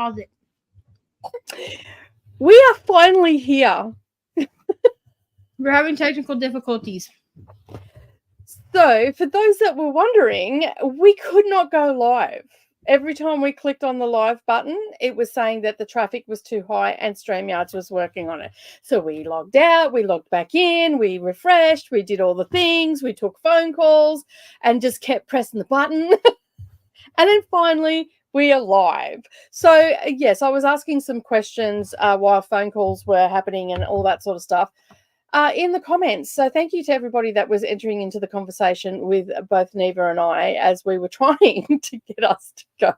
Pause it. We are finally here. We're having technical difficulties. So, for those that were wondering, we could not go live. Every time we clicked on the live button, it was saying that the traffic was too high and StreamYards was working on it. So we logged out, we logged back in, we refreshed, we did all the things, we took phone calls and just kept pressing the button. And then finally, we are live. So, yes, I was asking some questions while phone calls were happening and all that sort of stuff. In the comments. So thank you to everybody that was entering into the conversation with both Neva and I as we were trying to get us to go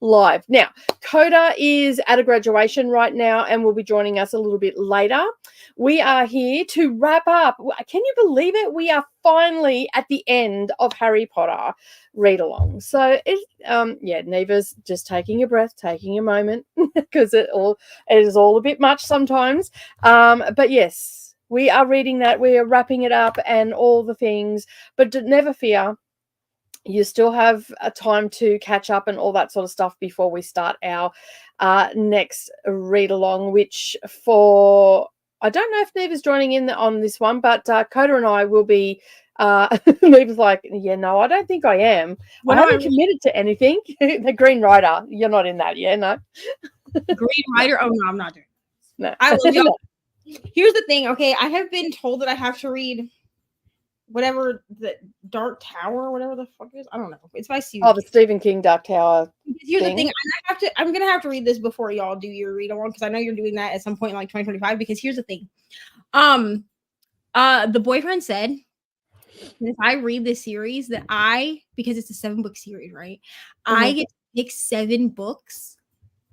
live. Now, Coda is at a graduation right now and will be joining us a little bit later. We are here to wrap up. Can you believe it? We are finally at the end of Harry Potter read along. So Neva's just taking a breath, taking a moment because it is all a bit much sometimes. But yes, we are reading that. We are wrapping it up and all the things. But never fear. You still have a time to catch up and all that sort of stuff before we start our next read along, which I don't know if Neva's joining in on this one, but Coda and I will be. Neva's like, yeah, no, I don't think I am. I haven't committed to anything. The Green Rider, you're not in that, yeah, no. Green Rider? Oh no, I'm not doing it. No, I love y'all. Here's the thing, okay? I have been told that I have to read whatever the Dark Tower, whatever the fuck it is. I don't know. It's by Stephen. Oh, the Stephen King Dark Tower. Here's the thing. I'm gonna have to read this before y'all do your read along because I know you're doing that at some point in like 2025. Because here's the thing. The boyfriend said if I read this series that because it's a 7-book series, right? Mm-hmm. I get to pick 7 books,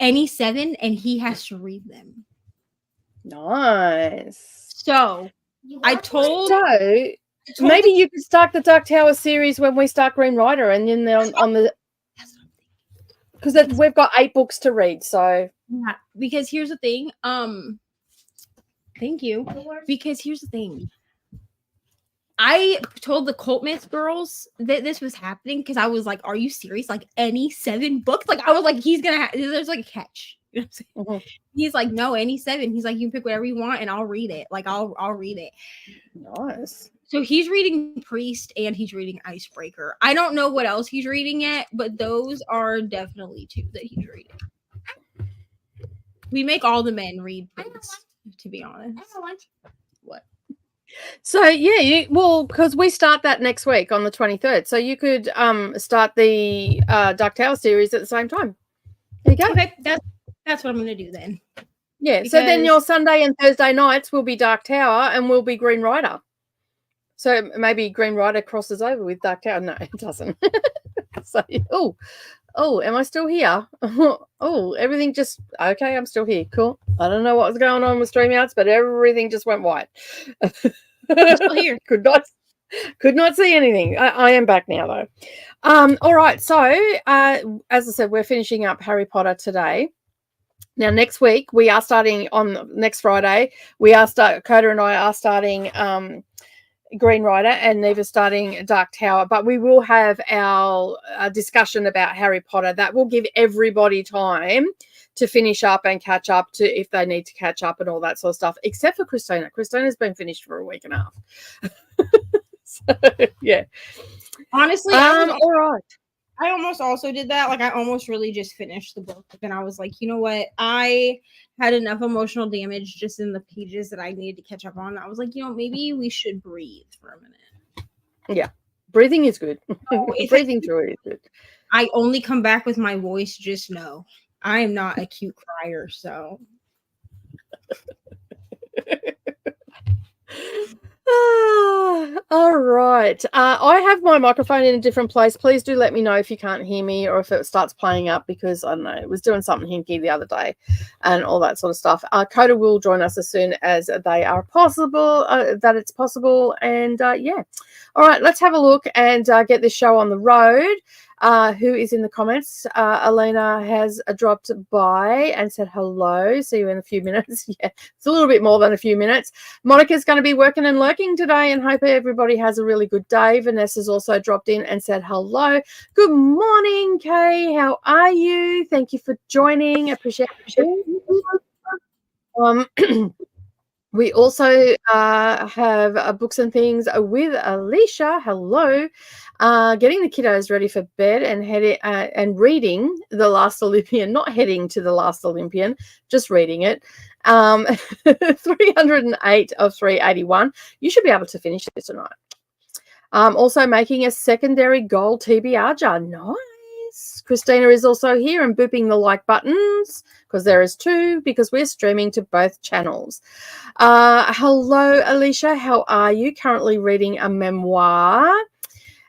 any 7, and he has to read them. Nice. So maybe you could start the Dark Tower series when we start Green Rider, and then on the because we've got 8 books to read. So yeah, because here's the thing. Thank you. Because here's the thing. I told the Cult Myth girls that this was happening because I was like, "Are you serious? Like any 7 books? Like I was like, he's gonna. There's like a catch." You know what I'm saying? Mm-hmm. He's like, no, any 7. He's like, you can pick whatever you want, and I'll read it. Like, I'll read it. Nice. So he's reading Priest and he's reading Icebreaker. I don't know what else he's reading yet, but those are definitely 2 that he's reading. We make all the men read Priest, to be honest. What? So yeah, because we start that next week on the 23rd. So you could start the Dark Tower series at the same time. There you go. Okay, that's what I'm going to do then. Yeah, because... so then your Sunday and Thursday nights will be Dark Tower and will be Green Rider. So maybe Green Rider crosses over with Dark Tower. No, it doesn't. So, am I still here? Everything just... Okay, I'm still here. Cool. I don't know what was going on with StreamYards, but everything just went white. I'm still here. Could not see anything. I am back now, though. All right, so as I said, we're finishing up Harry Potter today. Now, next week, we are starting on next Friday. Coda and I are starting Green Rider and Neva's starting Dark Tower. But we will have our discussion about Harry Potter. That will give everybody time to finish up and catch up to if they need to catch up and all that sort of stuff, except for Christina. Christina's been finished for a week and a half. So, yeah. Honestly, all right. I almost also did that. Like, I almost really just finished the book. But then I was like, you know what? I had enough emotional damage just in the pages that I needed to catch up on. I was like, maybe we should breathe for a minute. Yeah. Breathing is good. Breathing through it is good. I only come back with my voice. Just know I am not a cute crier. So. All right. I have my microphone in a different place. Please do let me know if you can't hear me or if it starts playing up because, I don't know, it was doing something hinky the other day and all that sort of stuff. Coda will join us as soon as they are possible, that it's possible. And, yeah. All right, let's have a look and get this show on the road. who is in the comments. Elena has dropped by and said hello. See you in a few minutes. Yeah, it's a little bit more than a few minutes. Monica's going to be working and lurking today, and hope everybody has a really good day. Vanessa's also dropped in and said hello. Good morning, Kay. How are you? Thank you for joining. Appreciate it. We also have books and things with Alicia. Hello. Getting the kiddos ready for bed and reading The Last Olympian, not heading to The Last Olympian, just reading it. 308 of 381. You should be able to finish this tonight. Also making a secondary gold TBR jar. Nice. Christina is also here and booping the like buttons because there is 2 because we're streaming to both channels. Hello, Alicia. How are you? Currently reading a memoir.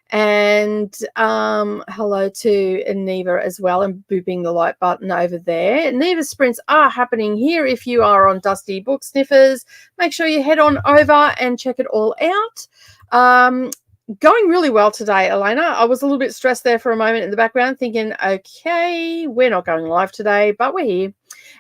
And hello to Neva as well and booping the like button over there. Neva sprints are happening here. If you are on Dusty Book Sniffers, make sure you head on over and check it all out. Going really well today, Elena. I was a little bit stressed there for a moment in the background thinking, okay, we're not going live today, but we're here.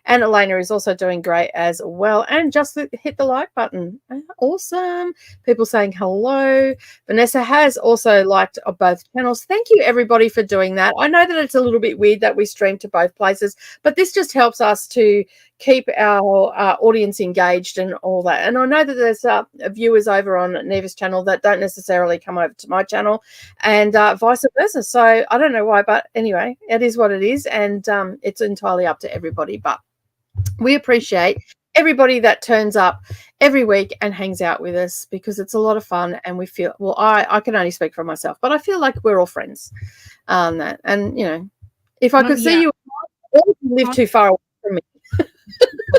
And Elena is also doing great as well. And just hit the like button. Awesome. People saying hello. Vanessa has also liked both channels. Thank you, everybody, for doing that. I know that it's a little bit weird that we stream to both places, but this just helps us to keep our audience engaged and all that. And I know that there's viewers over on Neva's channel that don't necessarily come over to my channel and vice versa. So I don't know why, but anyway, it is what it is. And it's entirely up to everybody. But we appreciate everybody that turns up every week and hangs out with us because it's a lot of fun. And we feel, well, I can only speak for myself, but I feel like we're all friends. And, you know, if I could see you all live too far away from me.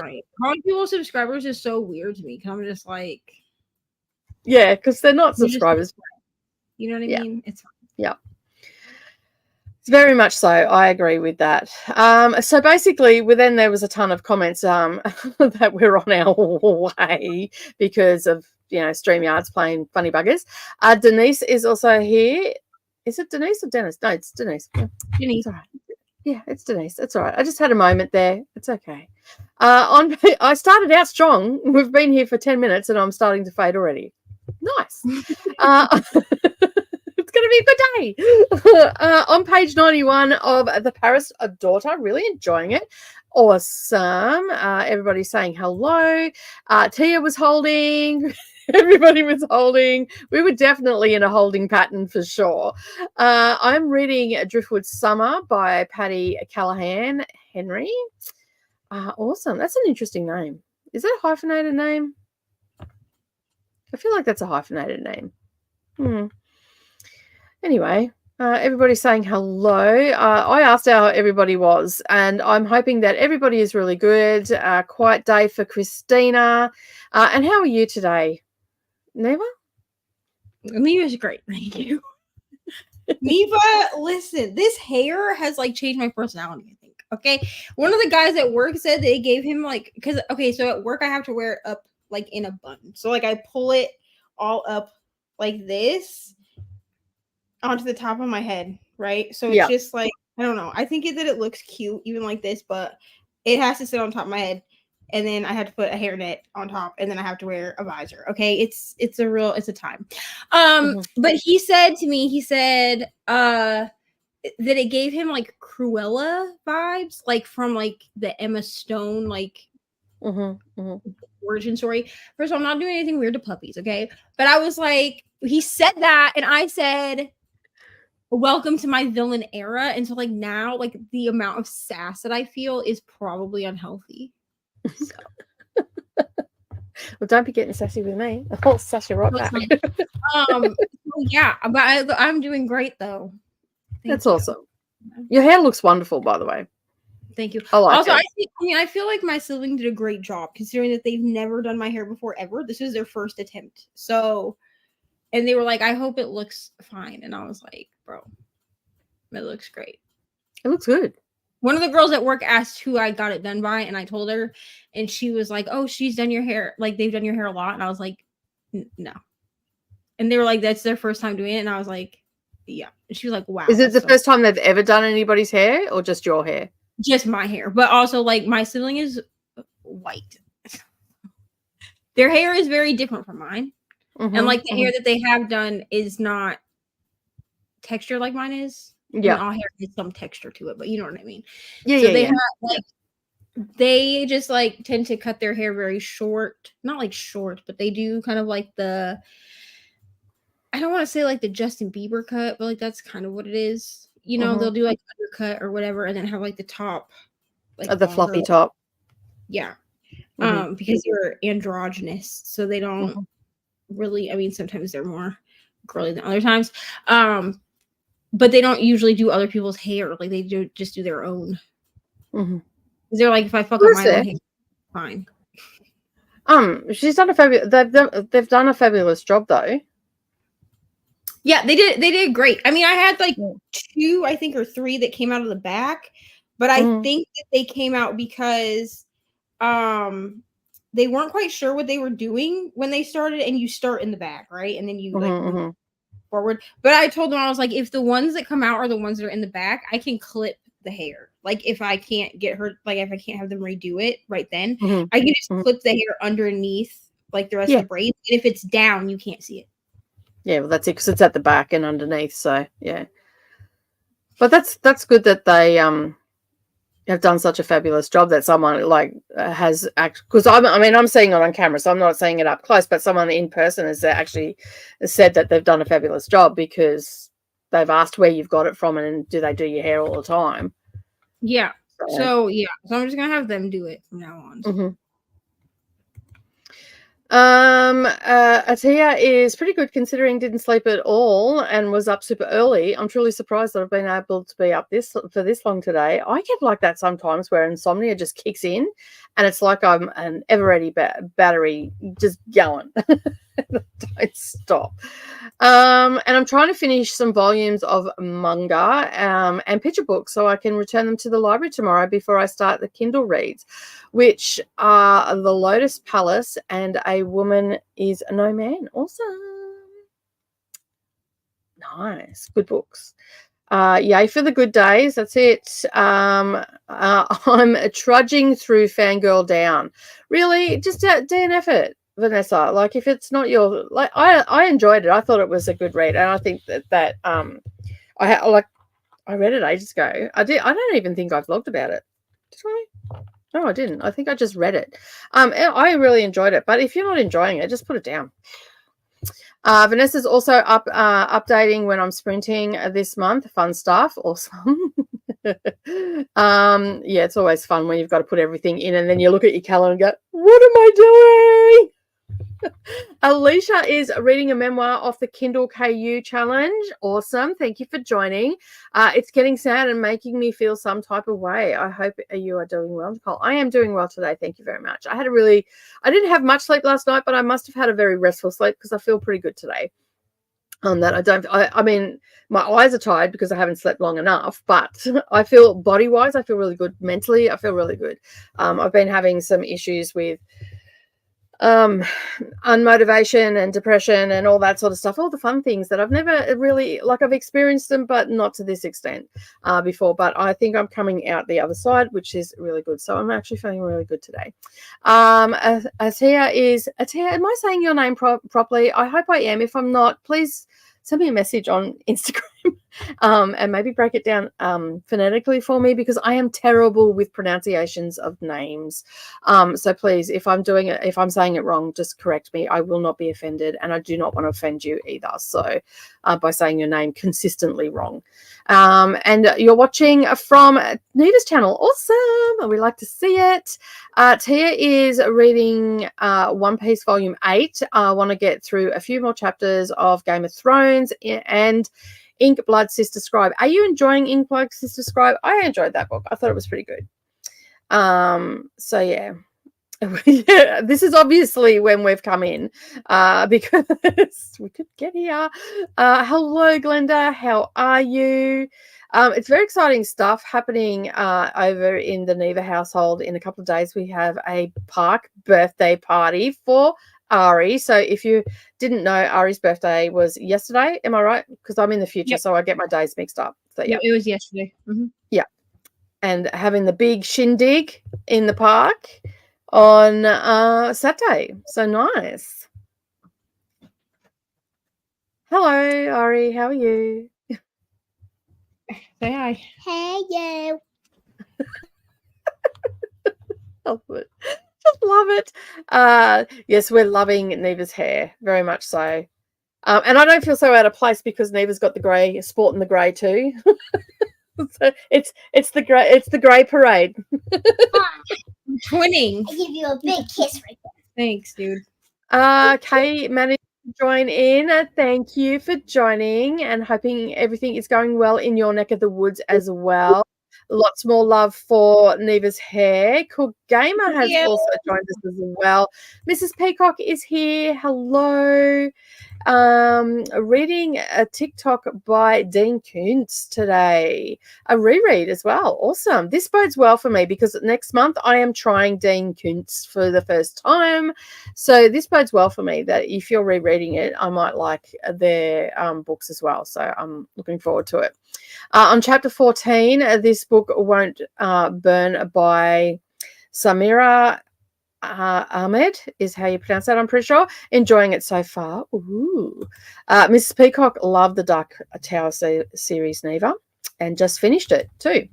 Right. Calling people subscribers is so weird to me because I'm just like, yeah, because they're not subscribers. You know what I mean? It's fine. Yeah. It's very much so. I agree with that. So basically, then there was a ton of comments that we're on our way because of, you know, StreamYard's playing funny buggers. Denise is also here. Is it Denise or Dennis? No, it's Denise. Yeah. Denise. It's all right. Yeah, it's Denise. It's all right. I just had a moment there. It's okay. I started out strong. We've been here for 10 minutes and I'm starting to fade already. Nice. It's going to be a good day. On page 91 of The Paris Daughter, really enjoying it. Awesome. Everybody's saying hello. Tia was holding. Everybody was holding. We were definitely in a holding pattern for sure. I'm reading Driftwood Summer by Patty Callahan Henry. Awesome. That's an interesting name. Is that a hyphenated name? I feel like that's a hyphenated name. Anyway, everybody's saying hello. I asked how everybody was, and I'm hoping that everybody is really good. Quiet day for Christina. And how are you today, Neva? Neva's great. Thank you. Neva, listen, this hair has like changed my personality, I think. Okay. One of the guys at work said they gave him like, because, okay, so at work I have to wear it up like in a bun. So like I pull it all up like this onto the top of my head, right? So it's just like, I don't know. I think that it looks cute even like this, but it has to sit on top of my head. And then I had to put a hairnet on top, and then I have to wear a visor. Okay, it's a time. But he said to me, that it gave him like Cruella vibes, like from like the Emma Stone like origin story. First of all, I'm not doing anything weird to puppies, okay? But I was like, he said that, and I said, welcome to my villain era. And so like now, like the amount of sass that I feel is probably unhealthy. So. Well, don't be getting sassy with me. I'll sass you right back. Yeah, but I'm doing great though. That's awesome. Your hair looks wonderful, by the way. Thank you. I like also, it. I feel like my sibling did a great job considering that they've never done my hair before ever. This is their first attempt. So, and they were like, I hope it looks fine. And I was like, bro, it looks great. It looks good. One of the girls at work asked who I got it done by, and I told her, and she was like, oh, she's done your hair. Like, they've done your hair a lot. And I was like, no. And they were like, that's their first time doing it. And I was like, Yeah. She was like, wow. Is it the so first time they've ever done anybody's hair or just your hair? just my hair. But also, like, my sibling is white. Their hair is very different from mine. And like the hair that they have done is not texture like mine is. Yeah. I mean, all hair has some texture to it, but you know what I mean. Yeah, so yeah, they yeah. have like they just like tend to cut their hair very short. Not like short, but they do kind of like the I don't want to say like the Justin Bieber cut, but like that's kind of what it is. You know, they'll do like undercut or whatever, and then have like the top, like The fluffy top. Yeah. Because they're androgynous, so they don't really. I mean, sometimes they're more girly than other times. But they don't usually do other people's hair. Like they just do their own. They're like, if I fuck up my own hair, fine. She's done they've done a fabulous job though. Yeah, they did great. I mean, I had like 2, I think, or 3 that came out of the back, but I think that they came out because they weren't quite sure what they were doing when they started, and you start in the back, right? And then you like move forward. But I told them, I was like, if the ones that come out are the ones that are in the back, I can clip the hair. Like if I can't get her, like if I can't have them redo it right then, I can just clip the hair underneath like the rest of the braids. And if it's down, you can't see it. Yeah, well, that's it, because it's at the back and underneath. So yeah, but that's good that they have done such a fabulous job, that someone like has because I'm seeing it on camera, so I'm not seeing it up close, but someone in person has actually said that they've done a fabulous job because they've asked where you've got it from and do they do your hair all the time. Yeah. So I'm just gonna have them do it from now on. Atia is pretty good considering didn't sleep at all and was up super early. I'm truly surprised that I've been able to be up for this long today. I get like that sometimes where insomnia just kicks in and it's like I'm an ever-ready battery just going. Don't stop. And I'm trying to finish some volumes of manga and picture books so I can return them to the library tomorrow before I start the Kindle reads, which are The Lotus Palace and A Woman is No Man. Awesome. Nice. Good books. Yay for the good days. That's it. I'm trudging through Fangirl Down. Really, just DNF it, Vanessa. Like if it's not your like, I enjoyed it. I thought it was a good read, and I think that I read it ages ago. I don't even think I've vlogged about it. Did I? No, I didn't. I think I just read it. I really enjoyed it. But if you're not enjoying it, just put it down. Vanessa's also updating when I'm sprinting this month. Fun stuff. Awesome. Yeah, it's always fun when you've got to put everything in and then you look at your calendar and go, what am I doing? Alicia is reading a memoir off the Kindle KU challenge. Awesome. Thank you for joining. It's getting sad and making me feel some type of way. I hope you are doing well, Nicole. I am doing well today. Thank you very much. I didn't have much sleep last night, but I must have had a very restful sleep because I feel pretty good today. I mean, my eyes are tired because I haven't slept long enough, but I feel body-wise, I feel really good. Mentally, I feel really good. I've been having some issues with unmotivation and depression and all that sort of stuff, all the fun things that I've never really, like, I've experienced them, but not to this extent before. But I think I'm coming out the other side, which is really good. So I'm actually feeling really good today. Atia, am I saying your name properly? I hope I am. If I'm not, please send me a message on Instagram and maybe break it down phonetically for me, because I am terrible with pronunciations of names. So please, if I'm saying it wrong, just correct me. I will not be offended, and I do not want to offend you either. So by saying your name consistently wrong. And you're watching from Nita's channel. Awesome. We like to see it. Tia is reading One Piece Volume 8. I want to get through a few more chapters of Game of Thrones and Ink Blood Sister Scribe. Are you enjoying Ink Blood Sister Scribe? I enjoyed that book. I thought it was pretty good. So yeah. Yeah, this is obviously when we've come in because we could get here. Hello, Glenda. How are you? It's very exciting stuff happening over in the Neva household. In a couple of days, we have a park birthday party for Ari. So if you didn't know, Ari's birthday was yesterday. Am I right? Because I'm in the future, Yep. so I get my days mixed up. So yeah, It was yesterday. Mm-hmm. yeah. And having the big shindig in the park on Saturday. So nice. Hello, Ari. How are you? Say hi. Hey, you. Love it. Just love it. Yes, we're loving Neva's hair very much so. And I don't feel so out of place because Neva's got the grey, sporting the grey too. So it's the grey parade. Twinning. I give you a big kiss right there. Thanks, dude. Kay managed to join in. Thank you for joining and hoping everything is going well in your neck of the woods as well. Lots more love for Neva's hair. Cool Gamer has also joined us as well. Mrs. Peacock is here. Hello. Reading a TikTok by Dean Koontz today. A reread as well. Awesome. This bodes well for me because next month I am trying Dean Koontz for the first time. So this bodes well for me that if you're rereading it, I might like their books as well. So I'm looking forward to it. On chapter 14, this book Won't Burn by Samira Ahmed is how you pronounce that, I'm pretty sure. Enjoying it so far. Ooh. Mrs. Peacock loved the Dark Tower series, Neva, and just finished it too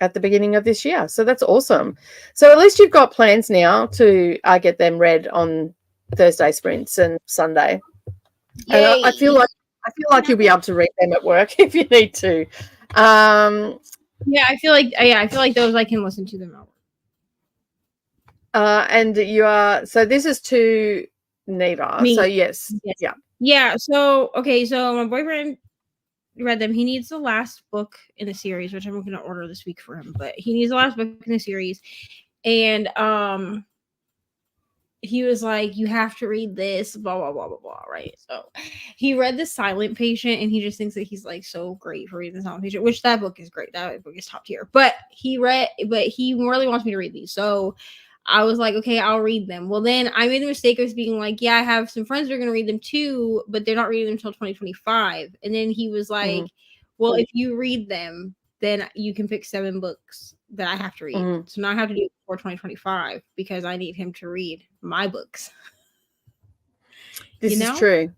at the beginning of this year. So that's awesome. So at least you've got plans now to get them read on Thursday sprints and Sunday. Yay. And I feel like you'll be able to read them at work if you need to. Yeah, I feel like those I can listen to them at work. And you are, so this is to Neva. Me. So yes. Yeah. Yeah. So okay. So my boyfriend read them. He needs the last book in the series, which I'm going to order this week for him. But he needs the last book in the series, and he was like, "You have to read this." Blah blah blah blah blah. Right. So he read The Silent Patient, and he just thinks that he's like so great for reading The Silent Patient, which that book is great. That book is top tier. But he really wants me to read these. So I was like, okay, I'll read them. Well, then I made the mistake of being like, yeah, I have some friends that are going to read them too, but they're not reading them until 2025. And then he was like, well, if you read them, then you can pick 7 books that I have to read. So now I have to do it before 2025 because I need him to read my books. This is true.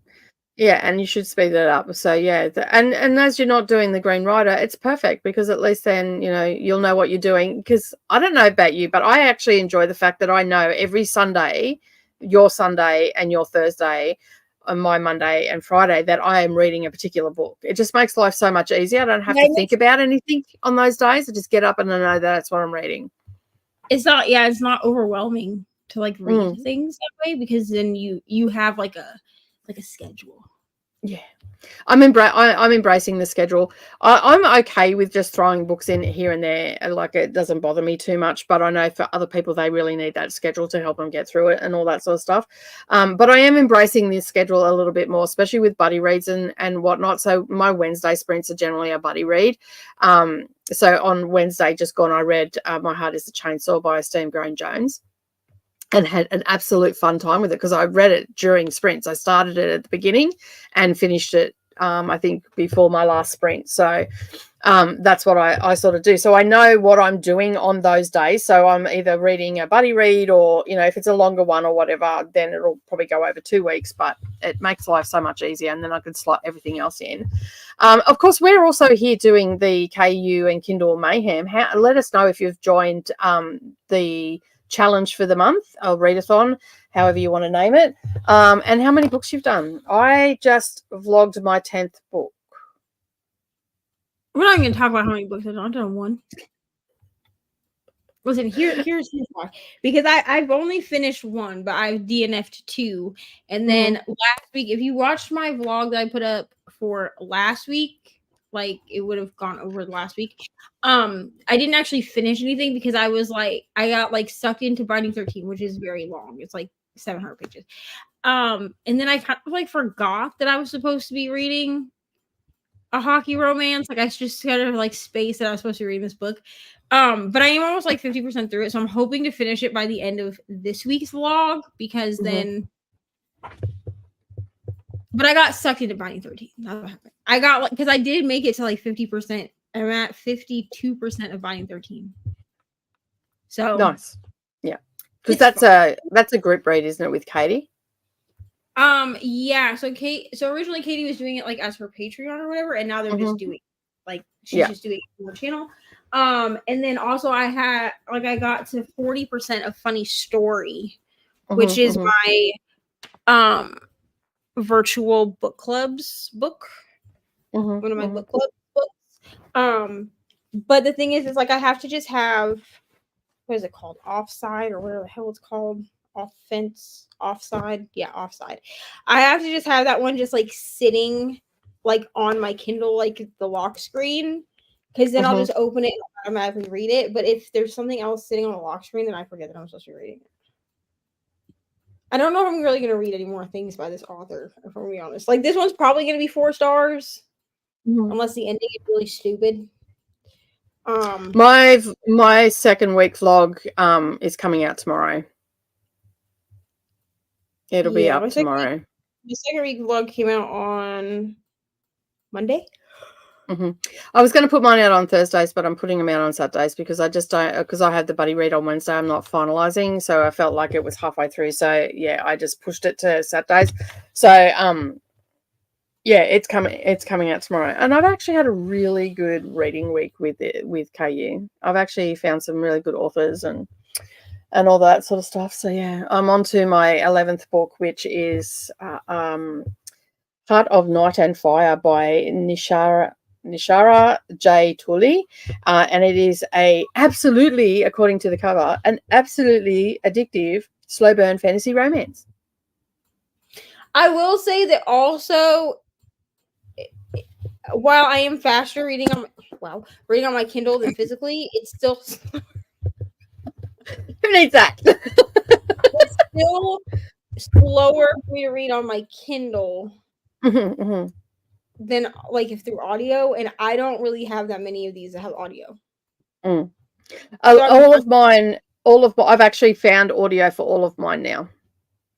Yeah, and you should speed it up. So yeah, and as you're not doing the Green Rider, it's perfect because at least then you'll know what you're doing. Because I don't know about you, but I actually enjoy the fact that I know every Sunday, your Sunday and your Thursday, and my Monday and Friday, that I am reading a particular book. It just makes life so much easier. I don't have to think about anything on those days. I just get up and I know that that's what I'm reading. It's not overwhelming to like read things that way because then you have like a schedule. Yeah, I'm embracing the schedule. I'm okay with just throwing books in here and there. Like, it doesn't bother me too much, but I know for other people, they really need that schedule to help them get through it and all that sort of stuff. But I am embracing this schedule a little bit more, especially with buddy reads and whatnot. So my Wednesday sprints are generally a buddy read. So on Wednesday just gone, I read My Heart is a Chainsaw by Steve Graham-Jones. And had an absolute fun time with it because I read it during sprints. I started it at the beginning and finished it, I think, before my last sprint. So that's what I sort of do. So I know what I'm doing on those days. So I'm either reading a buddy read or, if it's a longer one or whatever, then it'll probably go over 2 weeks. But it makes life so much easier, and then I can slot everything else in. Of course, we're also here doing the KU and Kindle MAYhem. Let us know if you've joined the challenge for the month, or readathon, however you want to name it, and how many books you've done. I just vlogged my 10th book. We're not going to talk about how many books I've done. I've done 1. Listen, here's why. Because I've only finished 1, but I've DNF'd 2. And then last week, if you watched my vlog that I put up for last week, like it would have gone over last week. I didn't actually finish anything because I got like sucked into Binding 13, which is very long. It's like 700 pages. And then I kind of like forgot that I was supposed to be reading a hockey romance. Like I just kind of like space that I was supposed to read this book. But I am almost like 50% through it, so I'm hoping to finish it by the end of this week's vlog because then. But I got sucked into Binding 13. That's what happened. I got like because I did make it to like 50%. I'm at 52% of Binding 13. So nice, yeah, because that's a group read, isn't it, with Katie? Yeah. So originally Katie was doing it like as her Patreon or whatever, and now they're just doing like she's just doing it on her channel. And then also I got to 40% of Funny Story, which is my virtual book clubs book. One of my book club books. But the thing is like I have to just have what is it called? Offside or whatever the hell it's called. Offside. Yeah, offside. I have to just have that one just like sitting like on my Kindle, like the lock screen, because then I'll just open it and automatically read it. But if there's something else sitting on the lock screen, then I forget that I'm supposed to be reading it. I don't know if I'm really going to read any more things by this author, if I'm going to be honest. Like, this one's probably going to be 4 stars, unless the ending is really stupid. My second week vlog is coming out tomorrow. It'll be up tomorrow. The second week vlog came out on Monday. I was going to put mine out on Thursdays, but I'm putting them out on Saturdays because I just don't, because I had the buddy read on Wednesday. I'm not finalizing, so I felt like it was halfway through. So yeah, I just pushed it to Saturdays. So yeah, it's coming out tomorrow, and I've actually had a really good reading week with KU. I've actually found some really good authors and all that sort of stuff. So yeah, I'm on to my 11th book, which is Heart of Night and Fire by Nishara J. Tully, and it is absolutely, according to the cover, an absolutely addictive slow burn fantasy romance. I will say that also, while I am faster reading on my Kindle than physically, it's still who needs that? It's still slower for me to read on my Kindle. Than like if through audio, and I don't really have that many of these that have audio. So I've actually found audio for all of mine now.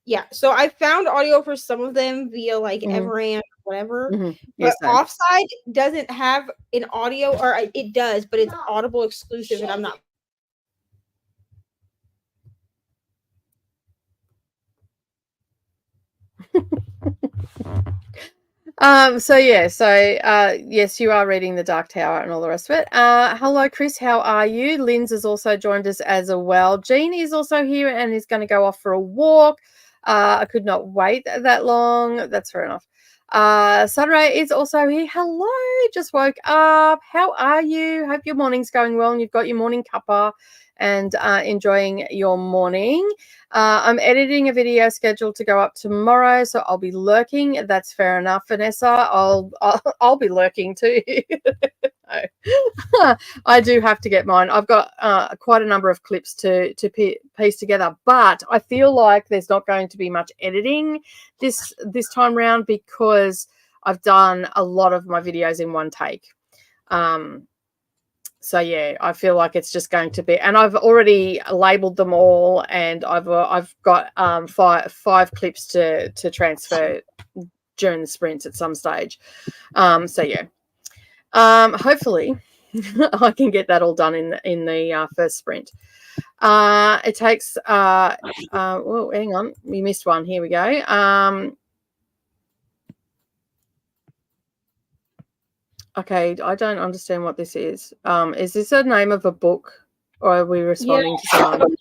Yeah, so I found audio for some of them via like Everand or whatever. Yes, but Offside doesn't have an audio, or it does, but it's Audible exclusive, and I'm not. Yes, you are reading The Dark Tower and all the rest of it. Hello, Chris. How are you? Linz has also joined us as well. Jean is also here and is going to go off for a walk. I could not wait that long. That's fair enough. Sunray is also here. Hello, just woke up. How are you? Hope your morning's going well and you've got your morning cuppa and enjoying your morning. I'm editing a video scheduled to go up tomorrow, so I'll be lurking. That's fair enough, Vanessa. I'll be lurking too. I do have to get mine. I've got quite a number of clips to piece together, but I feel like there's not going to be much editing this time round because I've done a lot of my videos in one take. So yeah, I feel like it's just going to be, and I've already labeled them all, and I've got five clips to transfer during the sprints at some stage. So yeah, hopefully I can get that all done in the first sprint. It takes oh, hang on, we missed one. Here we go. Okay, I don't understand what this is. Is this a name of a book, or are we responding to someone?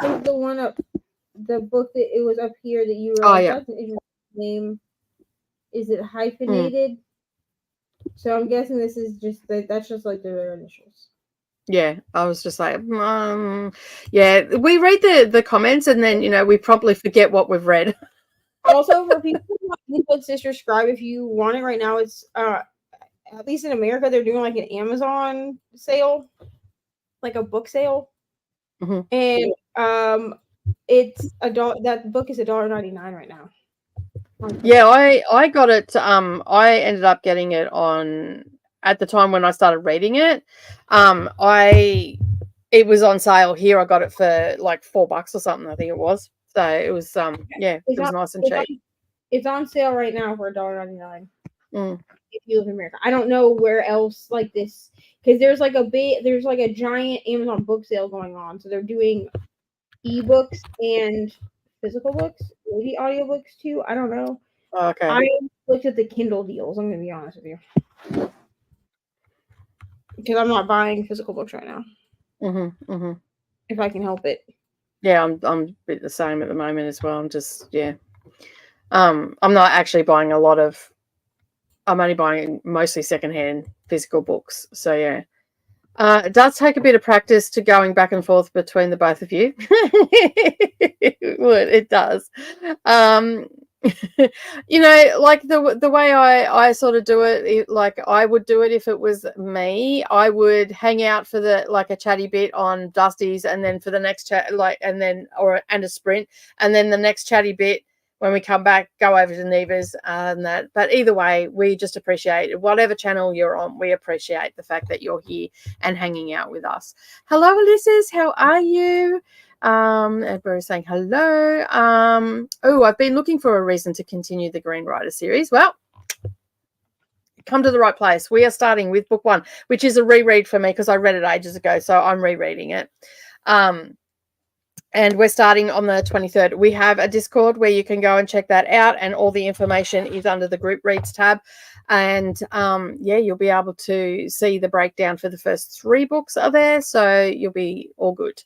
The one up, the book that it was up here that you were. Oh yeah. Name, is it hyphenated? So I'm guessing this is just that's just like their initials. Yeah, I was just like, yeah. We read the comments, and then we probably forget what we've read. Also, for people who want to Sister Scribe, if you want it right now, it's at least in America, they're doing like an Amazon sale, like a book sale, and it's that book is $1.99 right now. Yeah, I got it. I ended up getting it on at the time when I started reading it. It was on sale here. I got it for like $4 or something. I think it was. So it was yeah, it was nice and cheap. It's on sale right now for $1.99. Mm. If you live in America, I don't know where else like this because there's like a giant Amazon book sale going on. So they're doing ebooks and physical books, maybe audiobooks too. I don't know. Okay. I looked at the Kindle deals. I'm gonna be honest with you, because I'm not buying physical books right now. If I can help it. Yeah, I'm a bit the same at the moment as well. I'm just I'm not actually buying a lot of. I'm only buying mostly secondhand physical books. So yeah. It does take a bit of practice to going back and forth between the both of you. It does. Like the way I sort of do it, like I would do it if it was me. I would hang out for a chatty bit on Dusty's, and then for the next chat, and a sprint, and then the next chatty bit when we come back, go over to Neva's and that. But either way, we just appreciate whatever channel you're on. We appreciate the fact that you're here and hanging out with us. Hello, Ulysses. How are you? Everybody's saying hello. I've been looking for a reason to continue the Green Rider series. Well, come to the right place. We are starting with book 1, which is a reread for me because I read it ages ago, so I'm rereading it. And we're starting on the 23rd. We have a Discord where you can go and check that out, and all the information is under the group reads tab. And you'll be able to see the breakdown for the first 3 books are there, so you'll be all good.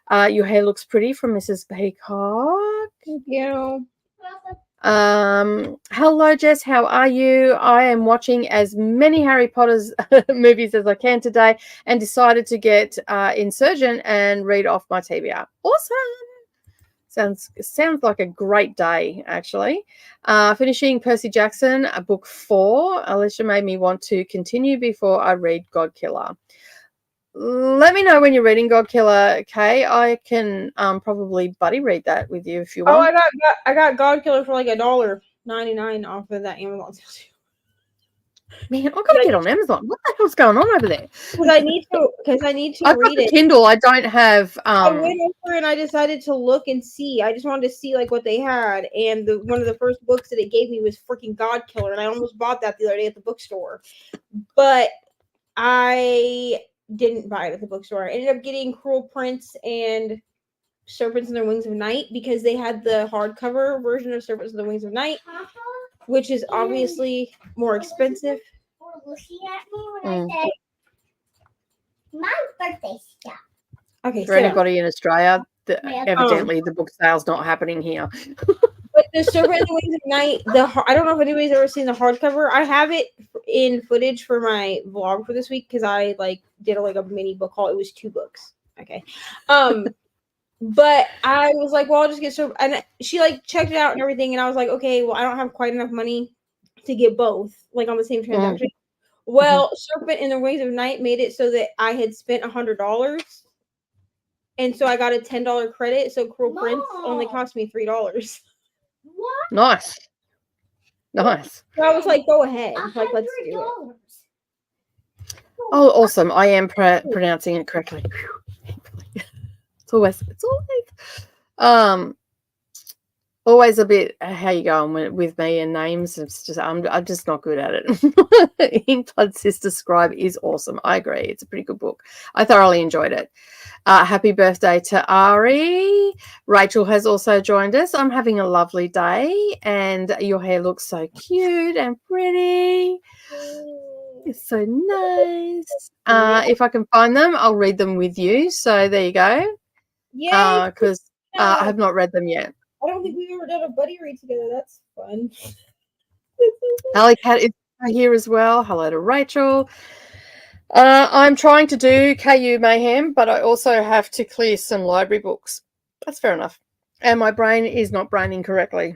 Your hair looks pretty from Mrs. Peacock. Thank you. Hello, Jess. How are you? I am watching as many Harry Potter's movies as I can today, and decided to get Insurgent and read off my TBR. Awesome. Sounds like a great day, actually. Finishing Percy Jackson, book 4. Alicia made me want to continue before I read God Killer. Let me know when you're reading God Killer, Kay. I can probably buddy read that with you if you want. Oh, I got God Killer for like $1.99 off of that Amazon sale. Man, I've got to get on Amazon. What the hell's going on over there? Because I need to I've read got it. Kindle. I don't have. I went over and I decided to look and see. I just wanted to see like what they had, and one of the first books that it gave me was freaking God Killer, and I almost bought that the other day at the bookstore, but I didn't buy it at the bookstore. I ended up getting Cruel Prince and Serpents and Their Wings of Night because they had the hardcover version of Serpents and the Wings of Night, which is obviously more expensive. Looking at me when I said my birthday stuff. Okay, for anybody in Australia, evidently the book sale's not happening here. But the Serpent and the Wings of Night, I don't know if anybody's ever seen the hardcover. I have it in footage for my vlog for this week because I did a mini book haul. It was 2 books. Okay. But I was like, well, I'll just get and she checked it out and everything, and I was like, okay, well, I don't have quite enough money to get both on the same transaction. Well, Serpent and the Wings of Night made it so that I had spent $100, and so I got a $10 credit. So Cruel Prince only cost me $3. What? Nice. So I was like, go ahead, let's do it. Oh, awesome! I am pronouncing it correctly. It's always a bit how you going with me and names. It's just I'm just not good at it. Inkblood Sister Scribe is awesome. I agree. It's a pretty good book. I thoroughly enjoyed it. Happy birthday to Ari. Rachel has also joined us. I'm having a lovely day, and your hair looks so cute and pretty. It's so nice. If I can find them, I'll read them with you. So there you go. Yeah. Because I have not read them yet. I don't think we've ever done a buddy read together. That's fun. Allie Cat is here as well. Hello to Rachel. I'm trying to do KU Mayhem, but I also have to clear some library books. That's fair enough. And my brain is not braining correctly.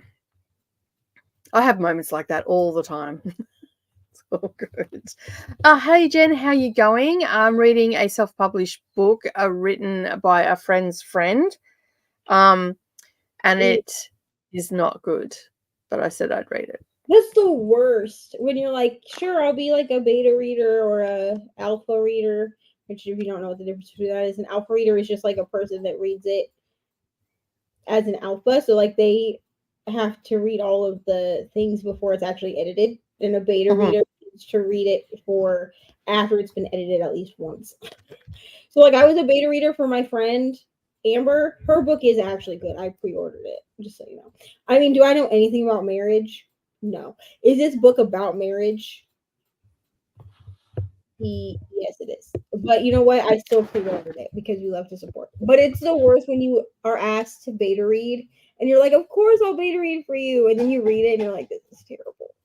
I have moments like that all the time. It's all good. Hey, Jen, how you going? I'm reading a self-published book written by a friend's friend. And it is not good. but I said I'd read it. That's the worst when you're like, sure, I'll be like a beta reader or a alpha reader. Which, if you don't know what the difference between that is, an alpha reader is just like a person that reads it as an alpha. So like they have to read all of the things before it's actually edited, and a beta reader needs to read it for after it's been edited at least once. So like I was a beta reader for my friend Amber. Her book is actually good. I pre-ordered it, just so you know. I mean, do I know anything about marriage? No. Is this book about marriage? Yes, it is. But you know what? I still pre-ordered it because you love to support. But it's the worst when you are asked to beta read and you're like, of course I'll beta read for you. And then you read it and you're like, this is terrible.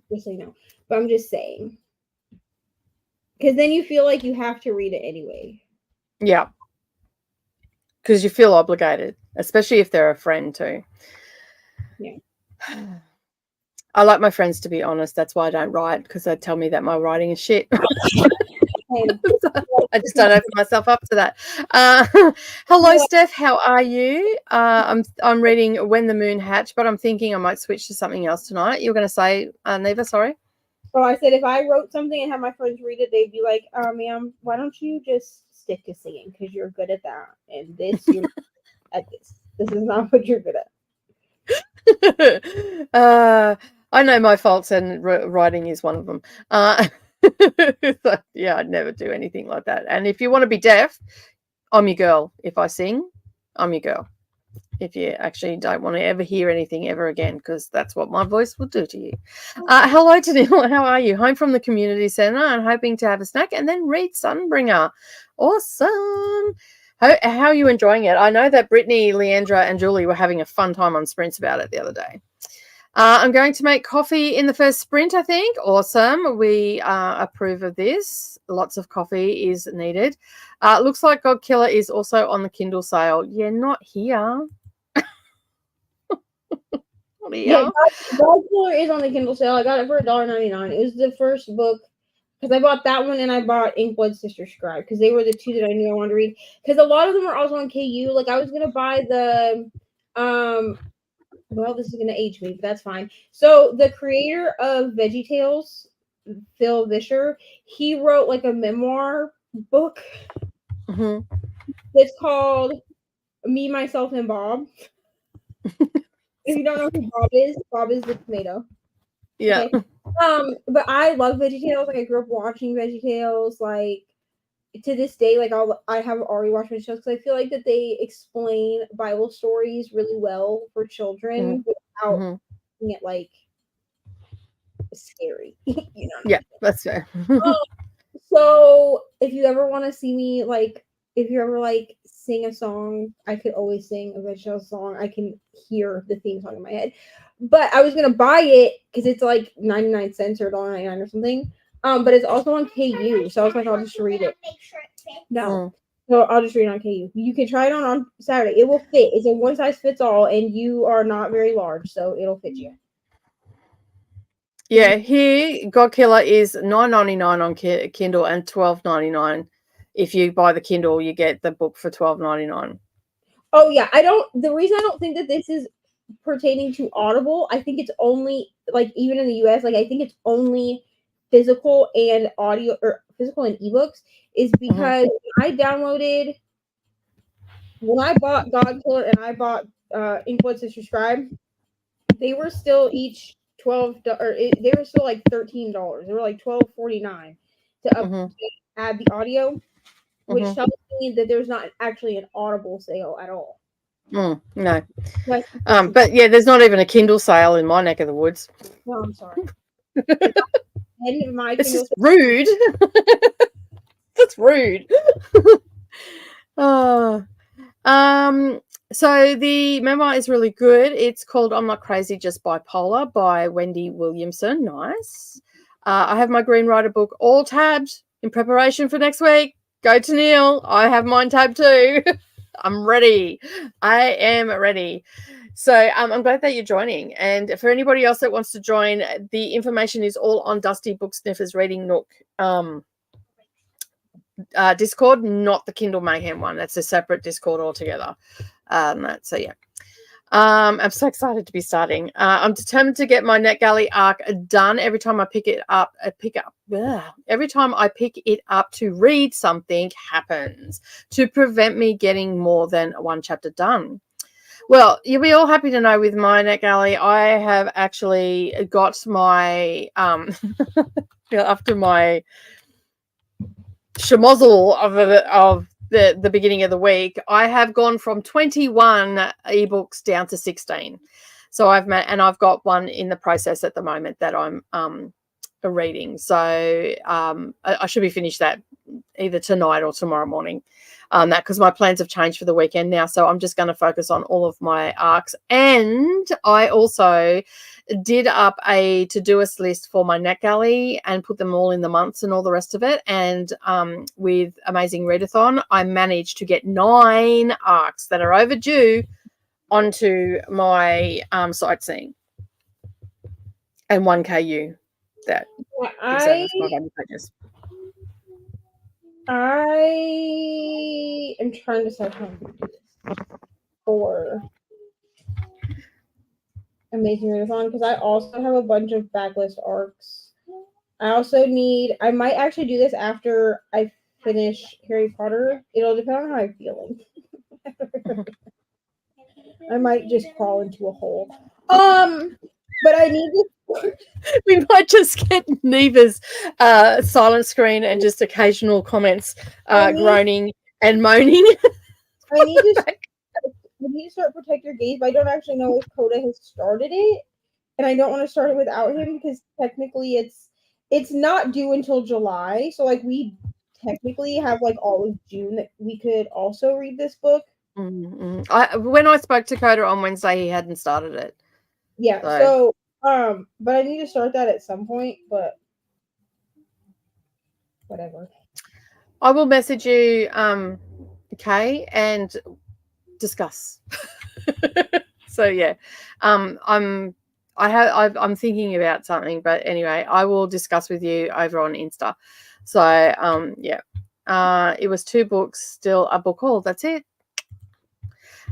Just so you know. But I'm just saying. Because then you feel like you have to read it anyway. Yeah. Because you feel obligated, especially if they're a friend too. Yeah. I like my friends to be honest. That's why I don't write, because they tell me that my writing is shit. I just don't open myself up to that. Hello, Steph. How are you? I'm reading When the Moon Hatched, but I'm thinking I might switch to something else tonight. You were going to say, Neva, sorry? So I said if I wrote something and had my friends read it, they'd be like, ma'am, why don't you just stick to singing? Because you're good at that. And this, you're at this. This is not what you're good at. I know my faults, and writing is one of them. So, yeah, I'd never do anything like that. And if you want to be deaf, I'm your girl. If I sing, I'm your girl. If you actually don't want to ever hear anything ever again, because that's what my voice will do to you. Hello, Tanil. How are you? Home from the community centre and hoping to have a snack and then read Sunbringer. Awesome. How are you enjoying it? I know that Brittany, Leandra, and Julie were having a fun time on sprints about it the other day. I'm going to make coffee in the first sprint, I think. Awesome. We approve of this. Lots of coffee is needed. Looks like God Killer is also on the Kindle sale. Yeah, not here. Not here. Yeah, God Killer is on the Kindle sale. I got it for $1.99. It was the first book. Because I bought that one and I bought Inkblood Sister Scribe. Because they were the two that I knew I wanted to read. Because a lot of them are also on KU. Like I was going to buy the... well, this is going to age me, but that's fine. So the creator of VeggieTales, Phil Vischer, he wrote like a memoir book. It's called Me, Myself, and Bob. If you don't know who Bob is the tomato. Yeah. Okay. But I love VeggieTales. Like I grew up watching VeggieTales. Like to this day, like I have already watched VeggieTales because I feel like that they explain Bible stories really well for children without making it like scary. You know? Yeah, that's fair. So if you ever want to see me, like, if you ever like sing a song, I could always sing a VeggieTales song. I can hear the theme song in my head. But I was gonna buy it because it's like 99 cents or $1.99 or something. But it's also on KU, so I was like, I'll just read it. No, so I'll just read it on KU. You can try it on Saturday. It will fit. It's a one size fits all, and you are not very large, so it'll fit you. Yeah, here God Killer is $9.99 on Kindle and $12.99. If you buy the Kindle, you get the book for $12.99. Oh yeah, the reason I don't think that this is pertaining to Audible, I think it's only like even in the US, like I think it's only physical and audio or physical and ebooks is because I downloaded when I bought God Killer and I bought Inkblood Sister Scribe, they were still each $12 or they were still like $13. They were like $12.49 to add the audio, which tells me that there's not actually an Audible sale at all. No. But yeah, there's not even a Kindle sale in my neck of the woods. No, I'm sorry. This is rude. That's rude. So the memoir is really good. It's called I'm Not Crazy, Just Bipolar by Wendy Williamson. Nice. I have my Green Rider book all tabbed in preparation for next week. Go to Neil. I have mine tabbed too. I'm ready. I am ready. So I'm glad that you're joining. And for anybody else that wants to join, the information is all on Dusty Booksniffers Reading Nook Discord, not the Kindle Mayhem one. That's a separate Discord altogether. So yeah. I'm so excited to be starting. I'm determined to get my NetGalley arc done. Every time I pick it up, every time I pick it up to read, something happens to prevent me getting more than one chapter done. Well, you'll be all happy to know with my NetGalley, I have actually got my after my schmozzle of the beginning of the week, I have gone from 21 ebooks down to 16. So I've got one in the process at the moment that I'm reading. So I should be finished that either tonight or tomorrow morning. That because my plans have changed for the weekend now. So I'm just going to focus on all of my arcs. And I also did up a to-doist list for my NetGalley and put them all in the months and all the rest of it. And with Amazing Readathon, I managed to get 9 arcs that are overdue onto my sightseeing and 1 KU that I pages. I am trying to decide how I'm going to do this for Amazing Readathon because I also have a bunch of backlist arcs. I also I might actually do this after I finish Harry Potter. It'll depend on how I'm feeling. I might just crawl into a hole. But I need to. We might just get Neva's silent screen and just occasional comments groaning and moaning. I need to start Protect Your Gaze, but I don't actually know if Coda has started it. And I don't want to start it without him because technically it's not due until July. So like we technically have like all of June that we could also read this book. Mm-hmm. When I spoke to Coda on Wednesday, he hadn't started it. Yeah, so but I need to start that at some point, but whatever. I will message you, Kay, and discuss. So yeah, I'm thinking about something, but anyway, I will discuss with you over on Insta. So yeah, it was 2 books, still a book haul. That's it.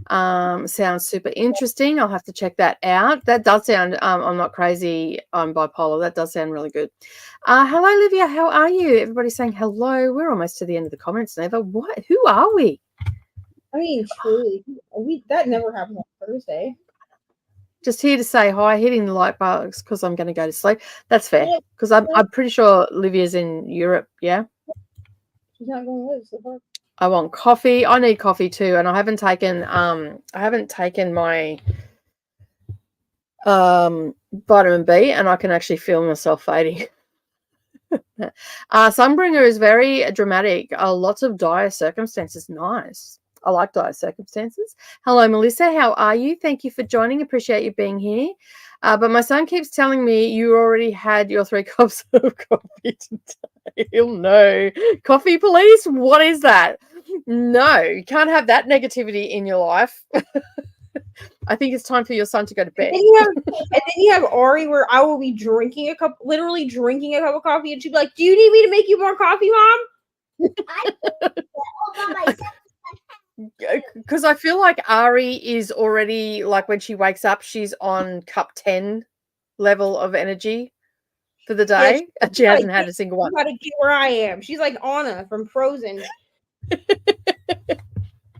Sounds super interesting. I'll have to check that out. That does sound I'm not crazy, I'm bipolar. That does sound really good. Hello, Olivia, how are you? Everybody's saying hello. We're almost to the end of the comments, Neva. What? Who are we? I mean, truly, that never happens on Thursday. Just here to say hi, hitting the like buttons because I'm going to go to sleep. That's fair because I'm pretty sure Olivia's in Europe. Yeah, she's not going to live. So I want coffee. I need coffee too, and I haven't taken my vitamin B, and I can actually feel myself fading. Sunbringer is very dramatic. Lots of dire circumstances. Nice. I like dire circumstances. Hello, Melissa. How are you? Thank you for joining. Appreciate you being here. But my son keeps telling me you already had your 3 cups of coffee today. Oh, no. Coffee, please? What is that? No, you can't have that negativity in your life. I think it's time for your son to go to bed. And then you have Ari, where I will be literally drinking a cup of coffee, and she'd be like, "Do you need me to make you more coffee, Mom?" Because I feel like Ari is already, like, when she wakes up, she's on cup 10 level of energy for the day, and she hasn't had a single one. How to get where I am. She's like Anna from Frozen.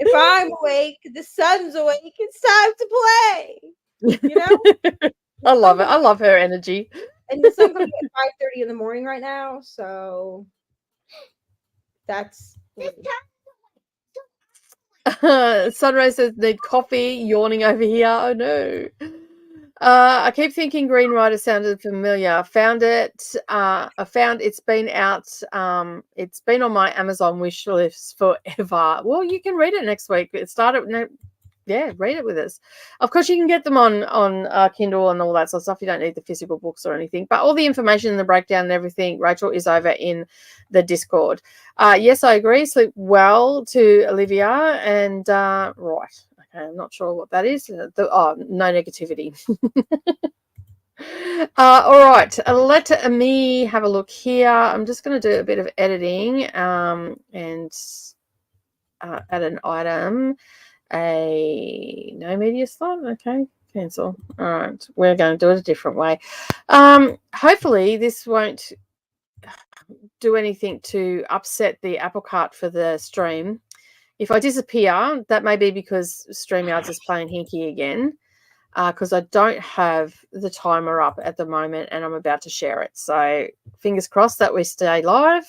If I'm awake, the sun's awake. It's time to play. You know? I love it. I love her energy. And the sun comes at 5:30 in the morning right now, so that's. Sunrise says need coffee. Yawning over here. Oh no. I keep thinking Green Rider sounded familiar. I found it's been out. It's been on my Amazon wish list forever. Well, you can read it next week. It started. Yeah, read it with us. Of course, you can get them on Kindle and all that sort of stuff. You don't need the physical books or anything. But all the information and the breakdown and everything, Rachel, is over in the Discord. Yes, I agree. Sleep well to Olivia. And right. Okay, I'm not sure what that is. No negativity. All right. Let me have a look here. I'm just going to do a bit of editing and add an item. a no media slot. Okay, cancel. All right, we're going to do it a different way. Hopefully this won't do anything to upset the apple cart for the stream. If I disappear, that may be because StreamYards is playing hinky again, because I don't have the timer up at the moment and I'm about to share it. So fingers crossed that we stay live.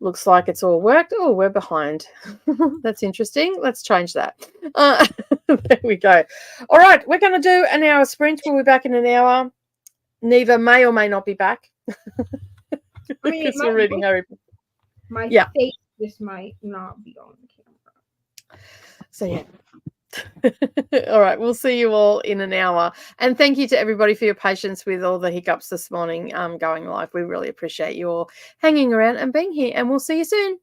Looks like it's all worked. Oh, we're behind. That's interesting. Let's change that. There we go. All right, we're going to do an hour sprint. We'll be back in an hour. Neva may or may not be back. I mean, Because we're reading Harry Potter. my Yeah. face just might not be on the camera. So yeah. All right, we'll see you all in an hour. And thank you to everybody for your patience with all the hiccups this morning going live. We really appreciate you all hanging around and being here, and we'll see you soon.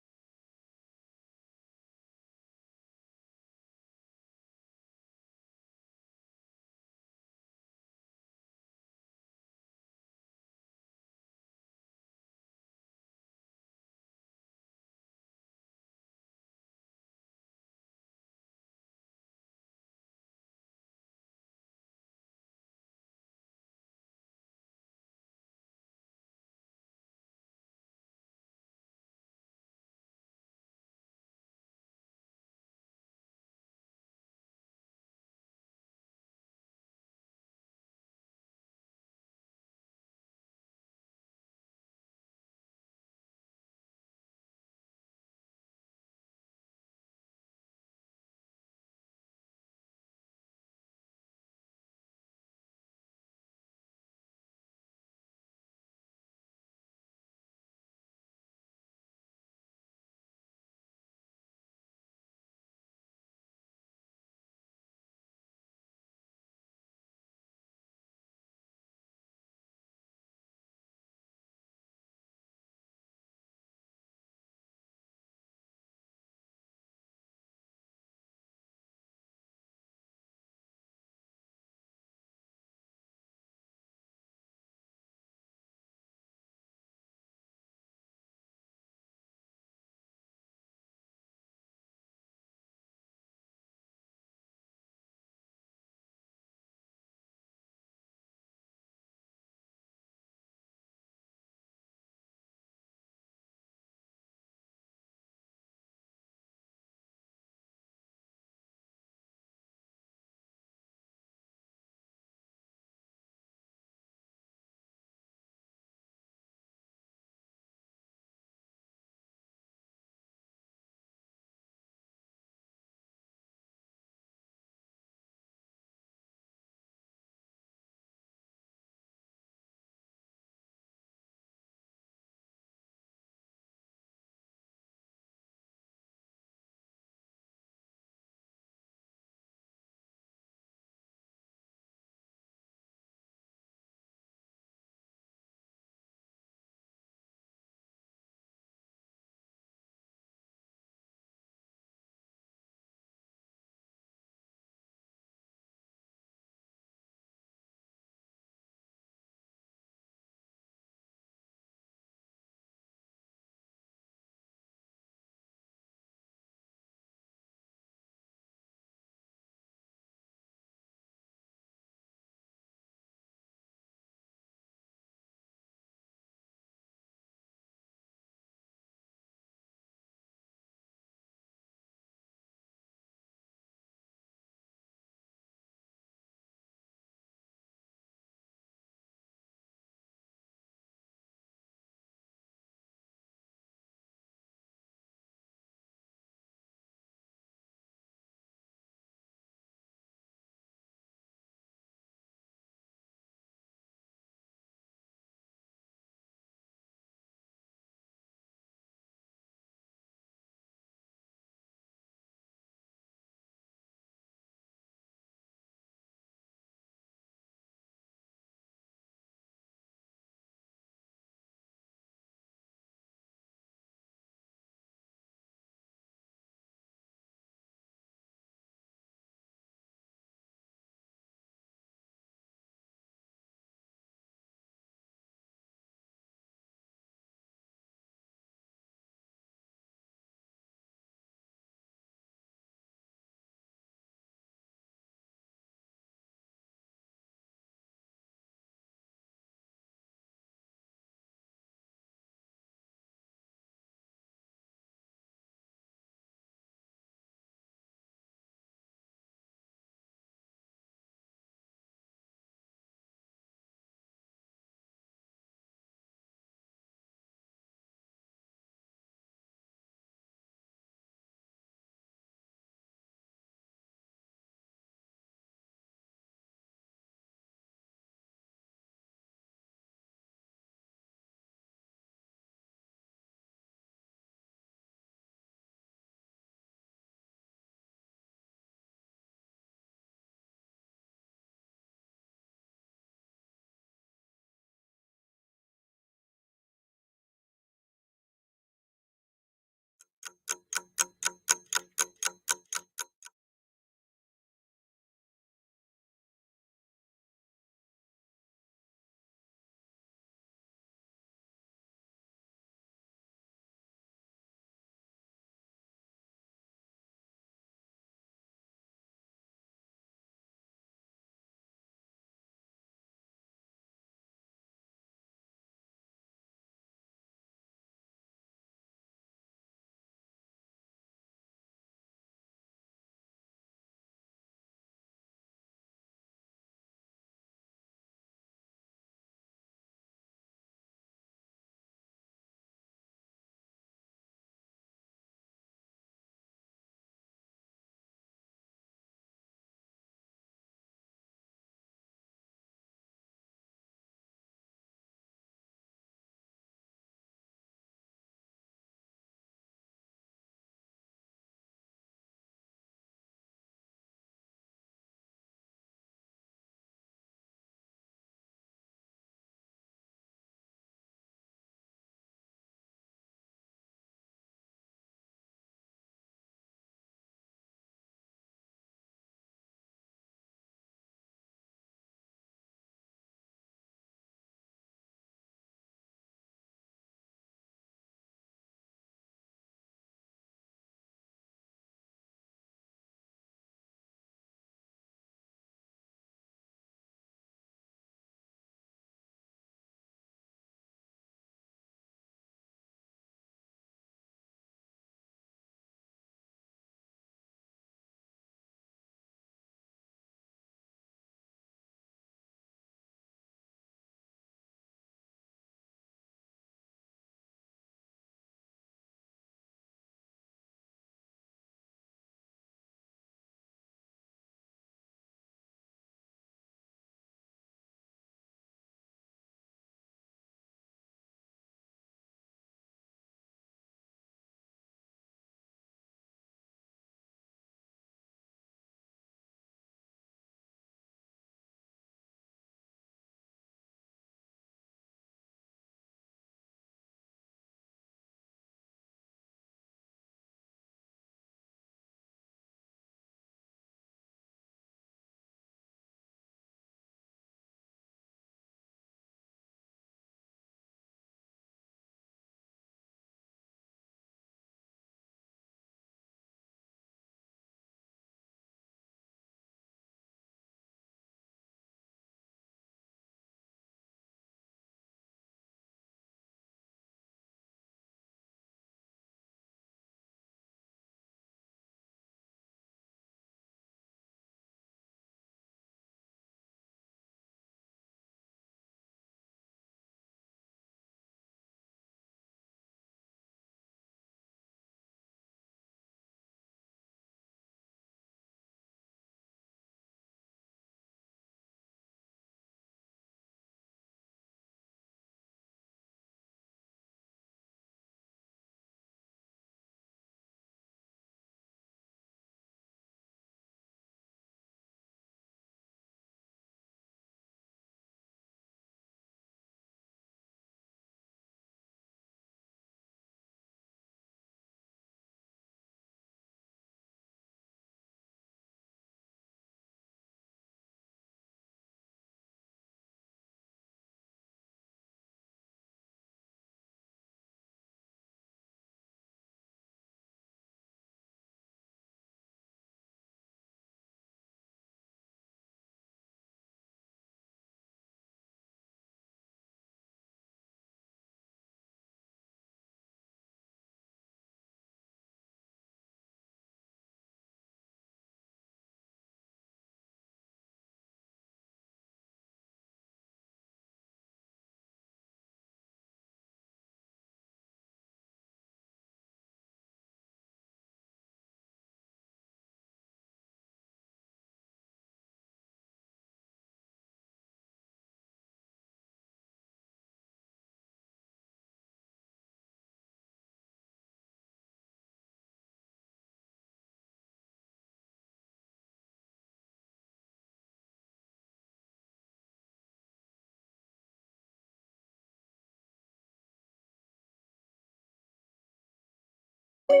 It's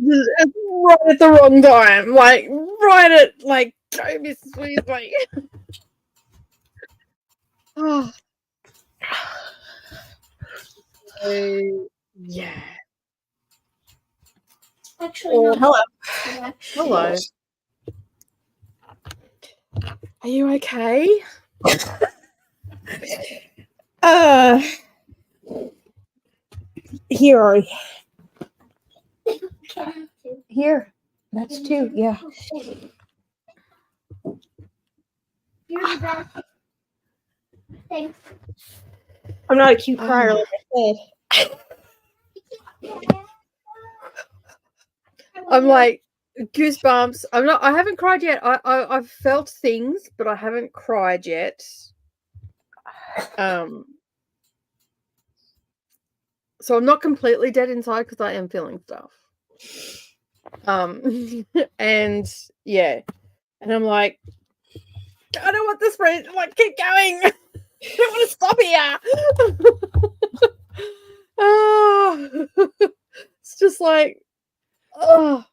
right at the wrong time. Like, right at, like, go, Mrs. Weasley. Oh. So, yeah. Actually, Oh, no. Hello. hello. Are you okay? Here. Here. That's two. Yeah. You're the best. Thanks. I'm not a cute crier, like I said. I'm like goosebumps. I haven't cried yet. I've felt things, but I haven't cried yet. So I'm not completely dead inside because I am feeling stuff. And yeah. And I'm like, I don't want this sprint. I'm like, keep going. I don't want to stop here. Oh, it's just like, oh,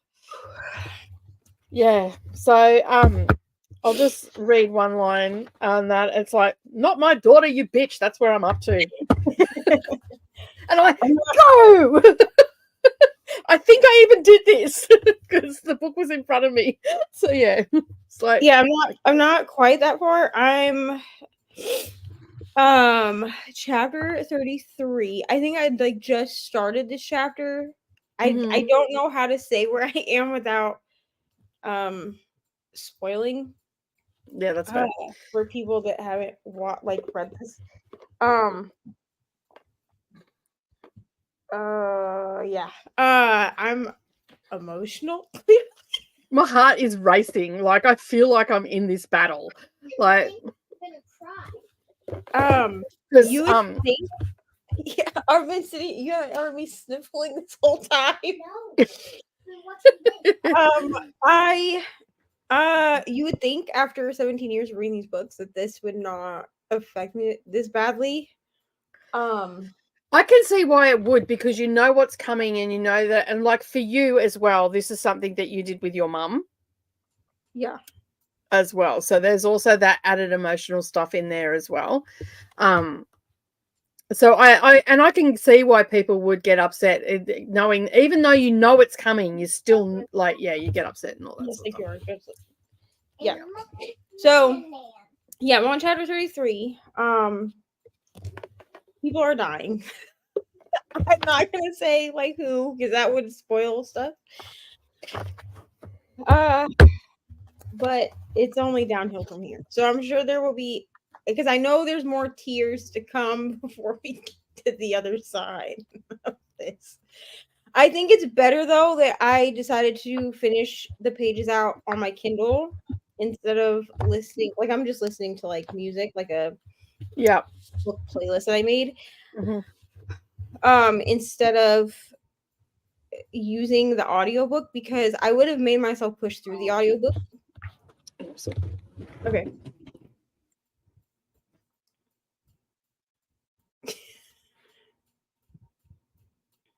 yeah. So I'll just read one line on that. It's like, not my daughter, you bitch. That's where I'm up to. And I'm like, go. I think I even did this because the book was in front of me. So yeah, it's like, Yeah, I'm not quite that far. I'm chapter 33. I think I'd like just started this chapter. I don't know how to say where I am without spoiling yeah, that's fair. for people that haven't read this. Yeah. I'm emotional. My heart is racing. Like I feel like I'm in this battle. Like, because you would think, yeah, I've been sitting. You haven't heard me sniffling this whole time. You would think after 17 years of reading these books that this would not affect me this badly. I can see why it would, because you know what's coming and you know that, and like for you as well, this is something that you did with your mum. Yeah. As well. So there's also that added emotional stuff in there as well. So I can see why people would get upset knowing, even though you know it's coming, you still like, yeah, you get upset and all that sort of stuff. Yeah. So yeah, I'm on chapter 33. People are dying. I'm not gonna say like who, because that would spoil stuff. But it's only downhill from here. So I'm sure there will be, because I know there's more tears to come before we get to the other side of this. I think it's better though that I decided to finish the pages out on my Kindle instead of listening. Like I'm just listening to like music, like a book playlist that I made. Instead of using the audiobook, because I would have made myself push through the audiobook. Okay.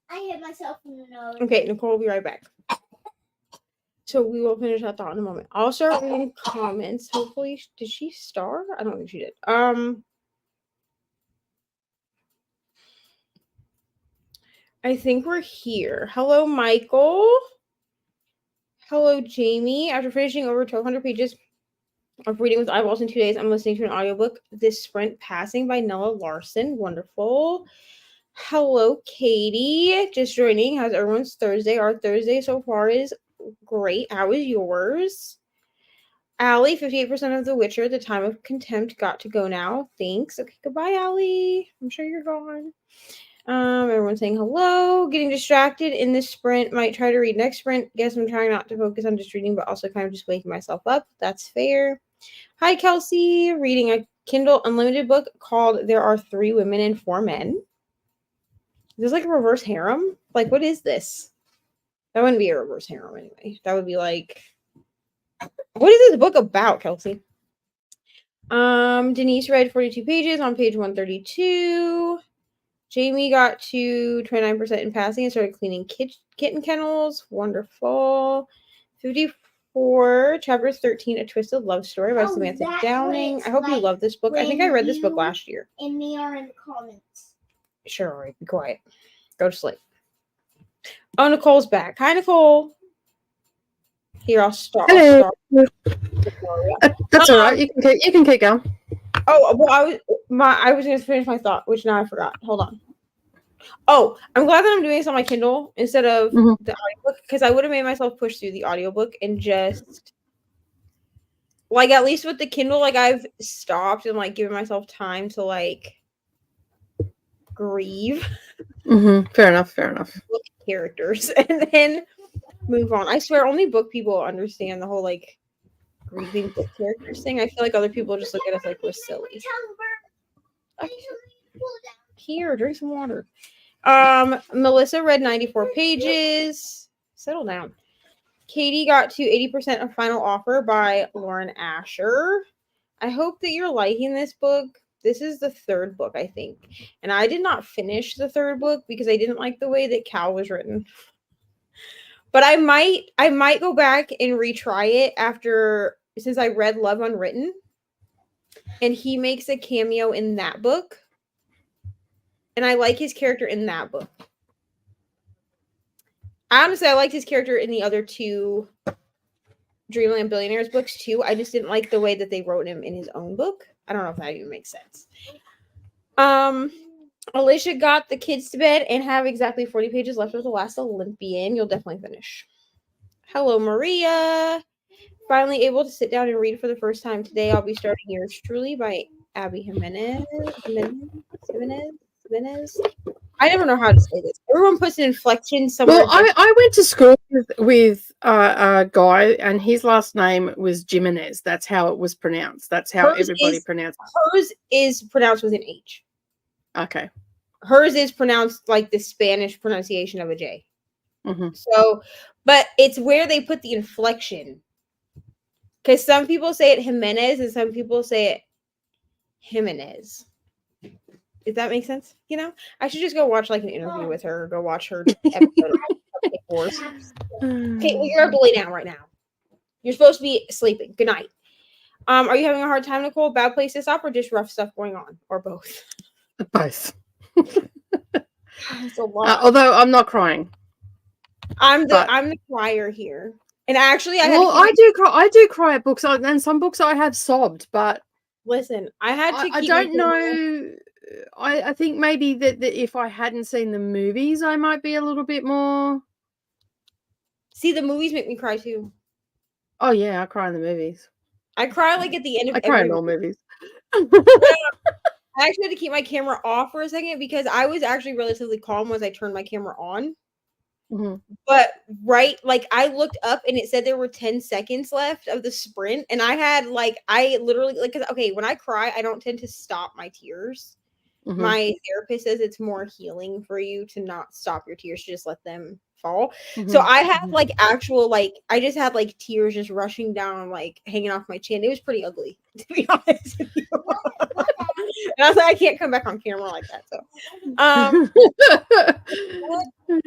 I hit myself in the nose. Okay, Nicole will be right back. So we will finish that thought in a moment. I'll start reading comments. Hopefully, did she star? I don't think she did. I think we're here. Hello, Michael. Hello, Jamie. After finishing over 1,200 pages of reading with eyeballs in 2 days, I'm listening to an audiobook, This Sprint Passing by Nella Larson. Wonderful. Hello, Katie. Just joining. How's everyone's Thursday? Our Thursday so far is great. How is yours? Allie, 58% of The Witcher, The Time of Contempt, got to go now. Thanks. Okay, goodbye, Allie. I'm sure you're gone. Everyone's saying hello. Getting distracted in this sprint. Might try to read next sprint. Guess I'm trying not to focus on just reading, but also kind of just waking myself up. That's fair. Hi, Kelsey. Reading a Kindle Unlimited book called There Are 3 Women and 4 Men. Is this like a reverse harem? Like, what is this? That wouldn't be a reverse harem anyway. That would be like, what is this book about, Kelsey? Denise read 42 pages on page 132. Jamie got to 29% in passing and started cleaning kitten kennels. Wonderful. 54, chapter 13, A Twisted Love Story by Samantha Downing. I hope you love this book. I think I read this book last year. And me are in the comments. Sure, all right, be quiet. Go to sleep. Oh, Nicole's back. Hi, Nicole. Here, I'll start. Hello. That's all Um, right. You can keep going. Oh, well, I was going to finish my thought, which now I forgot. Hold on. Oh, I'm glad that I'm doing this on my Kindle instead of the audiobook, because I would have made myself push through the audiobook and just, like, at least with the Kindle, like, I've stopped and, like, given myself time to, like, grieve. Fair enough. Look at characters and then move on. I swear, only book people understand the whole, like, grieving book characters thing. I feel like other people just look at us like we're silly. Here, drink some water. Melissa read 94 pages. Settle down. Katie got to 80% of Final Offer by Lauren Asher. I hope that you're liking this book. This is the third book, I think. And I did not finish the third book because I didn't like the way that Cal was written. But I might go back and retry it since I read Love Unwritten. And he makes a cameo in that book. And I like his character in that book. Honestly, I liked his character in the other two Dreamland Billionaires books too. I just didn't like the way that they wrote him in his own book. I don't know if that even makes sense. Alicia got the kids to bed and have exactly 40 pages left of The Last Olympian. You'll definitely finish. Hello, Maria. Finally able to sit down and read for the first time today. I'll be starting Yours Truly by Abby Jimenez. I never know how to say this. Everyone puts an inflection somewhere. Well, I went to school with a guy, and his last name was Jimenez. That's how it was pronounced. That's how everybody pronounced it. Hers is pronounced with an H. Okay. Hers is pronounced like the Spanish pronunciation of a J. So, but it's where they put the inflection. Because some people say it Jimenez and some people say it Jimenez. Does that make sense? You know, I should just go watch like an interview with her or go watch her episode of Cupcake Wars. Okay, well, you're up to lay down right now. You're supposed to be sleeping. Good night. Are you having a hard time, Nicole? Bad place to stop or just rough stuff going on? Or both? Both. That's a lot. Although I'm not crying. I'm the crier here. And actually, I do cry at books, and some books I have sobbed. But listen, I had to. I don't know. I think maybe that if I hadn't seen the movies, I might be a little bit more. See, the movies make me cry too. Oh yeah, I cry in the movies. I cry like at the end of. I cry in all movies. I actually had to keep my camera off for a second because I was actually relatively calm once I turned my camera on. But I looked up and it said there were 10 seconds left of the sprint, and I literally because when I cry, I don't tend to stop my tears. My therapist says it's more healing for you to not stop your tears, to just let them fall. So I have actual I just had tears just rushing down, hanging off my chin. It was pretty ugly, to be honest with you. And I was like, I can't come back on camera like that. So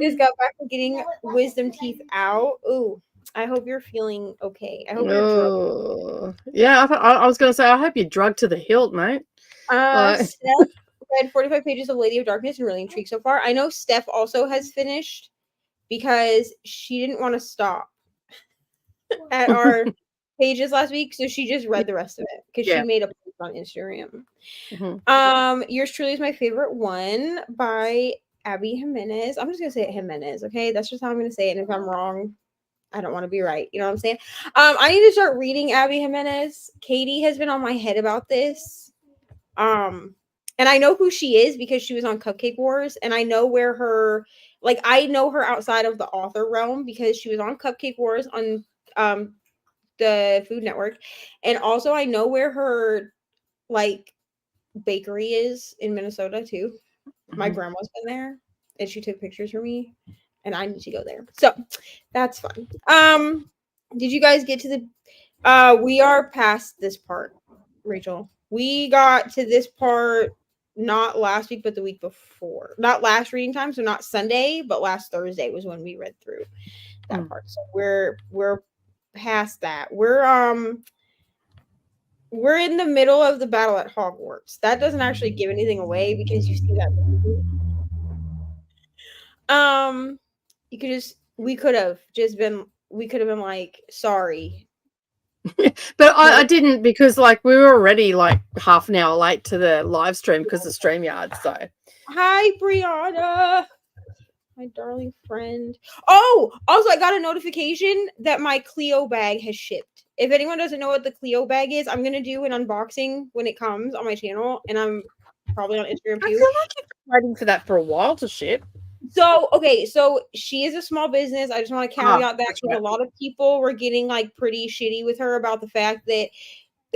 just got back from getting wisdom teeth out. Ooh, I hope you're feeling okay. I hope you're drugged. Yeah, I was gonna say, I hope you're drugged to the hilt, mate. Steph read 45 pages of Lady of Darkness and really intrigued so far. I know Steph also has finished because she didn't want to stop at our pages last week, so she just read the rest of it because she made a post on Instagram. Yours Truly is my favorite one by Abby Jimenez. I'm just gonna say it Jimenez, okay? That's just how I'm gonna say it. And if I'm wrong, I don't want to be right. You know what I'm saying? I need to start reading Abby Jimenez. Katie has been on my head about this. And I know who she is because she was on Cupcake Wars, and I know where I know her outside of the author realm because she was on Cupcake Wars on the Food Network, and also I know where her bakery is in Minnesota too. My grandma's been there, and she took pictures for me, and I need to go there. So that's fun. Did you guys get to the? We are past this part. Rachel. We got to this part not last week, but the week before. Not last reading time, so not Sunday, but last Thursday was when we read through that part. So we're past that. We're in the middle of the battle at Hogwarts. That doesn't actually give anything away because you see that movie. We could have been like, sorry. But I didn't, because like we were already like half an hour late to the live stream because of StreamYard. So hi, Brianna, my darling friend. Oh, also I got a notification that my Clio bag has shipped. If anyone doesn't know what the Clio bag is, I'm gonna do an unboxing when it comes on my channel, and I'm probably on Instagram too. I feel like you've been waiting for that for a while to ship. So, okay, so she is a small business. I just want to caveat that because a lot of people were getting like pretty shitty with her about the fact that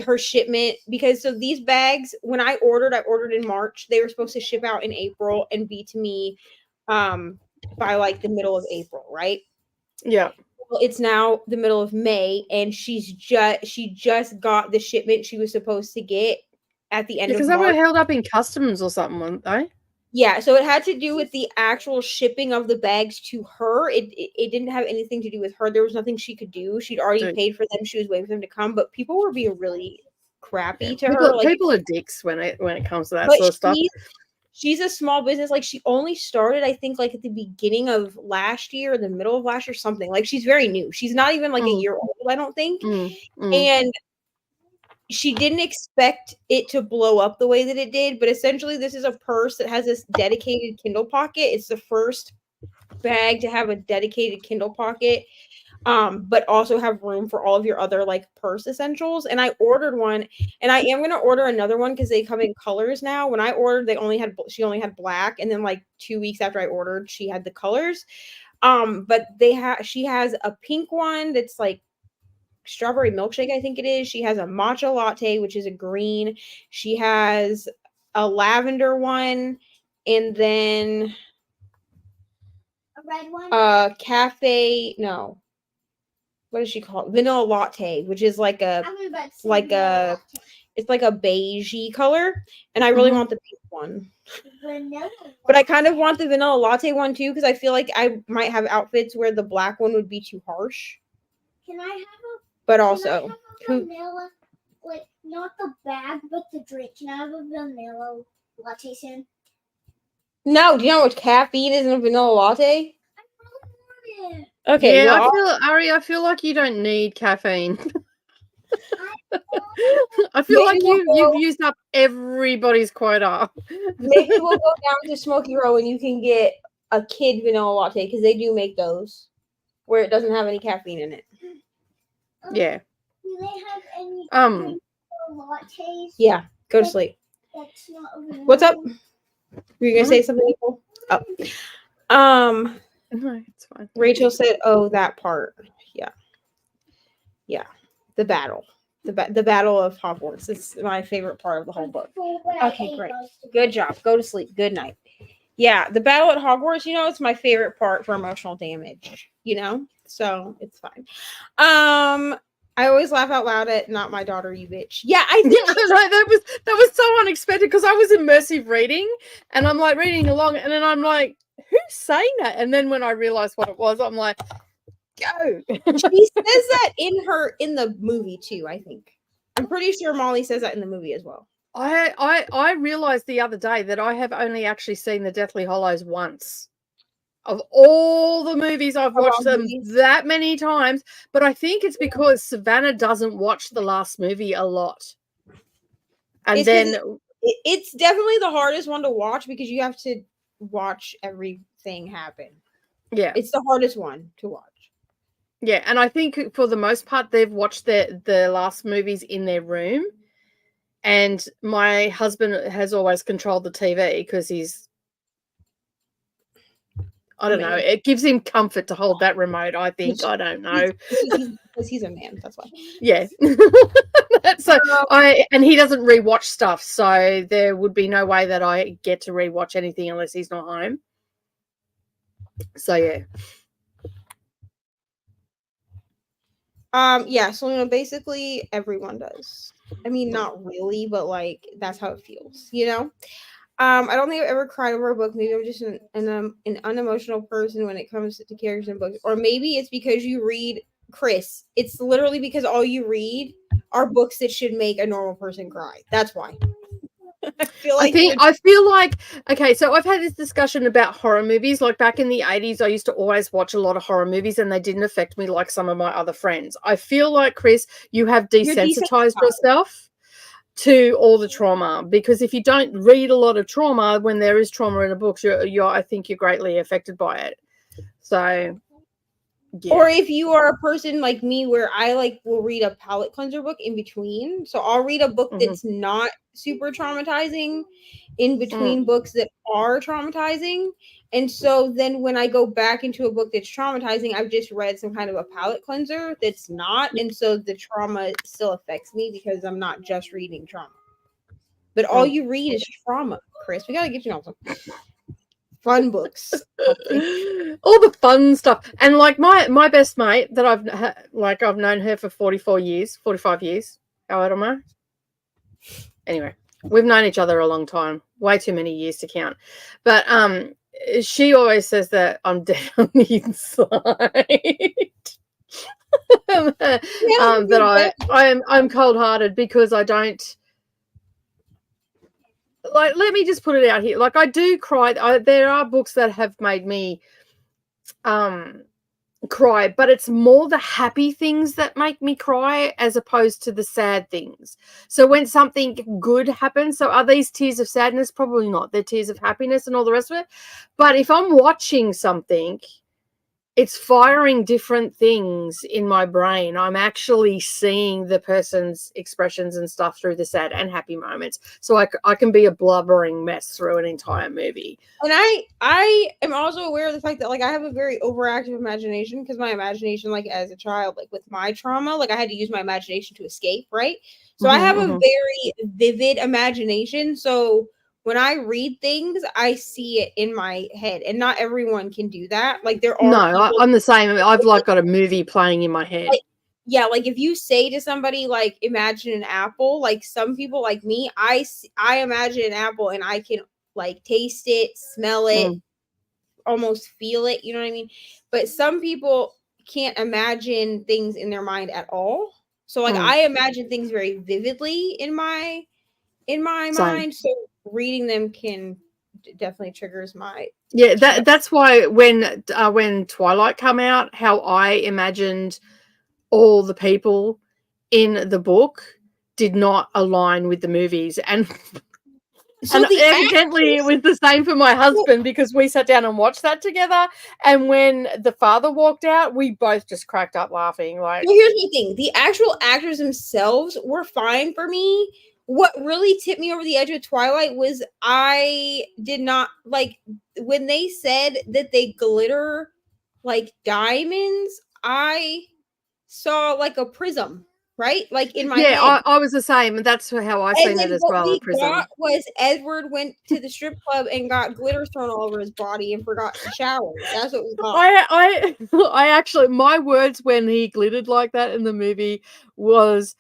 her shipment, because so these bags, when I ordered in March. They were supposed to ship out in April and be to me by like the middle of April, right? Yeah. Well, it's now the middle of May, and she just got the shipment she was supposed to get at the end of March. Because they were held up in customs or something, weren't they? Yeah, so it had to do with the actual shipping of the bags to her. It didn't have anything to do with her. There was nothing she could do. She'd already paid for them. She was waiting for them to come, but people were being really crappy to her. Like, people are dicks when it comes to that sort of stuff. She's a small business. Like, she only started, I think, like at the beginning of last year, or the middle of last year, something. Like, she's very new. She's not even like a year old, I don't think. And she didn't expect it to blow up the way that it did, but essentially this is a purse that has this dedicated Kindle pocket. It's the first bag to have a dedicated Kindle pocket, but also have room for all of your other like purse essentials. And I ordered one, and I am going to order another one because they come in colors now. When I ordered, she only had black, and then like 2 weeks after I ordered, she had the colors. But she has a pink one that's like strawberry milkshake, I think it is. She has a matcha latte, which is a green. She has a lavender one, and then A red one? What is she called? Vanilla latte, which is like a it's like a beigey color, and I really want the pink one. Vanilla. But I kind of want the vanilla latte one too, because I feel like I might have outfits where the black one would be too harsh. Can I have a But also, vanilla, like not the bag, but the drink? Can I have a vanilla latte soon? No, do you know what caffeine is in a vanilla latte? I really want it. Okay, yeah, well, I feel like you don't need caffeine. I feel like you've used up everybody's quota. Maybe we'll go down to Smoky Row and you can get a kid vanilla latte, because they do make those where it doesn't have any caffeine in it. Yeah. Do they have any lattes? Yeah, go to sleep. That's not a vanilla. What's up? Were you gonna say something, Nicole? Oh. No, it's fine. Rachel said, "Oh, that part." Yeah. The battle. The battle of Hogwarts. It's my favorite part of the whole book. Okay, great. Good job. Go to sleep. Good night. Yeah, the battle at Hogwarts, it's my favorite part for emotional damage, so it's fine. I always laugh out loud at "Not my daughter, you bitch." Yeah, I think that was so unexpected, because I was immersive reading, and I'm like reading along, and then I'm like, who's saying that? And then when I realized what it was, I'm like, go. She says that in the movie too, I think. I'm pretty sure Molly says that in the movie as well. I realized the other day that I have only actually seen the Deathly Hallows once. Of all the movies, I've watched them that many times, but I think it's because Savannah doesn't watch the last movie a lot. And it's definitely the hardest one to watch, because you have to watch everything happen. Yeah. It's the hardest one to watch. Yeah, and I think for the most part they've watched the last movies in their room. And my husband has always controlled the TV because he's, I don't know, it gives him comfort to hold that remote, I think. I don't know. Because he's a man, that's why. Yeah. So and he doesn't rewatch stuff, so there would be no way that I get to rewatch anything unless he's not home. So yeah. Yeah, so basically everyone does. I mean, not really, but like that's how it feels, you know? I don't think I've ever cried over a book. Maybe I'm just an unemotional person when it comes to characters in books. Or maybe it's because you read Chris. It's literally because all you read are books that should make a normal person cry. That's why. I feel like okay, so I've had this discussion about horror movies. Like back in the 80s, I used to always watch a lot of horror movies and they didn't affect me like some of my other friends. I feel like, Chris, you have you're desensitized yourself to all the trauma, because if you don't read a lot of trauma, when there is trauma in a book, I think you're greatly affected by it. So yeah. Or if you are a person like me where I like will read a palate cleanser book in between. So I'll read a book that's not super traumatizing in between books that are traumatizing. And so then when I go back into a book that's traumatizing, I've just read some kind of a palate cleanser that's not. And so the trauma still affects me because I'm not just reading trauma. But all you read is trauma, Chris. We got to get you on some fun books. All the fun stuff. And like my best mate that I've known her for 45 years. How old am I? Anyway, we've known each other a long time, way too many years to count. But she always says that I'm dead on the inside. That I'm cold-hearted because I don't like, let me just put it out here. Like, I do cry. There are books that have made me cry, but it's more the happy things that make me cry as opposed to the sad things. So when something good happens, so are these tears of sadness? Probably not. They're tears of happiness and all the rest of it. But if I'm watching something, it's firing different things in my brain. I'm actually seeing the person's expressions and stuff through the sad and happy moments. So I can be a blubbering mess through an entire movie. And I am also aware of the fact that like I have a very overactive imagination, because my imagination, like as a child, like with my trauma, like I had to use my imagination to escape, right? So I have a very vivid imagination. So when I read things, I see it in my head, and not everyone can do that. Like there are I'm the same. I've like got a movie playing in my head. Like, yeah, like if you say to somebody like imagine an apple, like some people like me, I imagine an apple and I can like taste it, smell it, almost feel it, you know what I mean? But some people can't imagine things in their mind at all. So like I imagine things very vividly in my mind, so reading them can definitely triggers my that's why when Twilight came out, how I imagined all the people in the book did not align with the movies, and evidently it was the same for my husband, because we sat down and watched that together, and when the father walked out, we both just cracked up laughing. Like, well, here's the thing, the actual actors themselves were fine for me. What really tipped me over the edge of Twilight was I did not like when they said that they glitter like diamonds. I saw like a prism, right? Like in my head. I was the same, and that's how I seen it as well. What we got was Edward went to the strip club and got glitter thrown all over his body and forgot to shower. That's what we got. I actually, my words when he glittered like that in the movie was,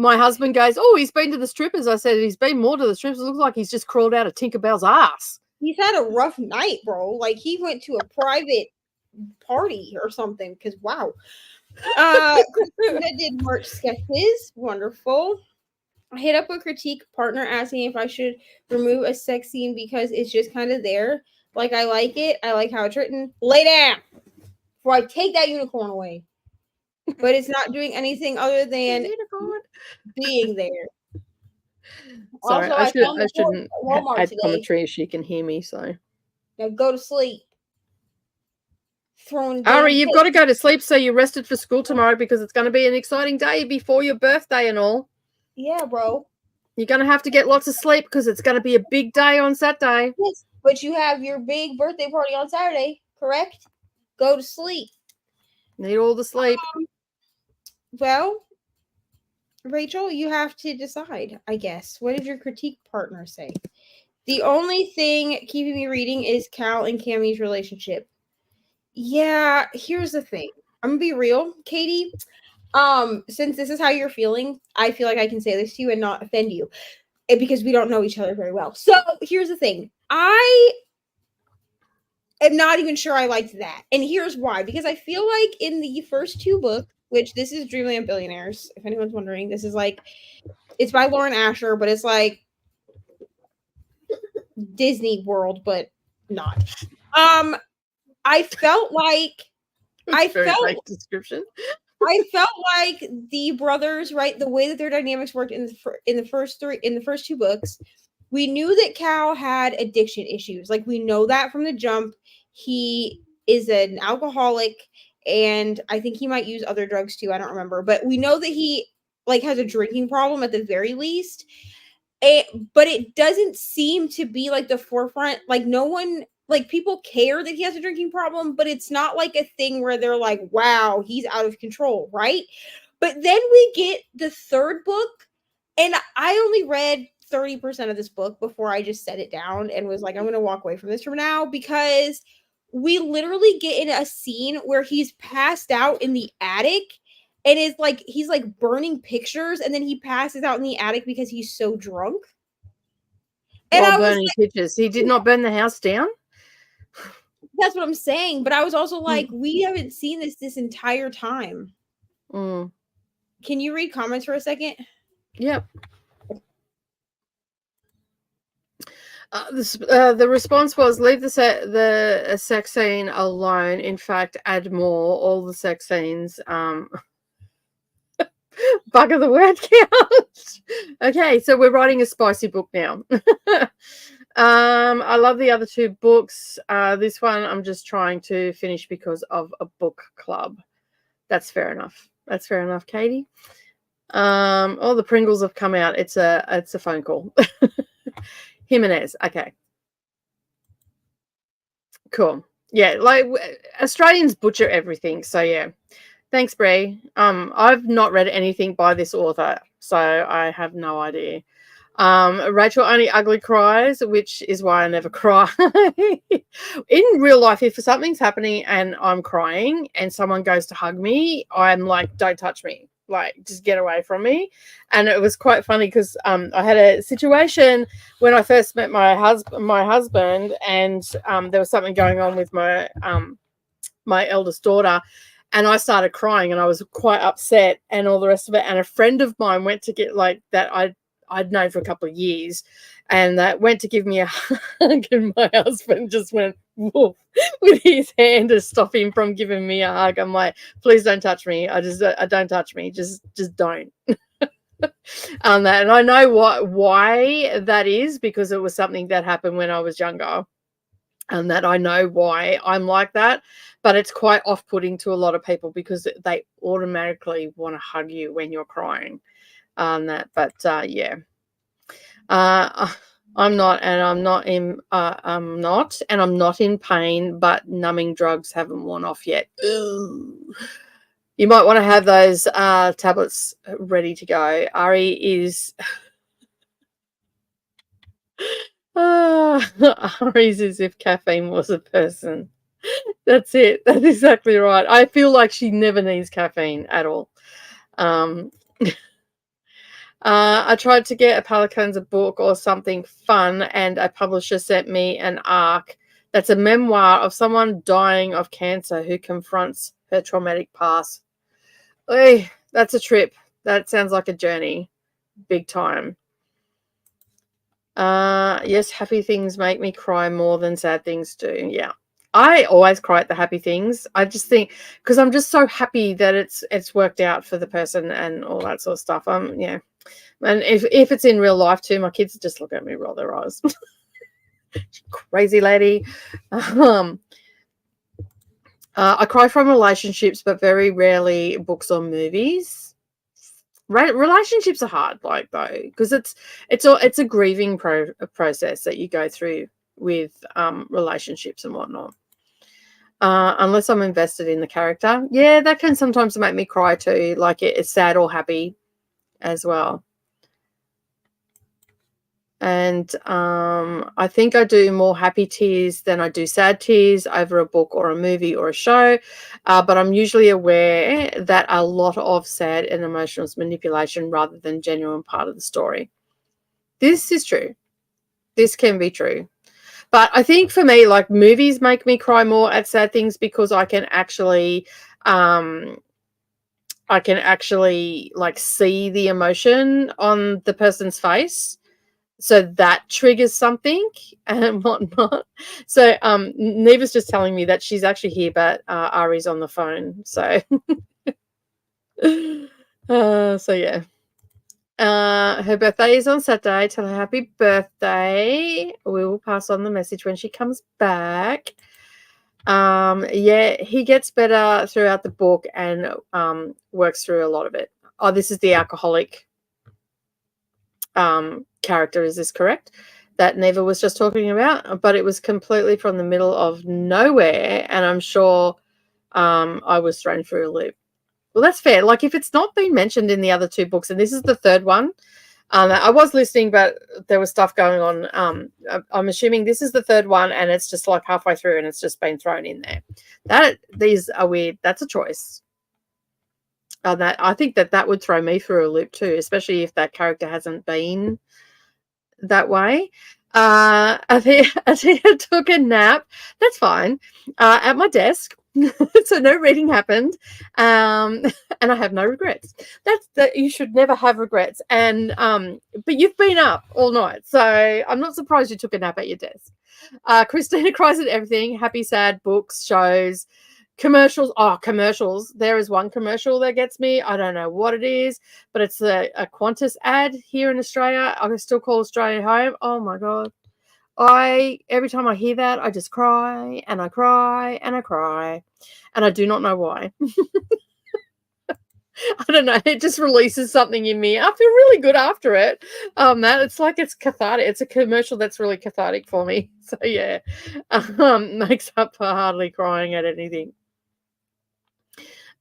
my husband goes, "Oh, he's been to the strippers." I said, "He's been more to the strippers. It looks like he's just crawled out of Tinkerbell's ass." He's had a rough night, bro. Like he went to a private party or something. Because wow. Christina did March sketches. Wonderful. I hit up a critique partner asking if I should remove a sex scene because it's just kind of there. Like I like it. I like how it's written. Lay down before I take that unicorn away. But it's not doing anything other than being there. Sorry, also, I shouldn't add commentary if she can hear me. So now go to sleep. Ari, you've got to go to sleep so you're rested for school tomorrow, because it's going to be an exciting day before your birthday and all. Yeah, bro. You're going to have to get lots of sleep because it's going to be a big day on Saturday. Yes, but you have your big birthday party on Saturday, correct? Go to sleep. Need all the sleep. Well, Rachel, you have to decide, I guess. What did your critique partner say? The only thing keeping me reading is Cal and Cammie's relationship. Yeah, here's the thing. I'm going to be real, Katie. Since this is how you're feeling, I feel like I can say this to you and not offend you, because we don't know each other very well. So here's the thing. I am not even sure I liked that. And here's why. Because I feel like in the first 2 books, which this is Dreamland Billionaires, if anyone's wondering, this is like, it's by Lauren Asher, but it's like Disney World, but not. I felt like Very vague description. I felt like the brothers, right, the way that their dynamics worked in the first 2 books, we knew that Cal had addiction issues. Like, we know that from the jump. He is an alcoholic, and I think he might use other drugs too. I don't remember, but we know that he like has a drinking problem at the very least. But it doesn't seem to be like the forefront. Like, no one, like, people care that he has a drinking problem, but it's not like a thing where they're like, wow, he's out of control, right? But then we get the 3rd book, and I only read 30% of this book before I just set it down and was like, I'm going to walk away from this from now, because we literally get in a scene where he's passed out in the attic, and is like, he's like burning pictures, and then he passes out in the attic because he's so drunk. And While I was burning pictures. He did not burn the house down? that's what I'm saying. But I was also like, we haven't seen this entire time. Mm. Can you read comments for a second? Yep. The response was, leave the sex scene alone. In fact, add more. All the sex scenes. Bugger the word count. Okay, so we're writing a spicy book now. I love the other 2 books. This one I'm just trying to finish because of a book club. That's fair enough. That's fair enough, Katie. Oh, the Pringles have come out. It's a phone call. Jimenez. Okay. Cool. Yeah, like Australians butcher everything. So yeah. Thanks, Bree. I've not read anything by this author, so I have no idea. Rachel only ugly cries, which is why I never cry. In real life, if something's happening and I'm crying and someone goes to hug me, I'm like, don't touch me. Like, just get away from me. And it was quite funny because I had a situation when I first met my husband, and there was something going on with my eldest daughter, and I started crying, and I was quite upset and all the rest of it. And a friend of mine went to get, like, that I'd known for a couple of years, and that went to give me a hug, and my husband just went woof with his hand to stop him from giving me a hug. I'm like, please don't touch me. I don't touch me. Just don't. And I know why that is, because it was something that happened when I was younger, and that I know why I'm like that. But it's quite off-putting to a lot of people because they automatically want to hug you when you're crying. Yeah. I'm not in pain, but numbing drugs haven't worn off yet. Ooh. You might want to have those tablets ready to go. Ari is Ari's as if caffeine was a person. That's it. That's exactly right. I feel like she never needs caffeine at all. I tried to get a Pelican's book or something fun, and a publisher sent me an ARC that's a memoir of someone dying of cancer who confronts her traumatic past. Oy, that's a trip. That sounds like a journey. Big time. Yes, happy things make me cry more than sad things do. Yeah. I always cry at the happy things. I just think, because I'm just so happy that it's worked out for the person and all that sort of stuff. Yeah. And if it's in real life too, my kids just look at me, roll their eyes. Crazy lady. I cry from relationships, but very rarely books or movies. Relationships are hard, like, though, because it's a grieving process that you go through with relationships and whatnot. Unless I'm invested in the character, yeah, that can sometimes make me cry too. Like, it's sad or happy as well. And I think I do more happy tears than I do sad tears over a book or a movie or a show. But I'm usually aware that a lot of sad and emotional is manipulation rather than genuine part of the story. This is true. This can be true. But I think for me, like, movies make me cry more at sad things because I can actually like see the emotion on the person's face. So that triggers something and whatnot. So Neva's just telling me that she's actually here, but Ari's on the phone. So so yeah. Her birthday is on Saturday. Tell her happy birthday. We will pass on the message when she comes back. Yeah, he gets better throughout the book and works through a lot of it. Oh, this is the alcoholic character, is this correct? That Neva was just talking about, but it was completely from the middle of nowhere, and I'm sure I was thrown through a loop. Well, that's fair. Like, if it's not been mentioned in the other two books, and this is the third one, I was listening, but there was stuff going on. I'm assuming this is the third one, and it's just like halfway through, and it's just been thrown in there. These are weird. That's a choice. That I think that would throw me through a loop too, especially if that character hasn't been that way. I think I took a nap. That's fine. At my desk. So no reading happened. And I have no regrets. That you should never have regrets. And but you've been up all night. So I'm not surprised you took a nap at your desk. Christina cries at everything. Happy, sad, books, shows, commercials. Oh, commercials. There is one commercial that gets me. I don't know what it is, but it's a Qantas ad here in Australia. I still call Australia home. Oh my God. Every time I hear that, I just cry and I cry and I cry. And I do not know why. I don't know. It just releases something in me. I feel really good after it. That it's like it's cathartic. It's a commercial that's really cathartic for me. So yeah, makes up for hardly crying at anything.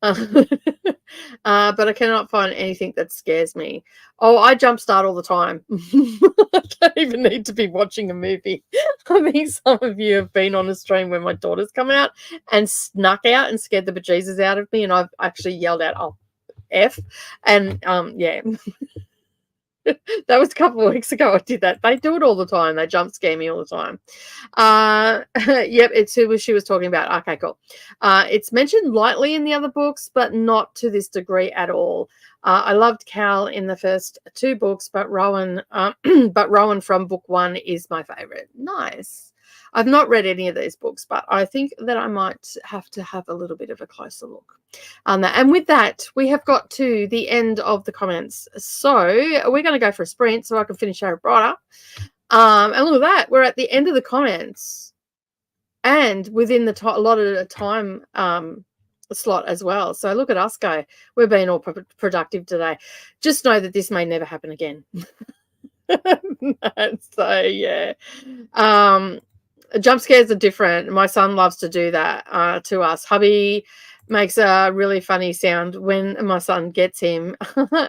But I cannot find anything that scares me. Oh, I jumpstart all the time. I don't even need to be watching a movie. I think some of you have been on a stream when my daughters come out and snuck out and scared the bejesus out of me, and I've actually yelled out, "Oh, F," and yeah. That was a couple of weeks ago I did that. They do it all the time. They jump scare me all the time. Yep, it's who she was talking about. Okay, cool. It's mentioned lightly in the other books, but not to this degree at all. I loved Cal in the first two books, but Rowan from book one is my favorite. Nice. I've not read any of these books, but I think that I might have to have a little bit of a closer look on that. And with that, we have got to the end of the comments. So we're going to go for a sprint so I can finish Harry Potter. And look at that. We're at the end of the comments and within the allotted time slot as well. So look at us go. We're being all productive today. Just know that this may never happen again. So yeah. Jump scares are different. My son loves to do that to us. Hubby makes a really funny sound when my son gets him.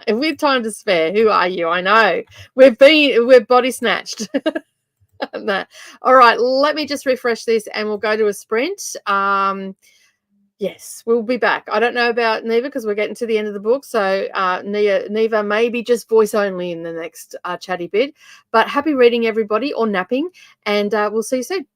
With time to spare. Who are you? I know. We're body snatched. All right, let me just refresh this and we'll go to a sprint. Yes, we'll be back. I don't know about Neva because we're getting to the end of the book. So Neva may be just voice only in the next chatty bit. But happy reading, everybody, or napping. And we'll see you soon.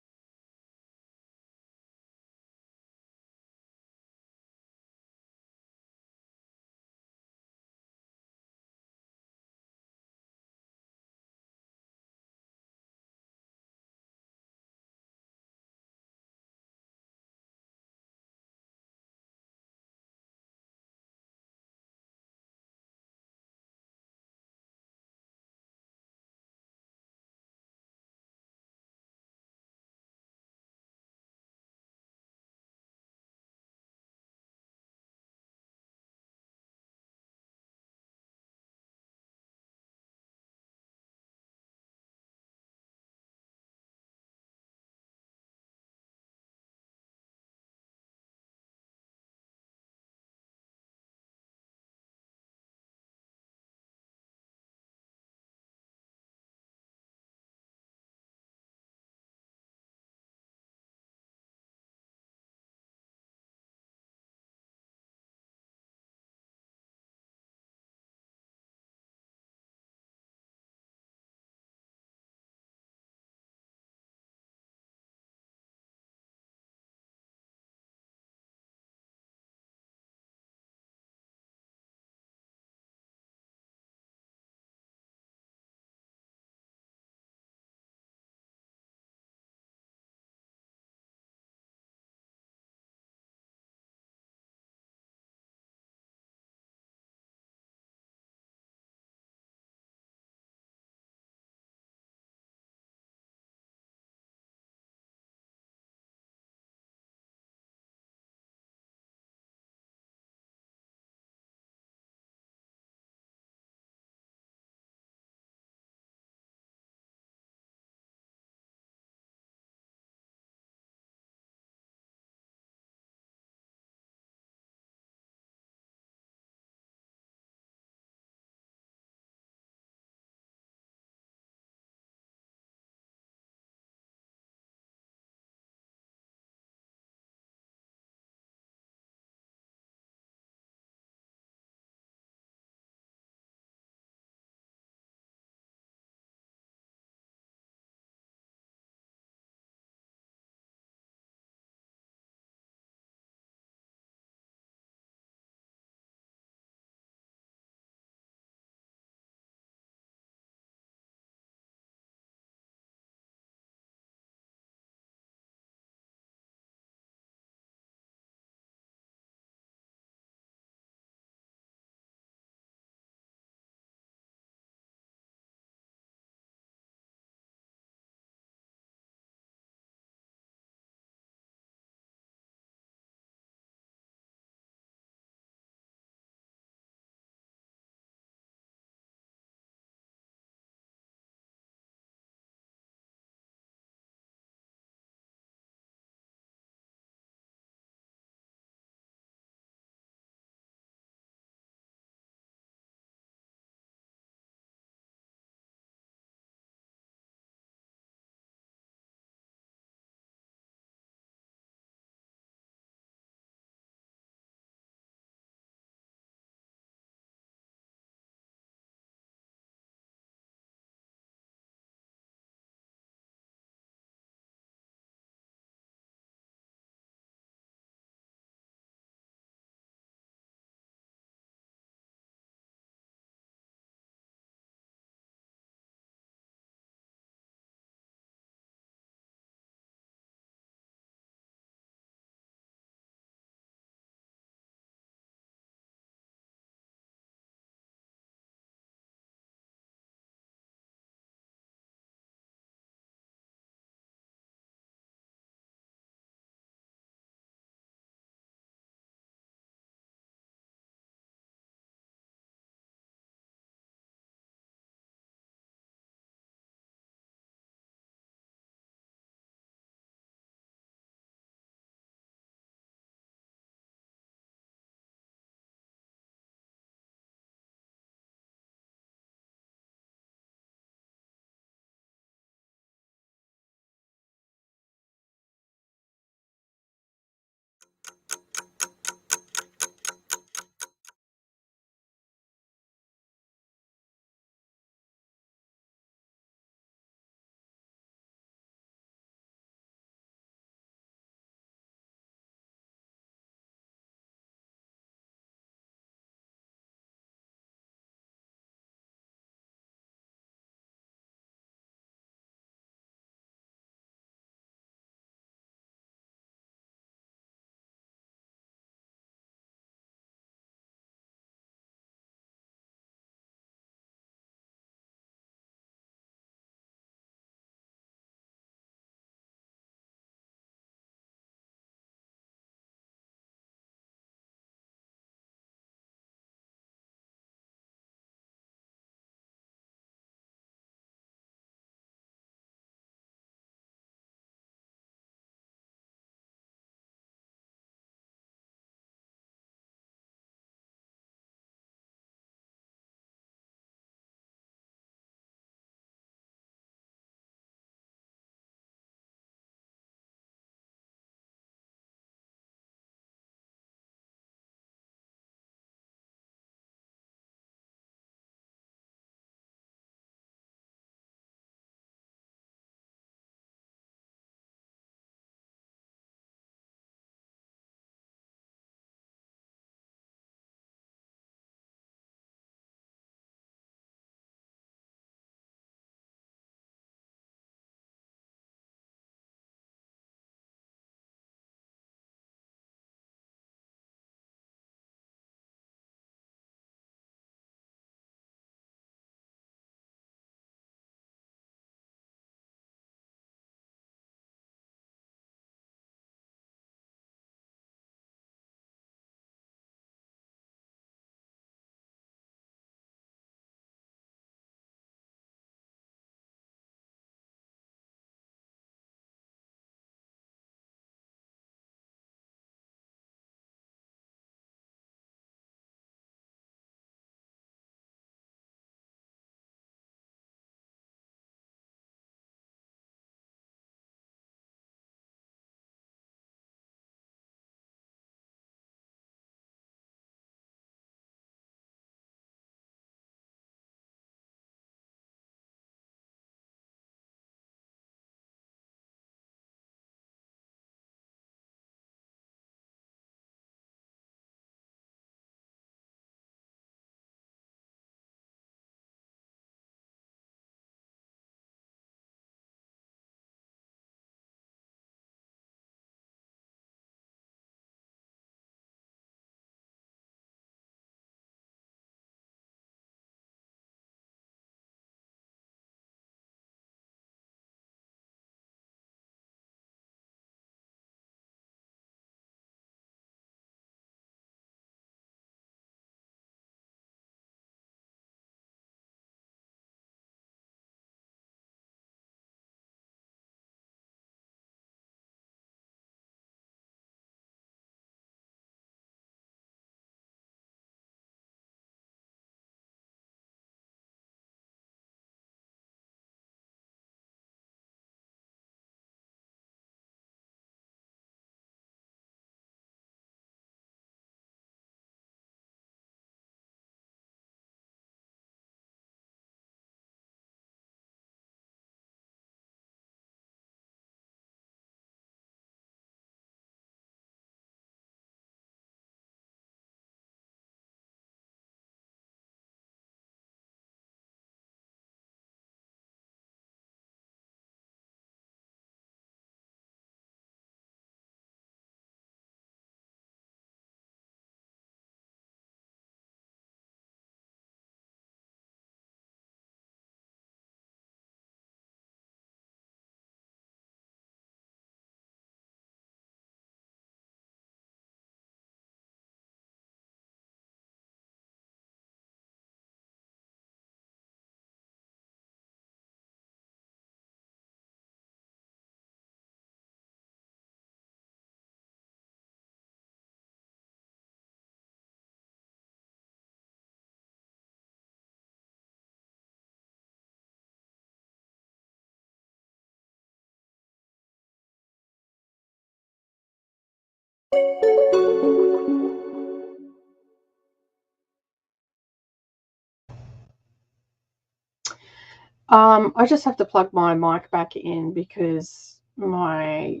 I just have to plug my mic back in because my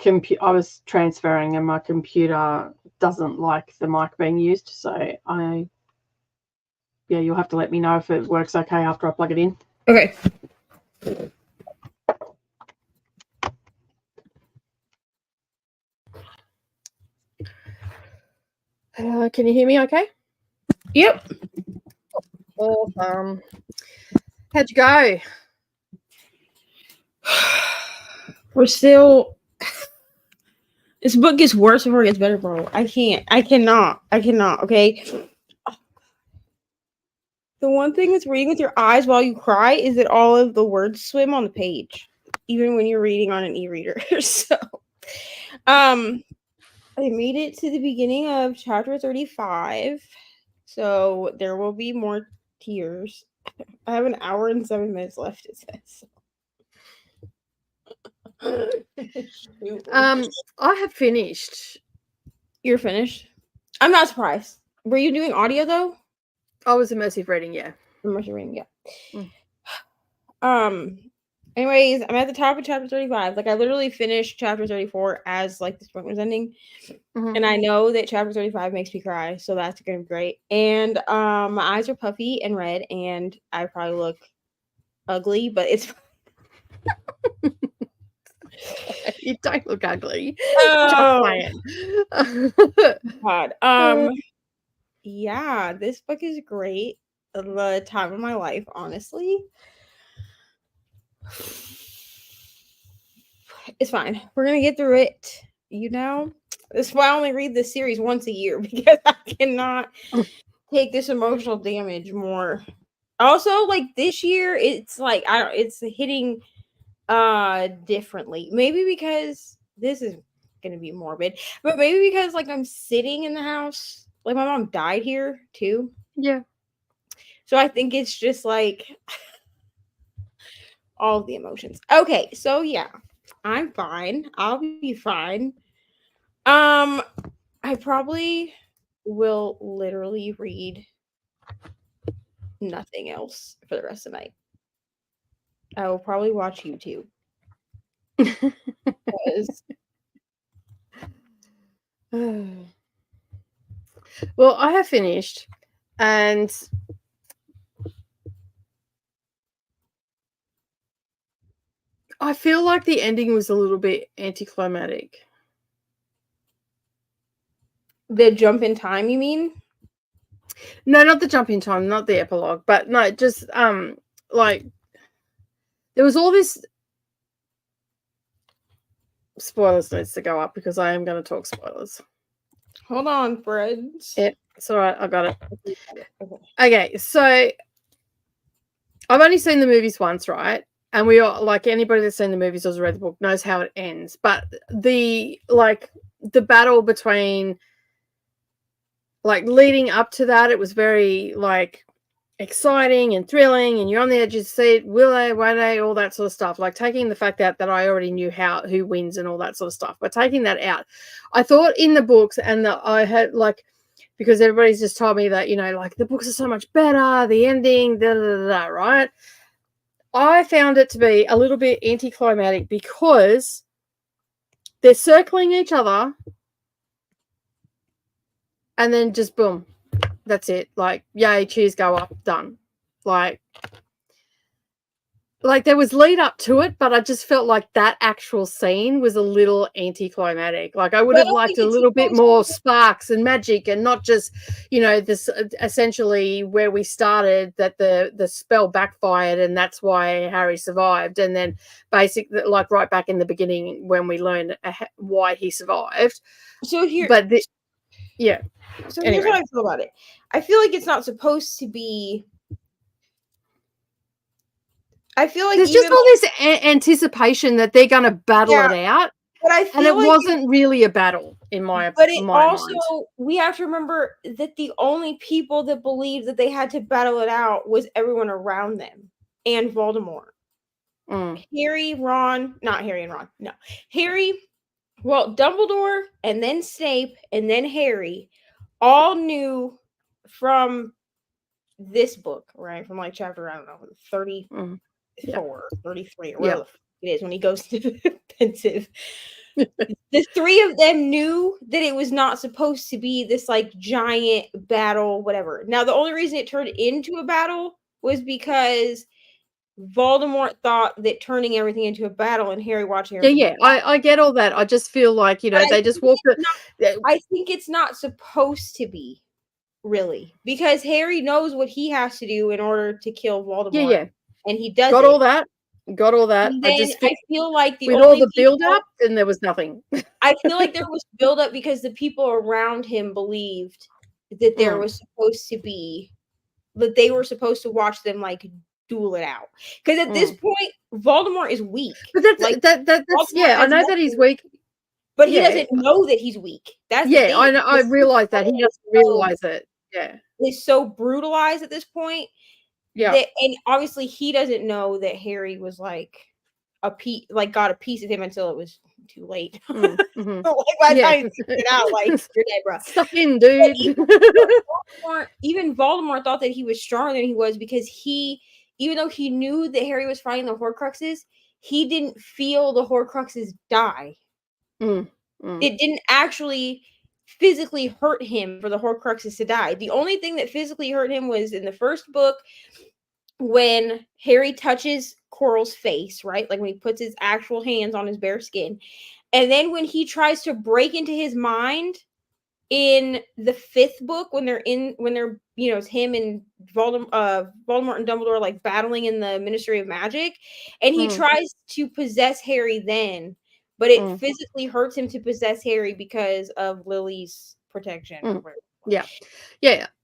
I was transferring and my computer doesn't like the mic being used. So you'll have to let me know if it works okay after I plug it in. Okay. Can you hear me okay? Yep. Awesome. How'd you go? We're still. This book gets worse before it gets better, bro. I cannot. Okay. The one thing that's reading with your eyes while you cry is that all of the words swim on the page, even when you're reading on an e-reader. So, I made it to the beginning of chapter 35. So there will be more tears. I have an hour and 7 minutes left, it says. I have finished. You're finished? I'm not surprised. Were you doing audio though? I was immersive reading, yeah. Immersive reading, yeah. Anyways, I'm at the top of chapter 35. Like I literally finished chapter 34 as like this book was ending. And I know that chapter 35 makes me cry, so that's gonna be great. And my eyes are puffy and red, and I probably look ugly, but it's You don't look ugly. oh God. Yeah, this book is great. The time of my life, honestly. It's fine. We're gonna get through it. You know, that's why I only read this series once a year because I cannot take this emotional damage more. Also, like this year, it's like it's hitting differently. Maybe because this is gonna be morbid, but maybe because like I'm sitting in the house. Like my mom died here too. Yeah. So I think it's just like all the emotions. Okay, so yeah, I'm fine. I'll be fine. I probably will literally read nothing else for the rest of the night. I will probably watch YouTube. Because well, I have finished, and I feel like the ending was a little bit anticlimactic. the jump in time, you mean? No, not the jump in time, not the epilogue, but no, just like there was all this. Spoilers needs to go up because I am going to talk spoilers. Hold on, friends. Yeah, it's all right. I got it. Okay, so I've only seen the movies once, right? And we are like anybody that's seen the movies or read the book knows how it ends. But the battle between leading up to that, it was very exciting and thrilling, and you're on the edge of the seat. Will they? Won't they? All that sort of stuff. Like taking the fact that I already knew who wins and all that sort of stuff. But taking that out, I thought in the books I had because everybody's just told me that the books are so much better. The ending, right? I found it to be a little bit anticlimactic because they're circling each other, and then just boom. That's it. Yay, cheers, go up, done. There was lead up to it, but I just felt like that actual scene was a little anticlimactic. I would have liked a little bit more sparks and magic, and not just, this essentially where we started, that the spell backfired and that's why Harry survived. And then basically right back in the beginning when we learned why he survived. So here, yeah. So here's what I feel about it. I feel like it's not supposed to be. I feel like there's just all this anticipation that they're going to battle it out, but I feel and it wasn't really a battle in my. But it mind. We have to remember that the only people that believed that they had to battle it out was everyone around them and Voldemort. Harry, Ron, not Harry and Ron. No, Harry Well, Dumbledore and then Snape and then Harry all knew from this book, right? From like chapter, I don't know, 34, Yeah. 33, or Yeah. whatever it is when he goes to pensive. The three of them knew that it was not supposed to be this like giant battle, whatever. Now, the only reason it turned into a battle was because Voldemort thought that turning everything into a battle and Harry watching everything. Yeah. I get all that. I just feel like, you know, But they just walked it. I think it's not supposed to be, really, because Harry knows what he has to do in order to kill Voldemort. Yeah. And he does Got it. all that. Got all that. And I then just feel I feel like with all the build up, then there was nothing. I feel like there was build up because the people around him believed that there was supposed to be, that they were supposed to watch them like duel it out. Because at this point, Voldemort is weak. But that's like that's Voldemort yeah. I has know that he's weak, but he doesn't know that he's weak. That's the thing. I know. I realize that he doesn't realize it. Yeah, he's so brutalized at this point. Yeah. That, and obviously he doesn't know that Harry was like got a piece of him until it was too late. Like by the time you figured it out, like you're dead, bro. Suck in, dude. Even Voldemort thought that he was stronger than he was because even though he knew that Harry was fighting the Horcruxes, he didn't feel the Horcruxes die. It didn't actually physically hurt him for the Horcruxes to die. The only thing that physically hurt him was in the first book when Harry touches Quirrell's face, right? Like when he puts his actual hands on his bare skin. And then when he tries to break into his mind in the fifth book, when they're it's him and Voldemort and Dumbledore like battling in the Ministry of Magic, and he tries to possess Harry then, but it physically hurts him to possess Harry because of Lily's protection. Yeah.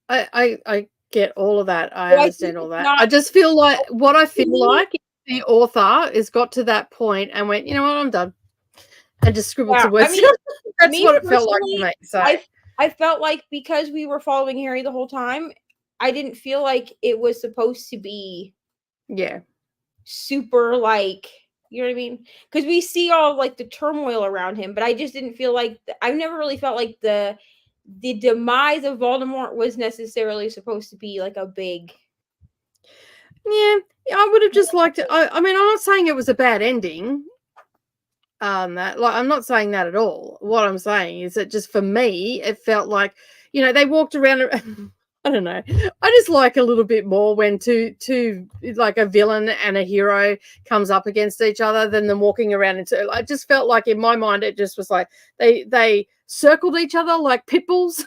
I get all of that. I understand all that. I just feel like what I feel like the author has got to that point and went, you know what, I'm done, and just scribbled some words. That's what it felt like to me. So I felt like because we were following Harry the whole time, I didn't feel like it was supposed to be super like, you know what I mean? Because we see all like the turmoil around him, but I just didn't feel like I've never really felt like the demise of Voldemort was necessarily supposed to be like a big. Yeah, I would have just liked it. I mean, I'm not saying it was a bad ending. That, like, I'm not saying that at all. What I'm saying is that just for me, it felt like, you know, they walked around. I don't know. I just like a little bit more when two like a villain and a hero comes up against each other than them walking around into. I just felt like in my mind it just was like they circled each other like pit bulls.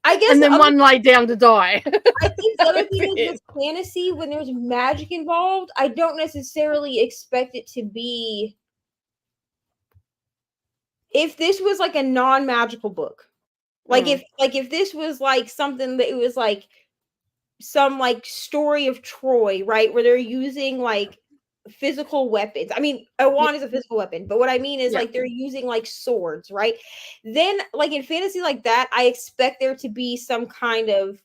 I guess, and then one laid down to die. I think the other thing is with fantasy, when there's magic involved, I don't necessarily expect it to be. If this was like a non-magical book, like if this was like something that it was like some like story of Troy, right, where they're using like physical weapons. I mean, a wand is a physical weapon, but what I mean is like they're using like swords, right? Then like in fantasy like that, I expect there to be some kind of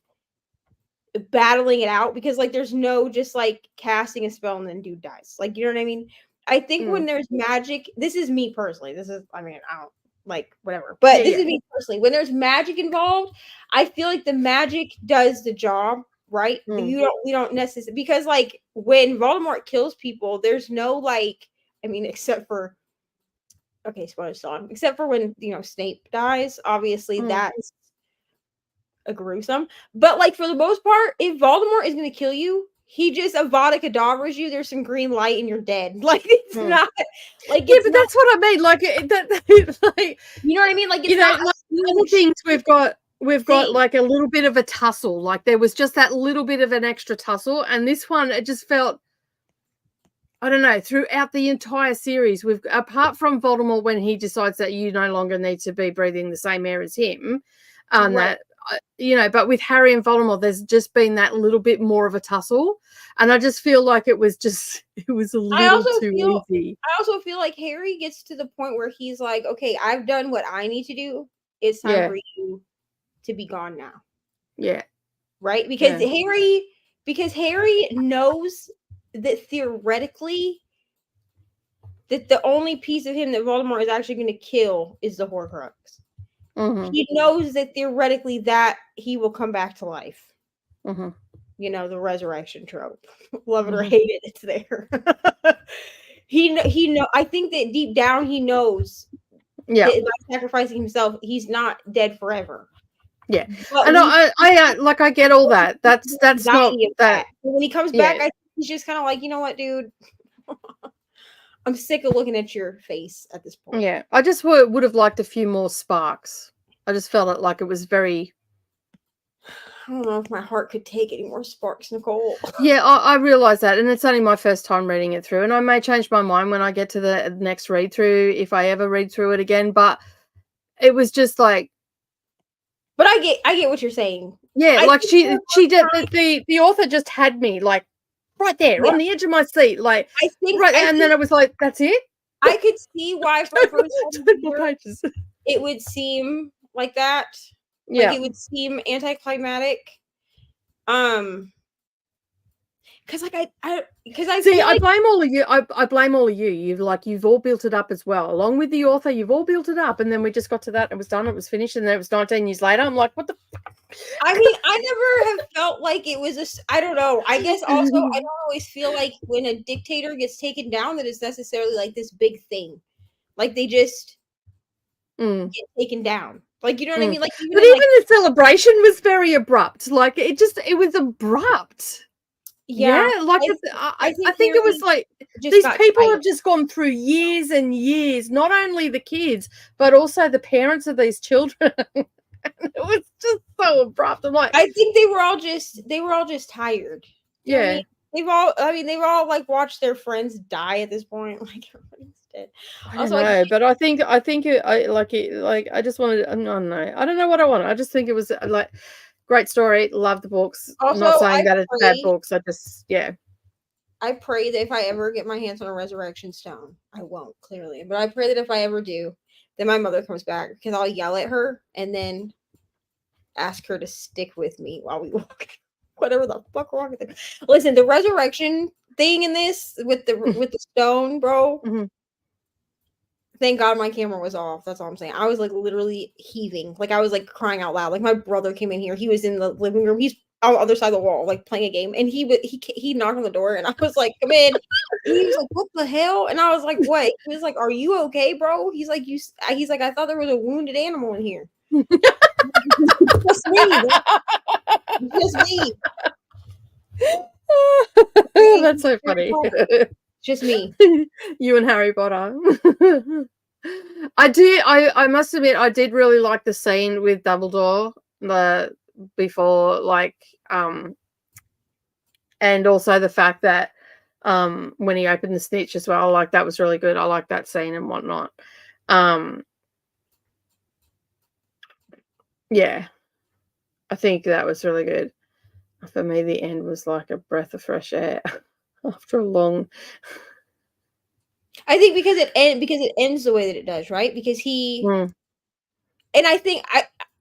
battling it out, because like there's no just like casting a spell and then dude dies. Like, you know what I mean? I think when there's magic, this is me personally. This is, I mean, I don't like whatever, but this is me personally. When there's magic involved, I feel like the magic does the job, right? We don't necessarily, because like when Voldemort kills people, there's no like, I mean, except for spoiler song, except for when, you know, Snape dies, obviously that's a gruesome, but like for the most part, if Voldemort is going to kill you, he just Avada Kedavras you. There's some green light and you're dead. Like it's not like, yeah, but that's what I mean. Like like, you know what I mean? Like it's, you know, like other things we've got like a little bit of a tussle. Like there was just that little bit of an extra tussle, and this one it just felt, I don't know, throughout the entire series, we've, apart from Voldemort when he decides that you no longer need to be breathing the same air as him, that, you know, but with Harry and Voldemort, there's just been that little bit more of a tussle, and I just feel like it was a little too easy. I also feel like Harry gets to the point where he's like, okay, I've done what I need to do. It's time for you to be gone now. Yeah. Right? Because Harry knows that theoretically that the only piece of him that Voldemort is actually going to kill is the Horcrux. Mhm. He knows that theoretically that he will come back to life. Mhm. You know, the resurrection trope. Love it or Mhm. hate it, it's there. he know. I think that deep down he knows Yeah. that by sacrificing himself, he's not dead forever. Yeah. But And I like I get all that. That's not anxiety of that. But when he comes Yeah. back, I think he's just kind of like, you know what, dude? I'm sick of looking at your face at this point. Yeah. I just would have liked a few more sparks. I just felt it like it was very. I don't know if my heart could take any more sparks, Nicole. Yeah, I realize that, and it's only my first time reading it through, and I may change my mind when I get to the next read through if I ever read through it again. But it was just like, But I get what you're saying. yeah, I like think she did the author just had me like right there on the edge of my seat, like right there, and then it was like, that's it. I could see why for the first More pages. it would seem like that. Yeah. Like it would seem anticlimactic. Because like I see, feel I like, blame all of you. I blame all of you. You've all built it up as well, along with the author. You've all built it up, and then we just got to that. And it was done. It was finished, and then it was 19 years later. I'm like, what the? I mean, I never have felt like it was I don't know. I guess also I don't always feel like when a dictator gets taken down that it's necessarily like this big thing. Like they just get taken down. Like, you know what I mean? Like even but even the celebration was very abrupt. Like it was abrupt. Yeah, like I think it was like these people have just gone through years and years, not only the kids, but also the parents of these children. It was just so abrupt. I'm like, I think they were all just tired. You know what I mean? They've all like watched their friends die at this point. Like everybody's dead. I don't know, but I think I just wanted. I don't know. I don't know what I want. I just think it was like great story. Love the books. Also, not saying that it's bad books. I just I pray that if I ever get my hands on a resurrection stone, I won't clearly, but I pray that if I ever do, then my mother comes back because I'll yell at her and then ask her to stick with me while we walk. Whatever the fuck wrong with it. Listen, the resurrection thing in this with the stone, bro. Mm-hmm. Thank God my camera was off. That's all I'm saying. I was like literally heaving. Like I was like crying out loud. Like my brother came in here. He was in the living room. He's on the other side of the wall, like playing a game. And he knocked on the door and I was like, come in. And he was like, what the hell? And I was like, what? He was like, are you okay, bro? He's like, I thought there was a wounded animal in here. Just me. Just me. That's so funny. Just me. You and Harry Potter. I must admit I did really like the scene with Dumbledore before, like and also the fact that when he opened the snitch as well, like that was really good. I like that scene and whatnot. Yeah, I think that was really good. For me, the end was like a breath of fresh air after a long. I think because it ends the way that it does, right? Because and I think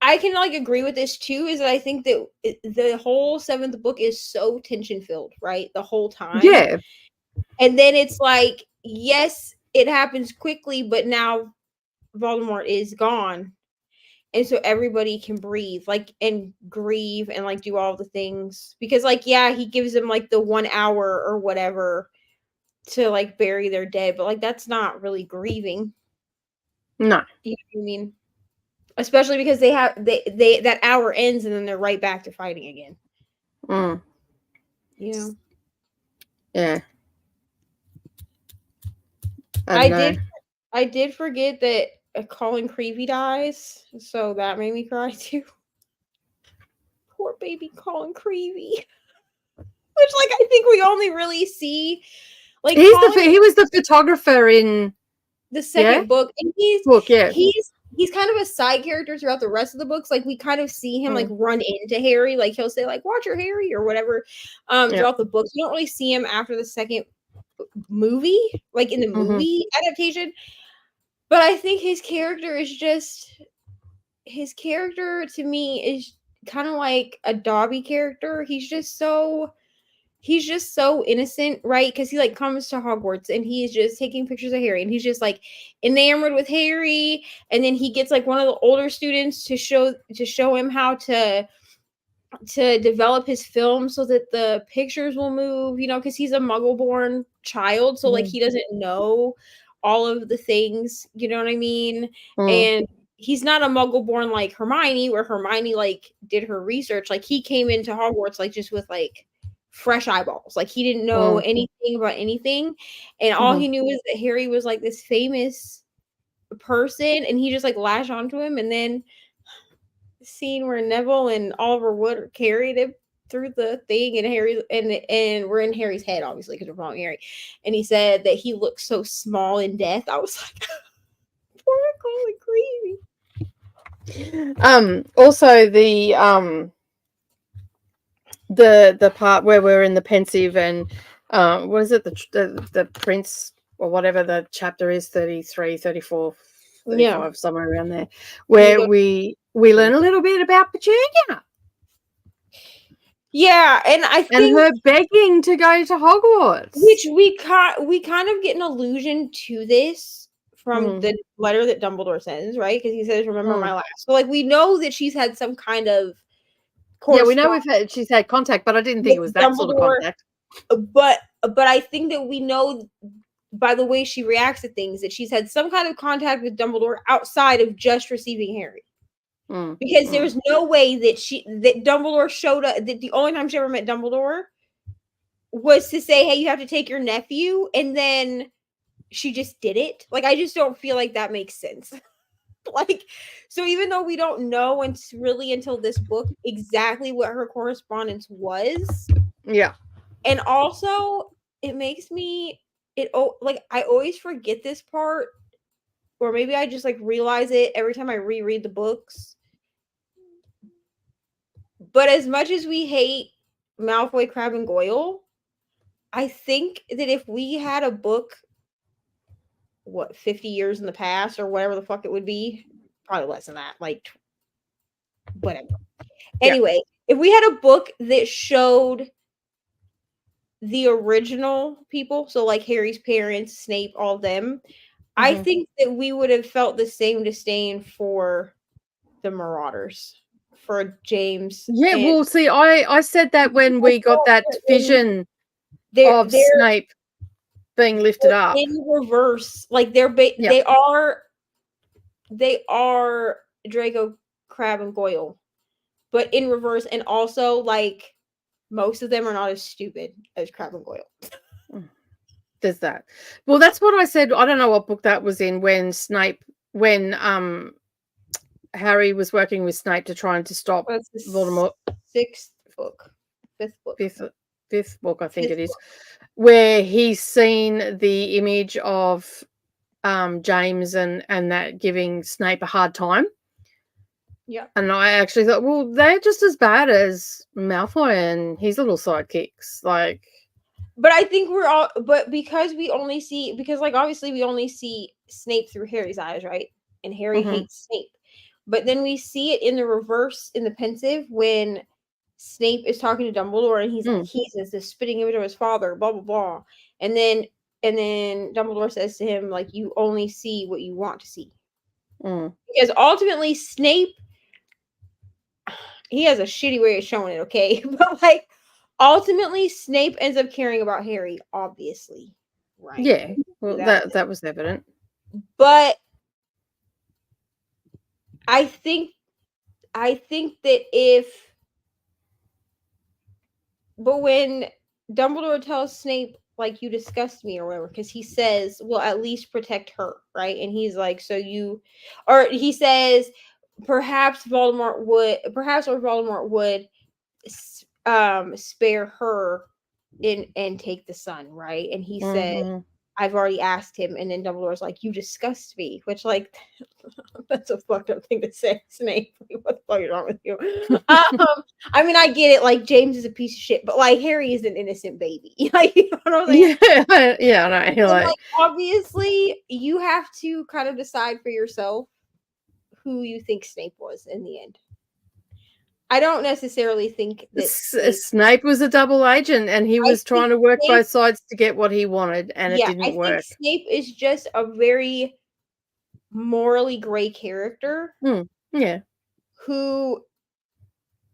I can like agree with this too. Is that I think that the whole seventh book is so tension filled, right? The whole time, yeah. And then it's like, yes, it happens quickly, but now Voldemort is gone. And so everybody can breathe, like, and grieve and like do all the things because, like, yeah, he gives them like the 1 hour or whatever to like bury their dead, but like that's not really grieving. No, you know what I mean, especially because they that hour ends and then they're right back to fighting again. You know, yeah. I did forget that Colin Creevy dies, so that made me cry too. Poor baby Colin Creevy. Which, like, I think we only really see, like, he was the photographer in the second book, and he's kind of a side character throughout the rest of the books. Like, we kind of see him like run into Harry, like he'll say like "Watch your Harry" or whatever throughout the books. You don't really see him after the second movie, like in the movie adaptation. But I think his character to me is kind of like a Dobby character. He's just so he's just so innocent, right? Because he like comes to Hogwarts and he's just taking pictures of Harry, and he's just like enamored with Harry. And then he gets like one of the older students to show him how to develop his film so that the pictures will move, because he's a Muggle-born child, so like he doesn't know all of the things, you know what I mean? And he's not a Muggle-born like Hermione, where Hermione like did her research. Like he came into Hogwarts like just with like fresh eyeballs. Like he didn't know anything about anything, and all he knew is that Harry was like this famous person, and he just like latched onto him. And then scene where Neville and Oliver Wood carried him through the thing, and Harry and we're in Harry's head, obviously, because we're following Harry, and he said that he looked so small in death. I was like, poor Macaulay Creevy. Also the part where we're in the pensive, and what is it, the prince or whatever the chapter is, 33, 34, 35, somewhere around there, where we learn a little bit about Petunia. Yeah, and I think and her begging to go to Hogwarts, which we kind of get an allusion to this from the letter that Dumbledore sends, right? Because he says, "Remember my last." So like we know that she's had some kind of we know she's had contact, but I didn't think it was that sort of contact. But I think that we know by the way she reacts to things that she's had some kind of contact with Dumbledore outside of just receiving Harry. Because there's no way that Dumbledore showed up, that the only time she ever met Dumbledore was to say, hey, you have to take your nephew, and then she just did it. Like, I just don't feel like that makes sense. Like, so even though we don't know until this book exactly what her correspondence was. Yeah. And also, it makes me, I always forget this part, or maybe I just like realize it every time I reread the books. But as much as we hate Malfoy, Crabbe, and Goyle, I think that if we had a book, 50 years in the past or whatever the fuck it would be, probably less than that, like whatever. Anyway, if we had a book that showed the original people, so like Harry's parents, Snape, all of them, I think that we would have felt the same disdain for the Marauders. For James. Yeah, well, see, I said that when we got that vision of Snape being lifted up in reverse. Like they are Draco, Crabbe, and Goyle, but in reverse. And also, like, most of them are not as stupid as Crabbe and Goyle. There's that. Well, that's what I said. I don't know what book that was in when Harry was working with Snape to try and to stop Voldemort. Fifth book, I think it is, where he's seen the image of James and that giving Snape a hard time. Yeah. And I actually thought, well, they're just as bad as Malfoy and his little sidekicks. Like, but I think because obviously we only see Snape through Harry's eyes, right? And Harry hates Snape. But then we see it in the reverse in the pensive when Snape is talking to Dumbledore and he's like, he's this spitting image of his father, blah, blah, blah. And then Dumbledore says to him, like, you only see what you want to see. Because ultimately Snape, he has a shitty way of showing it, okay? But like, ultimately Snape ends up caring about Harry, obviously. Right. Yeah. Well, that was evident. But I think that when Dumbledore tells Snape, like, you disgust me or whatever, because he says, well, at least protect her, right? And he's like, he says, perhaps Voldemort would spare her and take the son, right? And he said, I've already asked him. And then Dumbledore's like, you disgust me, which, like, that's a fucked up thing to say, Snape. What the fuck is wrong with you? I mean, I get it. Like, James is a piece of shit, but like, Harry is an innocent baby. Like, you know what I'm saying? Yeah, I know. Like, obviously, you have to kind of decide for yourself who you think Snape was in the end. I don't necessarily think that Snape was a double agent, and he was trying to work both sides to get what he wanted, and it didn't work. Think Snape is just a very morally gray character. Yeah. Who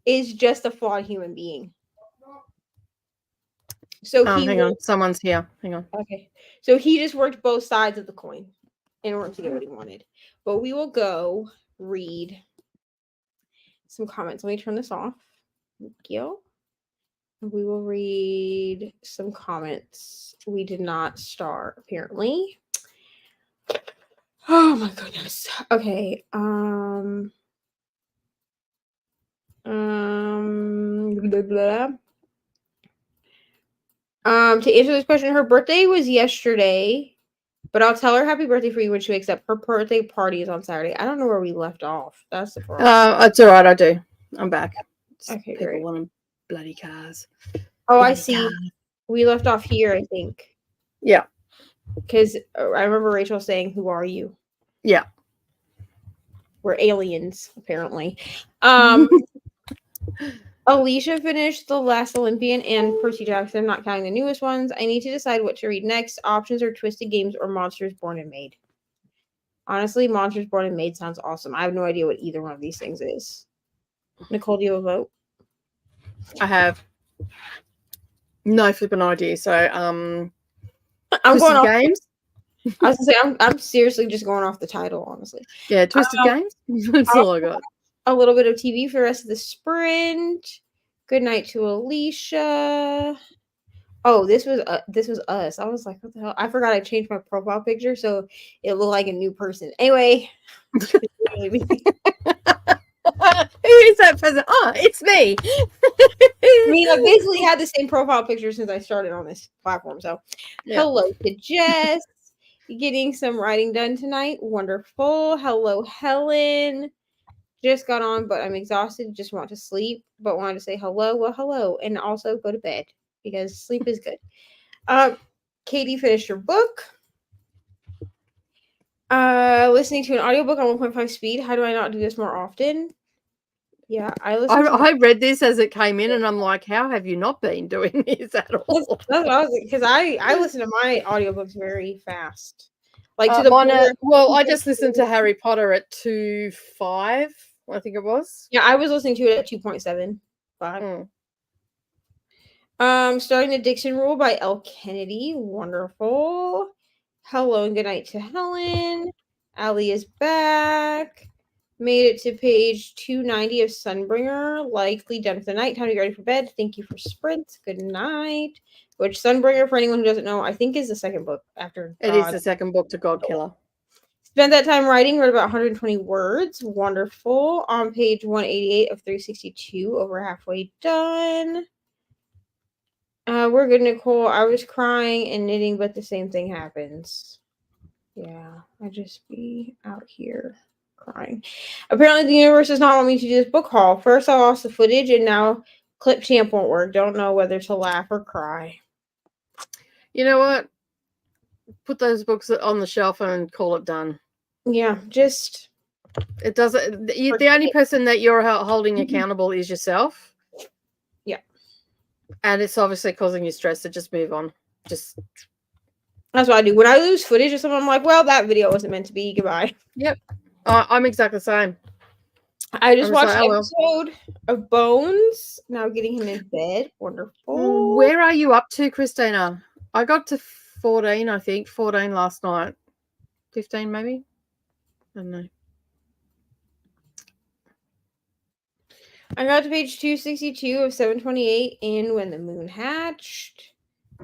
is just a flawed human being. So hang on, someone's here. Hang on. Okay. So he just worked both sides of the coin in order to get what he wanted. But we will go read some comments. Let me turn this off. Thank you. We will read some comments. We did not start, apparently. Oh my goodness. Okay. Blah, blah. To answer this question, her birthday was yesterday, but I'll tell her happy birthday for you when she wakes up. Her birthday party is on Saturday. I don't know where we left off. That's the problem. It's all right. I do. I'm back. Okay, people great. want bloody cars. Oh, I see. We left off here, I think. Yeah. Because I remember Rachel saying, "Who are you?" Yeah. We're aliens, apparently. Alicia finished The Last Olympian and Percy Jackson, not counting the newest ones. I need to decide what to read next. Options are Twisted Games or Monsters Born and Made. Honestly, Monsters Born and Made sounds awesome. I have no idea what either one of these things is. Nicole, do you have a vote? I have no flipping idea. So, I'm Twisted going off Games. I was gonna say I'm seriously just going off the title, honestly. Yeah, Twisted Games. That's all I got. A little bit of TV for the rest of the sprint. Good night to Alicia. Oh, this was us. I was like, what the hell? I forgot I changed my profile picture so it looked like a new person. Anyway. Who is that person? Oh, it's me. I mean, I basically had the same profile picture since I started on this platform. So, Hello to Jess. Getting some writing done tonight. Wonderful. Hello, Helen. Just got on, but I'm exhausted. Just want to sleep, but wanted to say hello. Well, hello. And also go to bed because sleep is good. Katie finished her book. Listening to an audiobook on 1.5 speed. How do I not do this more often? Yeah, I read this as it came in, and I'm like, how have you not been doing this at all? That's what I was, because I listen to my audiobooks very fast. Like to the I just listened to Harry Potter at 2.5, I think it was. Yeah, I was listening to it at 2.75. Starting the Dixon Rule by L. Kennedy. Wonderful. Hello and good night to Helen. Allie is back. Made it to page 290 of Sunbringer. Likely done for the night. Time to get ready for bed. Thank you for Sprint. Good night. Which Sunbringer, for anyone who doesn't know, I think is the second book after God. It is the second book to God Killer. Spent that time writing, wrote about 120 words. Wonderful. On page 188 of 362, over halfway done. We're good, Nicole. I was crying and knitting, but the same thing happens. Yeah, I just be out here crying. Apparently, the universe does not want me to do this book haul. First, I lost the footage, and now Clipchamp won't work. Don't know whether to laugh or cry. You know what? Put those books on the shelf and call it done. Yeah, just... It doesn't... The only person that you're holding accountable is yourself. Yeah. And it's obviously causing you stress, so just move on. That's what I do. When I lose footage or something, I'm like, well, that video wasn't meant to be. Goodbye. Yep. I'm exactly the same. I just watched an episode of Bones. Now getting him in bed. Wonderful. Where are you up to, Christina? I got to 14, I think. 14 last night. 15, maybe? I don't know. I got to page 262 of 728 in When the Moon Hatched.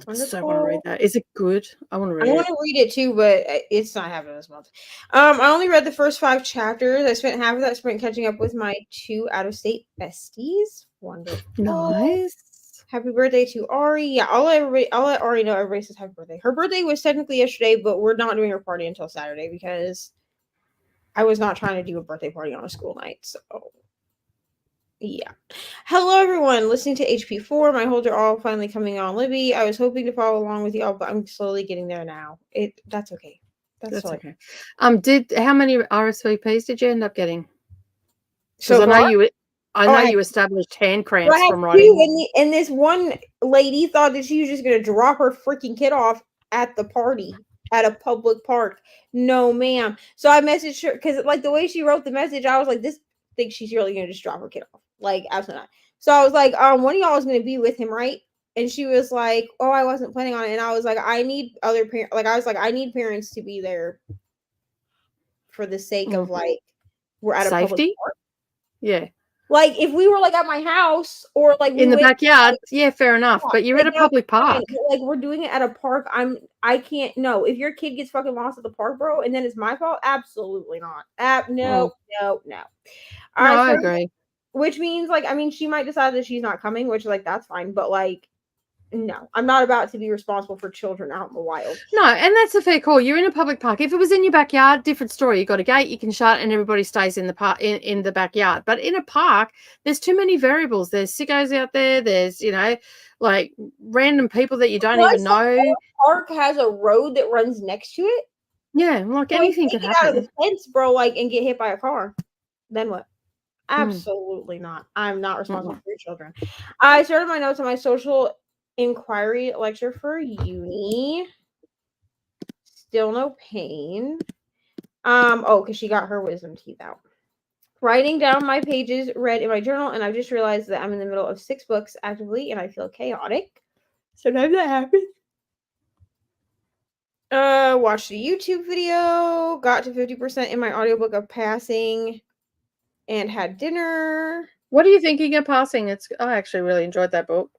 Wonderful. I so want to read that. Is it good? I want to read it. I want to read it too, but it's not happening this month. I only read the first 5 chapters. I spent half of that sprint catching up with my 2 out-of-state besties. Wonderful. Nice. Happy birthday to Ari. Yeah, I'll let Ari know everybody says happy birthday. Her birthday was technically yesterday, but we're not doing her party until Saturday because I was not trying to do a birthday party on a school night. So yeah. Hello, everyone. Listening to HP4. My holds are all finally coming on Libby. I was hoping to follow along with y'all, but I'm slowly getting there now. That's okay. That's okay. How many RSVPs did you end up getting? So I know you. I Oh, know I had you established hand I cramps had from two, writing. and this one lady thought that she was just gonna drop her freaking kid off at the party at a public park. No, ma'am. So I messaged her because, like, the way she wrote the message, I was like, this thinks she's really gonna just drop her kid off. Like, absolutely not. So I was like, one of y'all is gonna be with him, right? And she was like, oh, I wasn't planning on it. And I was like, I need other parents. Like, I was like, I need parents to be there for the sake of, like, we're at a public Safety? park. Yeah. Like, if we were, like, at my house, or like we In the went, backyard, yeah, fair enough. But you're like, at a that's public fine. park. But, like, we're doing it at a park. I can't. No, if your kid gets fucking lost at the park, bro, and then it's my fault, absolutely not. No. No, I I started, agree. which means, like, I mean, she might decide that she's not coming, which, like, that's fine. But, like, no, I'm not about to be responsible for children out in the wild. No, and that's a fair call. You're in a public park. If it was in your backyard, different story. You got a gate, you can shut, and everybody stays in the park in the backyard. But in a park, there's too many variables. There's sickos out there. There's like random people that you don't Plus, even know. the park has a road that runs next to it. Yeah, like So anything if they could get out of happen. the fence, bro, like, and get hit by a car, then what? Mm. Absolutely not. I'm not responsible for your children. I started my notes on my social inquiry lecture for uni. Still no pain. Because she got her wisdom teeth out. Writing down my pages read in my journal, and I've just realized that I'm in the middle of 6 books actively, and I feel chaotic. Sometimes that happens. Watched a YouTube video, got to 50% in my audiobook of Passing, and had dinner. What are you thinking of passing? I actually really enjoyed that book.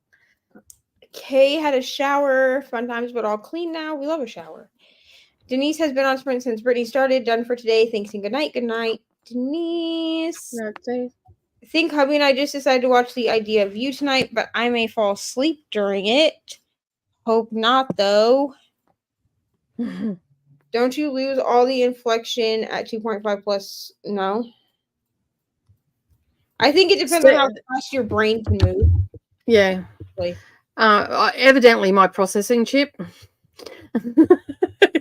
Kay had a shower, fun times, but all clean now. We love a shower. Denise has been on sprint since Brittany started. Done for today. Thanks and good night. Good night, Denise. I think hubby and I just decided to watch The Idea of You tonight, but I may fall asleep during it. Hope not, though. Don't you lose all the inflection at 2.5 plus? No. I think it depends on how fast your brain can move. Yeah. Like, evidently, my processing chip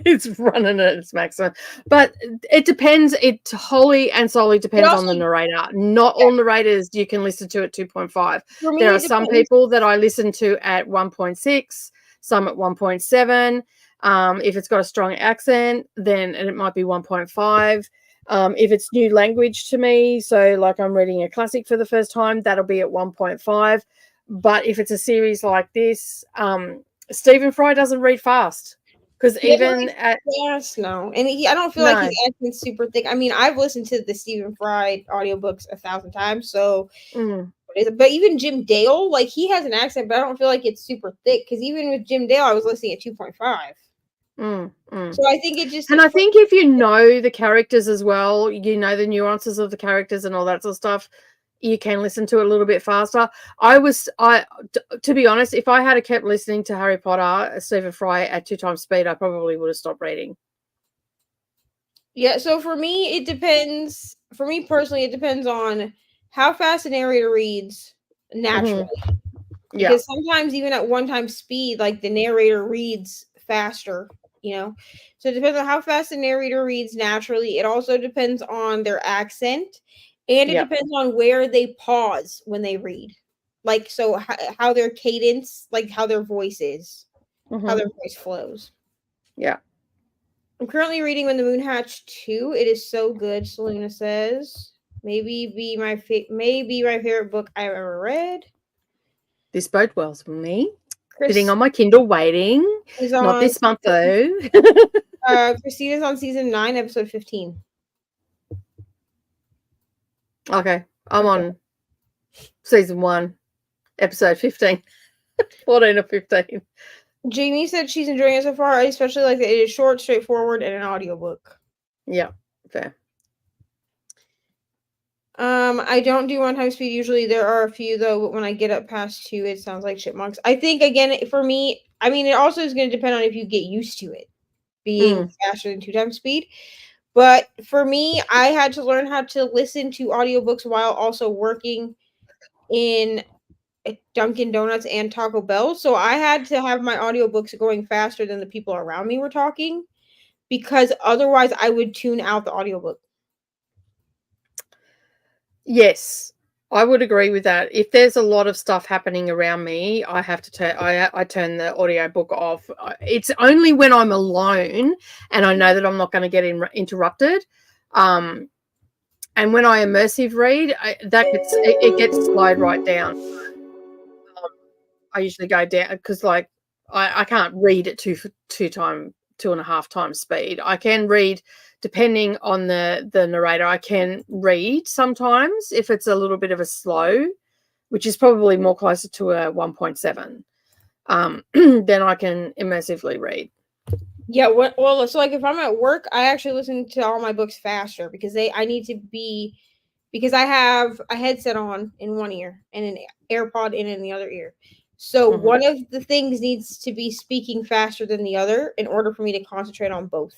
is running at its maximum. But it depends. It wholly and solely depends on the narrator. Not all narrators you can listen to at 2.5. There are some people that I listen to at 1.6, some at 1.7. If it's got a strong accent, then it might be 1.5. If it's new language to me, so like I'm reading a classic for the first time, that'll be at 1.5. But if it's a series like this, Stephen Fry doesn't read fast, because even at no, and I don't feel like his accent's super thick. I mean, I've listened to the Stephen Fry audiobooks 1,000 times, so but even Jim Dale, like, he has an accent, but I don't feel like it's super thick, because even with Jim Dale, I was listening at 2.5. So I think it just, and I think if you know the characters as well, you know the nuances of the characters and all that sort of stuff, you can listen to it a little bit faster. To be honest, if I had kept listening to Harry Potter, Stephen Fry at 2 times speed, I probably would have stopped reading. Yeah, so for me, it depends. For me personally, it depends on how fast the narrator reads naturally. Because sometimes even at 1 time speed, like, the narrator reads faster, So it depends on how fast the narrator reads naturally. It also depends on their accent, and it depends on where they pause when they read. Like, so how their cadence, like how their voice is, how their voice flows. Yeah. I'm currently reading When the Moon Hatched 2. It is so good, Selena says. Maybe my favorite book I've ever read. This bodes well for me. Sitting on my Kindle waiting. Not this month, though. Christina's on season 9, episode 15. Okay. I'm on season 1, episode 15. 14 or 15. Jamie said she's enjoying it so far. I especially like that it is short, straightforward, and an audiobook. Yeah, fair. I don't do 1 time speed usually. There are a few though, but when I get up past 2, it sounds like chipmunks. I think, again, for me, I mean, it also is going to depend on if you get used to it being faster than 2 times speed. But for me, I had to learn how to listen to audiobooks while also working in Dunkin' Donuts and Taco Bell. So I had to have my audiobooks going faster than the people around me were talking, because otherwise I would tune out the audiobook. Yes, I would agree with that. If there's a lot of stuff happening around me, I have to turn. I turn the audiobook off. It's only when I'm alone and I know that I'm not going to get interrupted. And when I immersive read, it gets slowed right down. I usually go down because like I can't read at 2.5 times speed. I can read depending on the narrator. I can read sometimes if it's a little bit of a slow, which is probably more closer to a 1.7. Then I can immersively read. Yeah, well, so like if I'm at work, I actually listen to all my books faster because I need to be, because I have a headset on in one ear and an AirPod in the other ear. So one of the things needs to be speaking faster than the other in order for me to concentrate on both.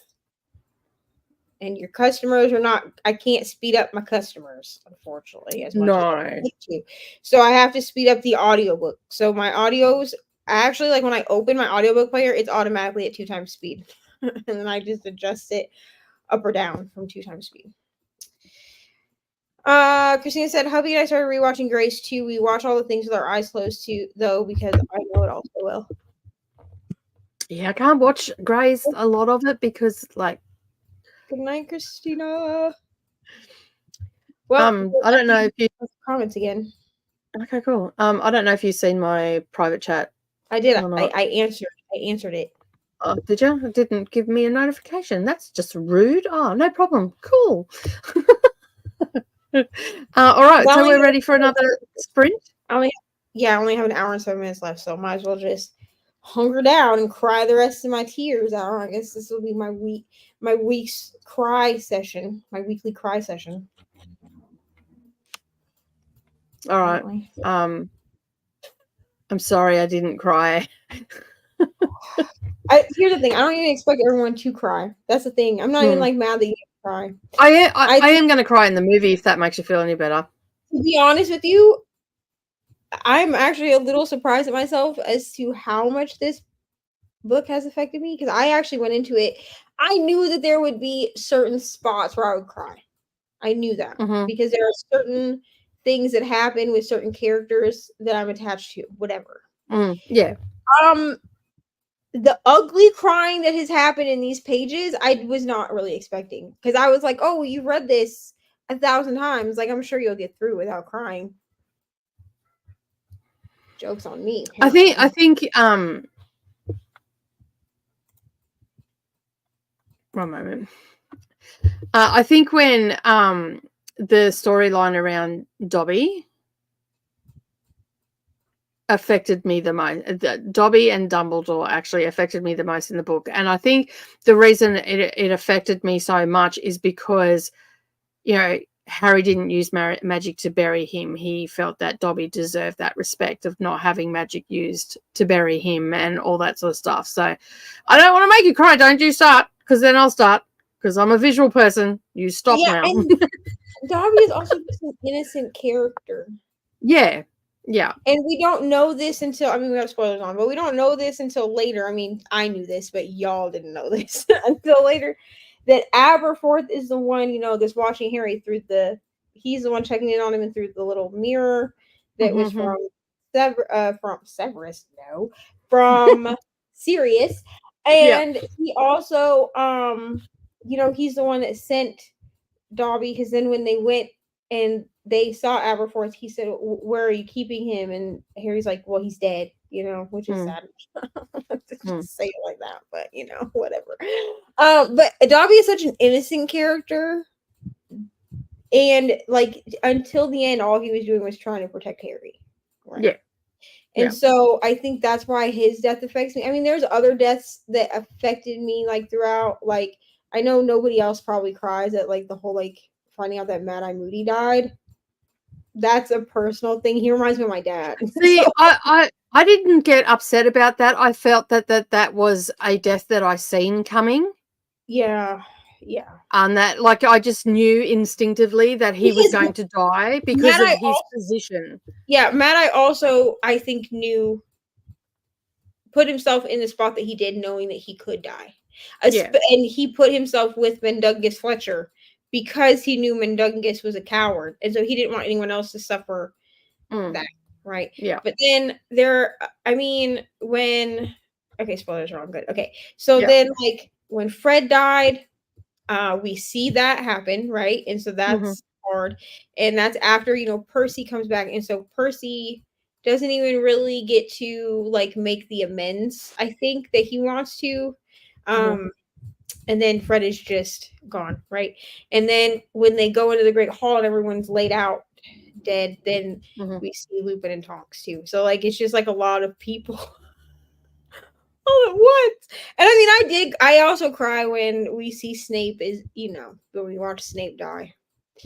And your customers are not, I can't speed up my customers, unfortunately, as much as I like to. So I have to speed up the audiobook. So my audios, I actually, like when I open my audiobook player, it's automatically at 2 times speed. And then I just adjust it up or down from 2 times speed. Christina said, hubby and I started rewatching Grace too. We watch all the things with our eyes closed too, though, because I know it all so well. Yeah, I can't watch Grace, a lot of it, because like. Good night, Christina. Well, I don't know if you comments again. Okay, cool. I don't know if you've seen my private chat. I did. I answered it. Oh, did you? It didn't give me a notification. That's just rude. Oh, no problem. Cool. All right, so we're ready for another sprint. I only have an hour and 7 minutes left, so I might as well just hunker down and cry the rest of my tears out. I guess this will be my week's cry session, my weekly cry session. All right. I'm sorry I didn't cry. Here's the thing. I don't even expect everyone to cry. That's the thing. I'm not even like mad that you cry. I am going to cry in the movie if that makes you feel any better. To be honest with you, I'm actually a little surprised at myself as to how much this book has affected me, because I actually went into it. I knew that there would be certain spots where I would cry. I knew that because there are certain things that happen with certain characters that I'm attached to, whatever. Yeah. The ugly crying that has happened in these pages, I was not really expecting, because I was like, oh, you've read this 1,000 times. Like, I'm sure you'll get through without crying. Joke's on me. Apparently. I think one moment. I think when the storyline around Dobby affected me the most, Dobby and Dumbledore actually affected me the most in the book. And I think the reason it affected me so much is because, you know, Harry didn't use magic to bury him. He felt that Dobby deserved that respect of not having magic used to bury him and all that sort of stuff. So I don't want to make you cry. Don't you start, because then I'll start, because I'm a visual person. You stop now. And Dobby is also just an innocent character. Yeah. And we don't know this until, I mean, we have spoilers on, but we don't know this until later. I mean, I knew this, but y'all didn't know this until later. That Aberforth is the one, you know, that's watching Harry through he's the one checking in on him and through the little mirror that was from Severus, from Sirius. And he also, you know, he's the one that sent Dobby, because then when they went and they saw Aberforth, he said, where are you keeping him? And Harry's like, well, he's dead, you know, which is sad to say it like that, but you know, whatever. But Dobby is such an innocent character, and like until the end, all he was doing was trying to protect Harry. Right? And so I think that's why his death affects me. I mean, there's other deaths that affected me like throughout. Like, I know nobody else probably cries at like the whole like finding out that Mad-Eye Moody died. That's a personal thing. He reminds me of my dad. See, so. I didn't get upset about that. I felt that was a death that I seen coming. Yeah. And that, like, I just knew instinctively that he was going to die because of his position. Yeah, Mad-Eye also, I think, put himself in the spot that he did, knowing that he could die. And he put himself with Vendungus Fletcher because he knew Mundungus was a coward, and so he didn't want anyone else to suffer that, right? Yeah. But then spoilers are all good. Okay, so then like when Fred died, we see that happen, right? And so that's hard, and that's after Percy comes back, and so Percy doesn't even really get to like make the amends, I think, that he wants to. And then Fred is just gone, right? And then when they go into the Great Hall and everyone's laid out dead, then we see Lupin and Tonks too. So like it's just like a lot of people all at once. And I mean, I also cry when we see Snape when we watch Snape die.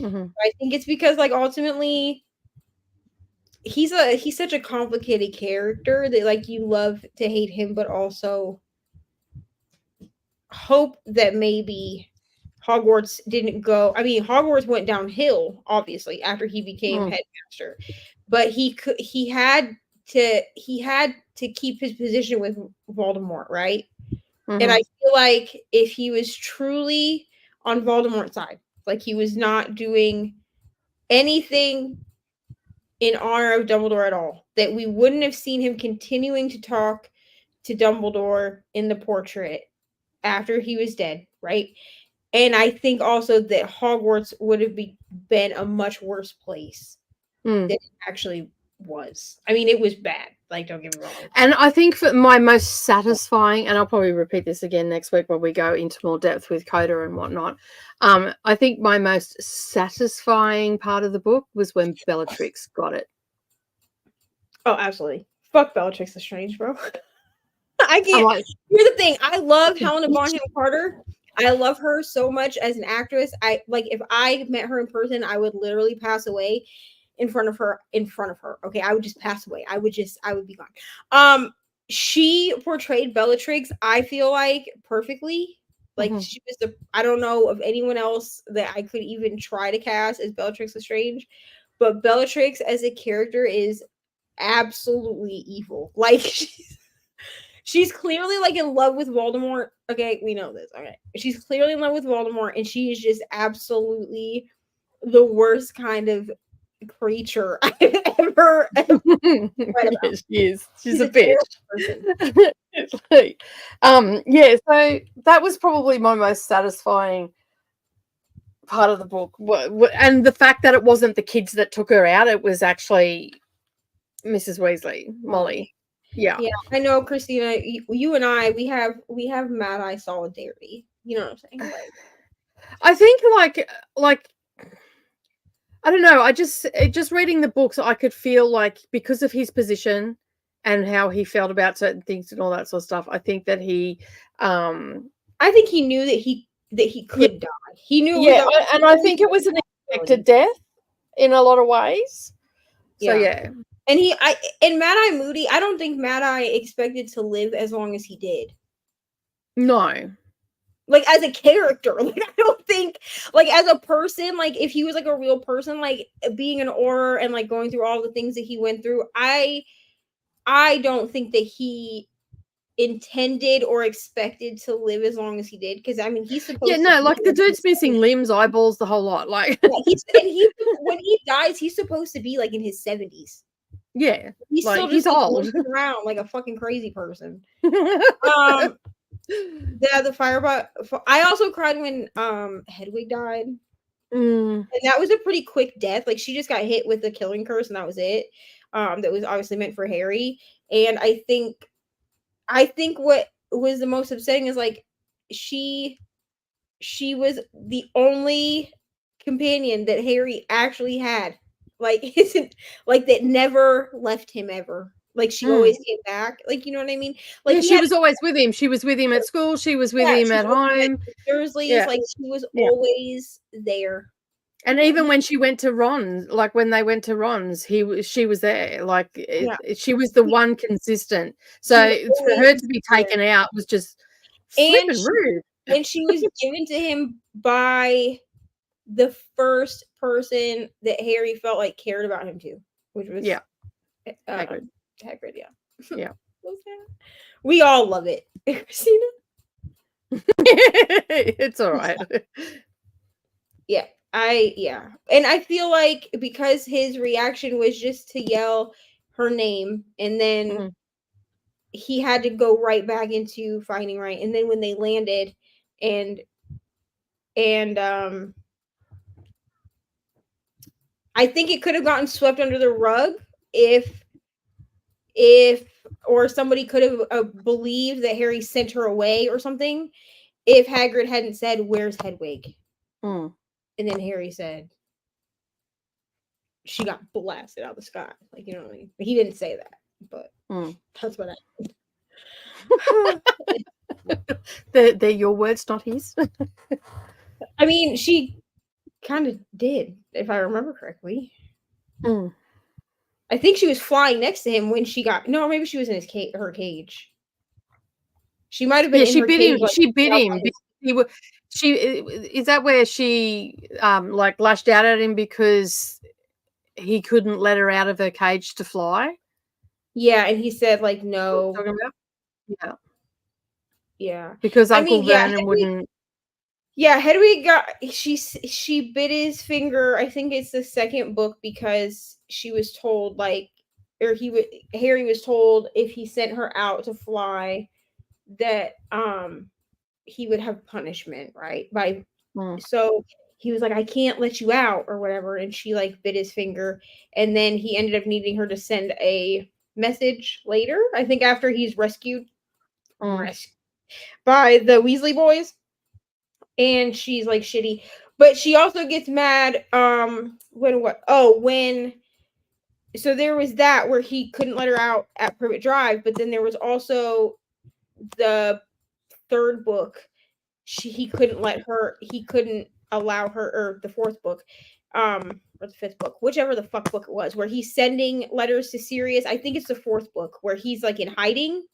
I think it's because like ultimately he's such a complicated character that like you love to hate him, but also hope that maybe Hogwarts didn't go. I mean, Hogwarts went downhill obviously after he became headmaster, but he had to keep his position with Voldemort, right? And I feel like if he was truly on Voldemort's side, like he was not doing anything in honor of Dumbledore at all, that we wouldn't have seen him continuing to talk to Dumbledore in the portrait after he was dead, right? And I think also that Hogwarts would have been a much worse place than it actually was. I mean, it was bad. Like, don't get me wrong. And I think for my most satisfying, and I'll probably repeat this again next week when we go into more depth with Coda and whatnot. I think my most satisfying part of the book was when Bellatrix got it. Oh, absolutely. Fuck Bellatrix Lestrange, bro. I can't. Here's the thing. I love Helena Bonham Carter. I love her so much as an actress. If I met her in person, I would literally pass away in front of her. Okay. I would just pass away. I would be gone. She portrayed Bellatrix, I feel like, perfectly. Like she was I don't know of anyone else that I could even try to cast as Bellatrix Lestrange, but Bellatrix as a character is absolutely evil. Like she's clearly like in love with Voldemort. Okay, we know this. Okay, she's clearly in love with Voldemort, and she is just absolutely the worst kind of creature I've ever read about. She is. She's a bitch. Yeah. So that was probably my most satisfying part of the book, and the fact that it wasn't the kids that took her out; it was actually Mrs. Weasley, Molly. Yeah, I know, Christina. You and I, we have Mad Eye solidarity. You know what I'm saying? Like, I think like I don't know. I just reading the books, I could feel like because of his position and how he felt about certain things and all that sort of stuff. I think that he, I think he knew that he could die. He knew. Yeah, and I think it was an expected death in a lot of ways. So yeah. And Mad Eye Moody, I don't think Mad Eye expected to live as long as he did. No. Like as a character, like I don't think, like as a person, like if he was like a real person, like being an Auror and like going through all the things that he went through, I don't think that he intended or expected to live as long as he did, because I mean he's supposed like the dude's missing limbs, eyeballs, the whole lot. Like when he dies, he's supposed to be like in his 70s. Yeah, he's like, still just he's old around like a fucking crazy person. The fireball. I also cried when Hedwig died. And that was a pretty quick death. Like she just got hit with the killing curse and that was it. That was obviously meant for Harry. And I think what was the most upsetting is like she was the only companion that Harry actually had. Like isn't like that never left him ever. Like she always came back. Like, you know what I mean? Like she was always with him. She was with him at school. She was with him at home. Dursleys, like she was always there. And even when she went to Ron's, like when they went to Ron's, she was there. Like she was the one consistent. So for her to be taken out was just flipping rude. And she was given to him by the first person that Harry felt like cared about him too, which was Hagrid. Hagrid, yeah. We all love it. Christina? It's all right. Yeah. And I feel like because his reaction was just to yell her name, and then Mhm. he had to go right back into finding right. And then when they landed, and I think it could have gotten swept under the rug if or somebody could have believed that Harry sent her away or something if Hagrid hadn't said, "Where's Hedwig?" Mm. And then Harry said, "She got blasted out of the sky." Like, you know what I mean? He didn't say that, but that's what They're your words, not his. I mean, she kind of did, if I remember correctly. Mm. I think she was flying next to him when she got. No, maybe she was in her cage. She might have been. Yeah, in she her bit cage, him. like, She bit him. outside his- Is that where she like lashed out at him because he couldn't let her out of her cage to fly? Yeah, and he said, like, What no. you're talking about? Yeah, Yeah, because I Uncle mean, yeah, Vernon wouldn't. yeah. Hedwig got she bit his finger. I think it's the second book because she was told, like, or Harry was told if he sent her out to fly that he would have punishment, right? So he was like, I can't let you out or whatever, and she like bit his finger, and then he ended up needing her to send a message later, I think after he's rescued by the Weasley boys, and she's like shitty. But she also gets mad when so there was that where he couldn't let her out at Privet Drive, but then there was also the third book. He couldn't allow her, or the fourth book, or the fifth book, whichever the fuck book it was, where he's sending letters to Sirius. I think it's the fourth book where he's like in hiding,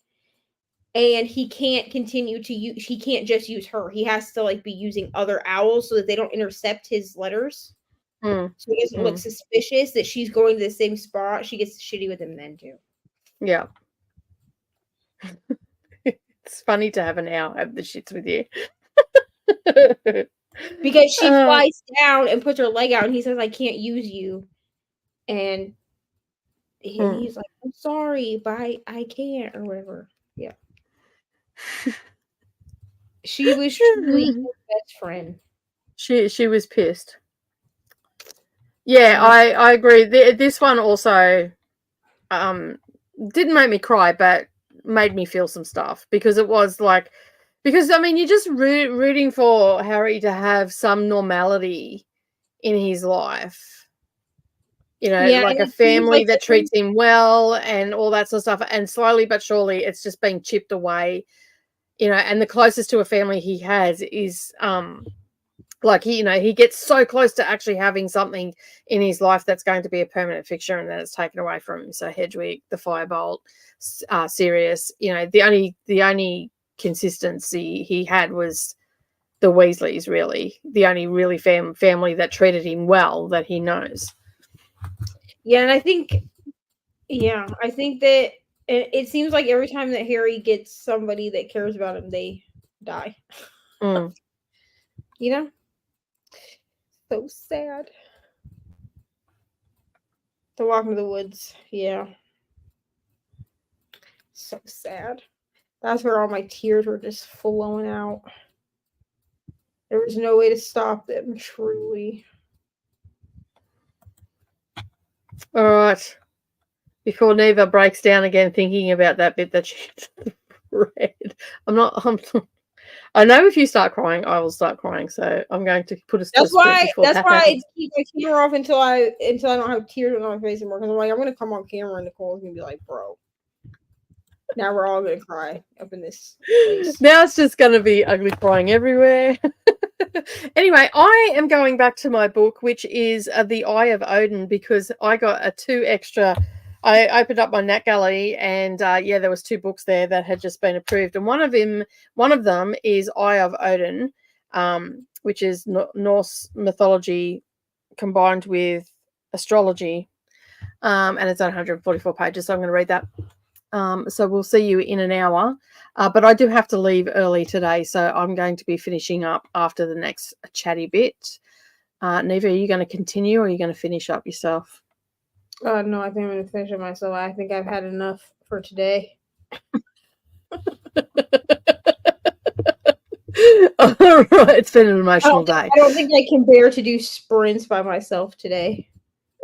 and he can't continue to use. He can't just use her. He has to like be using other owls so that they don't intercept his letters. So it doesn't look suspicious that she's going to the same spot. She gets shitty with him then too. Yeah. It's funny to have an owl have the shits with you. Because she flies down and puts her leg out, and he says, I can't use you. And he's like, I'm sorry, but I can't, or whatever. Yeah. She was truly his best friend. She was pissed. Yeah, I agree. This one also didn't make me cry, but made me feel some stuff because it was like, because I mean, you're just rooting for Harry to have some normality in his life, you know, Yeah, like a and it seems family like that treats him well and all that sort of stuff. And slowly but surely, it's just being chipped away, you know. And the closest to a family he has is like he gets so close to actually having something in his life that's going to be a permanent fixture, and then it's taken away from him. So Hedwig, the Firebolt, Sirius, you know, the only consistency he had was the Weasleys. Really, the only really family that treated him well that he knows. Yeah, and I think that it seems like every time that Harry gets somebody that cares about him, they die. You know? So sad. The Walk into the Woods. Yeah. So sad. That's where all my tears were just flowing out. There was no way to stop them, truly. All right. Before Neva breaks down again thinking about that bit that she read. I know if you start crying, I will start crying. So I'm going to put a stop. That's why I keep my camera off until I don't have tears on my face anymore. Because I'm like, I'm gonna come on camera and Nicole's gonna be like, bro. Now we're all gonna cry up in this place. Now it's just gonna be ugly crying everywhere. Anyway, I am going back to my book, which is The Eye of Odin, because I got a 2 extra. I opened up my NatGalley, and there was 2 books there that had just been approved, and one of them is Eye of Odin, which is Norse mythology combined with astrology, and it's 144 pages. So I'm going to read that. So we'll see you in an hour. But I do have to leave early today, so I'm going to be finishing up after the next chatty bit. Neva, are you going to continue or are you going to finish up yourself? No, I think I'm gonna finish it myself. I think I've had enough for today. All right, it's been an emotional day. I don't think I can bear to do sprints by myself today.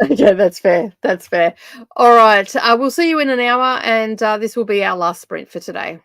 Okay, that's fair. That's fair. All right, we'll see you in an hour, and this will be our last sprint for today.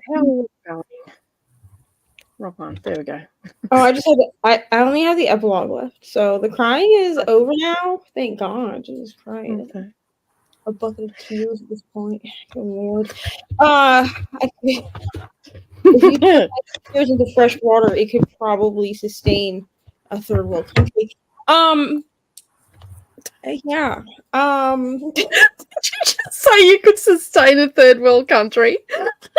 How are we going? Wrong one. There we go. Oh, I just had I only have the epilogue left. So the crying is over now. Thank God. Jesus Christ. Okay. A bucket of tears at this point. Good Lord. If you put tears into fresh water, it could probably sustain a third world country. Yeah. So you could sustain a third world country.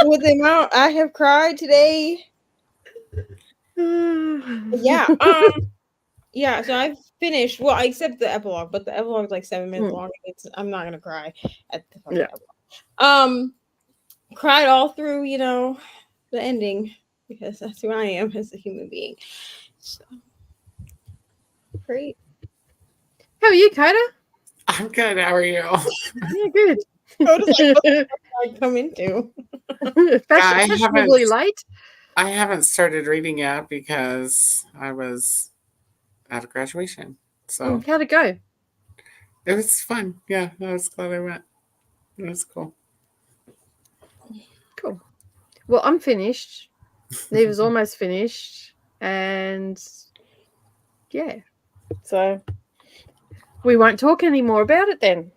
With the amount I have cried today. Yeah. Yeah, so I've finished. Well, except the epilogue, but the epilogue is like 7 minutes long. I'm not gonna cry at the fucking epilogue. Cried all through, the ending because that's who I am as a human being. So great. How are you, Coda? I'm good. How are you? Yeah, good. What does I come into? Fashionably late. I haven't started reading yet because I was at a graduation. So how'd it go? it was fun. Yeah, I was glad I went. It was cool. Cool. Well, I'm finished. Neve was almost finished. And yeah. So we won't talk anymore about it then.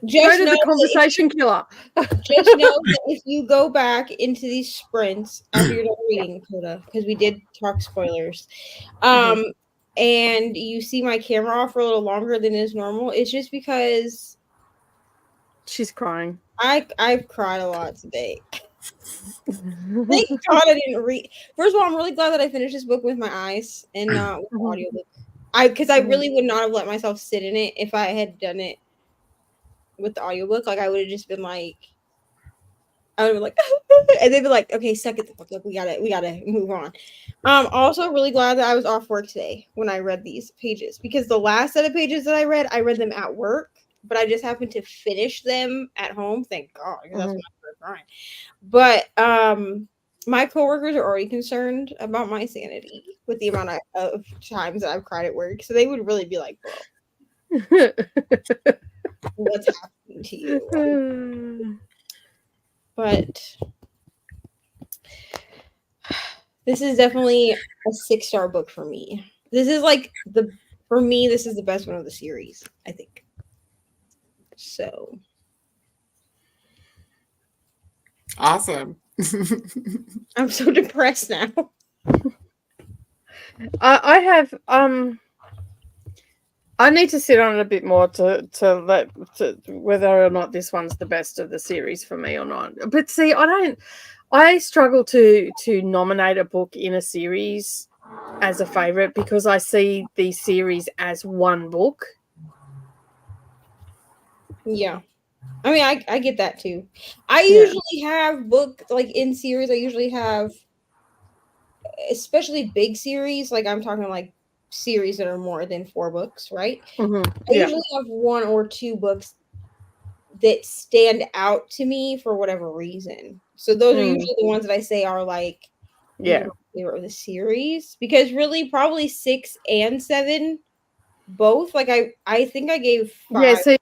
Just know the conversation killer. Just know that if you go back into these sprints after you're done reading, Coda, because we did talk spoilers, and you see my camera off for a little longer than is normal, it's just because she's crying. I've cried a lot today. Thank God I didn't read. First of all, I'm really glad that I finished this book with my eyes and not with the audiobook. Because I really would not have let myself sit in it if I had done it with the audiobook. Like I would have just been like, I would have been like, and they'd be like, okay, suck it the fuck up. We gotta move on. Also really glad that I was off work today when I read these pages, because the last set of pages that I read them at work, but I just happened to finish them at home. Thank God, because that's when I started crying. But my coworkers are already concerned about my sanity with the amount of times that I've cried at work. So they would really be like, bro, what's happening to you? But this is definitely a 6-star book for me. This is like for me, this is the best one of the series, I think. So awesome. I'm so depressed now. I have I need to sit on it a bit more to whether or not this one's the best of the series for me or not. But see, I struggle to nominate a book in a series as a favorite because I see the series as one book. Yeah. I mean, I get that too. I usually have book, like in series, I usually have, especially big series, like I'm talking like series that are more than 4 books, right? I usually have 1 or 2 books that stand out to me for whatever reason. So those are usually the ones that I say are like, favorite of the series, because really probably 6 and 7 both. Like I think I gave 5. Yeah, see,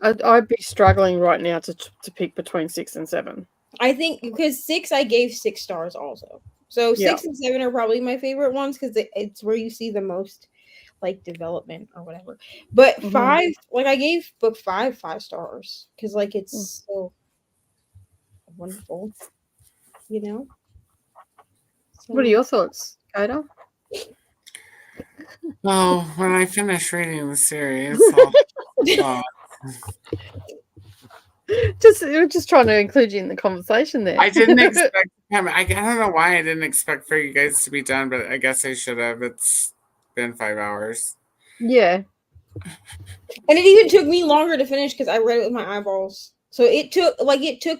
I'd be struggling right now to pick between 6 and 7. I think because 6 I gave 6 stars also. So 6 and 7 are probably my favorite ones because it's where you see the most like development or whatever. But 5, like I gave book 5 stars because like it's so wonderful, So, what are your thoughts, Coda? Well, when I finish reading the series, just trying to include you in the conversation there. I didn't expect him. I don't know why I didn't expect for you guys to be done, but I guess I should have. It's been 5 hours. Yeah. And it even took me longer to finish because I read it with my eyeballs. So it took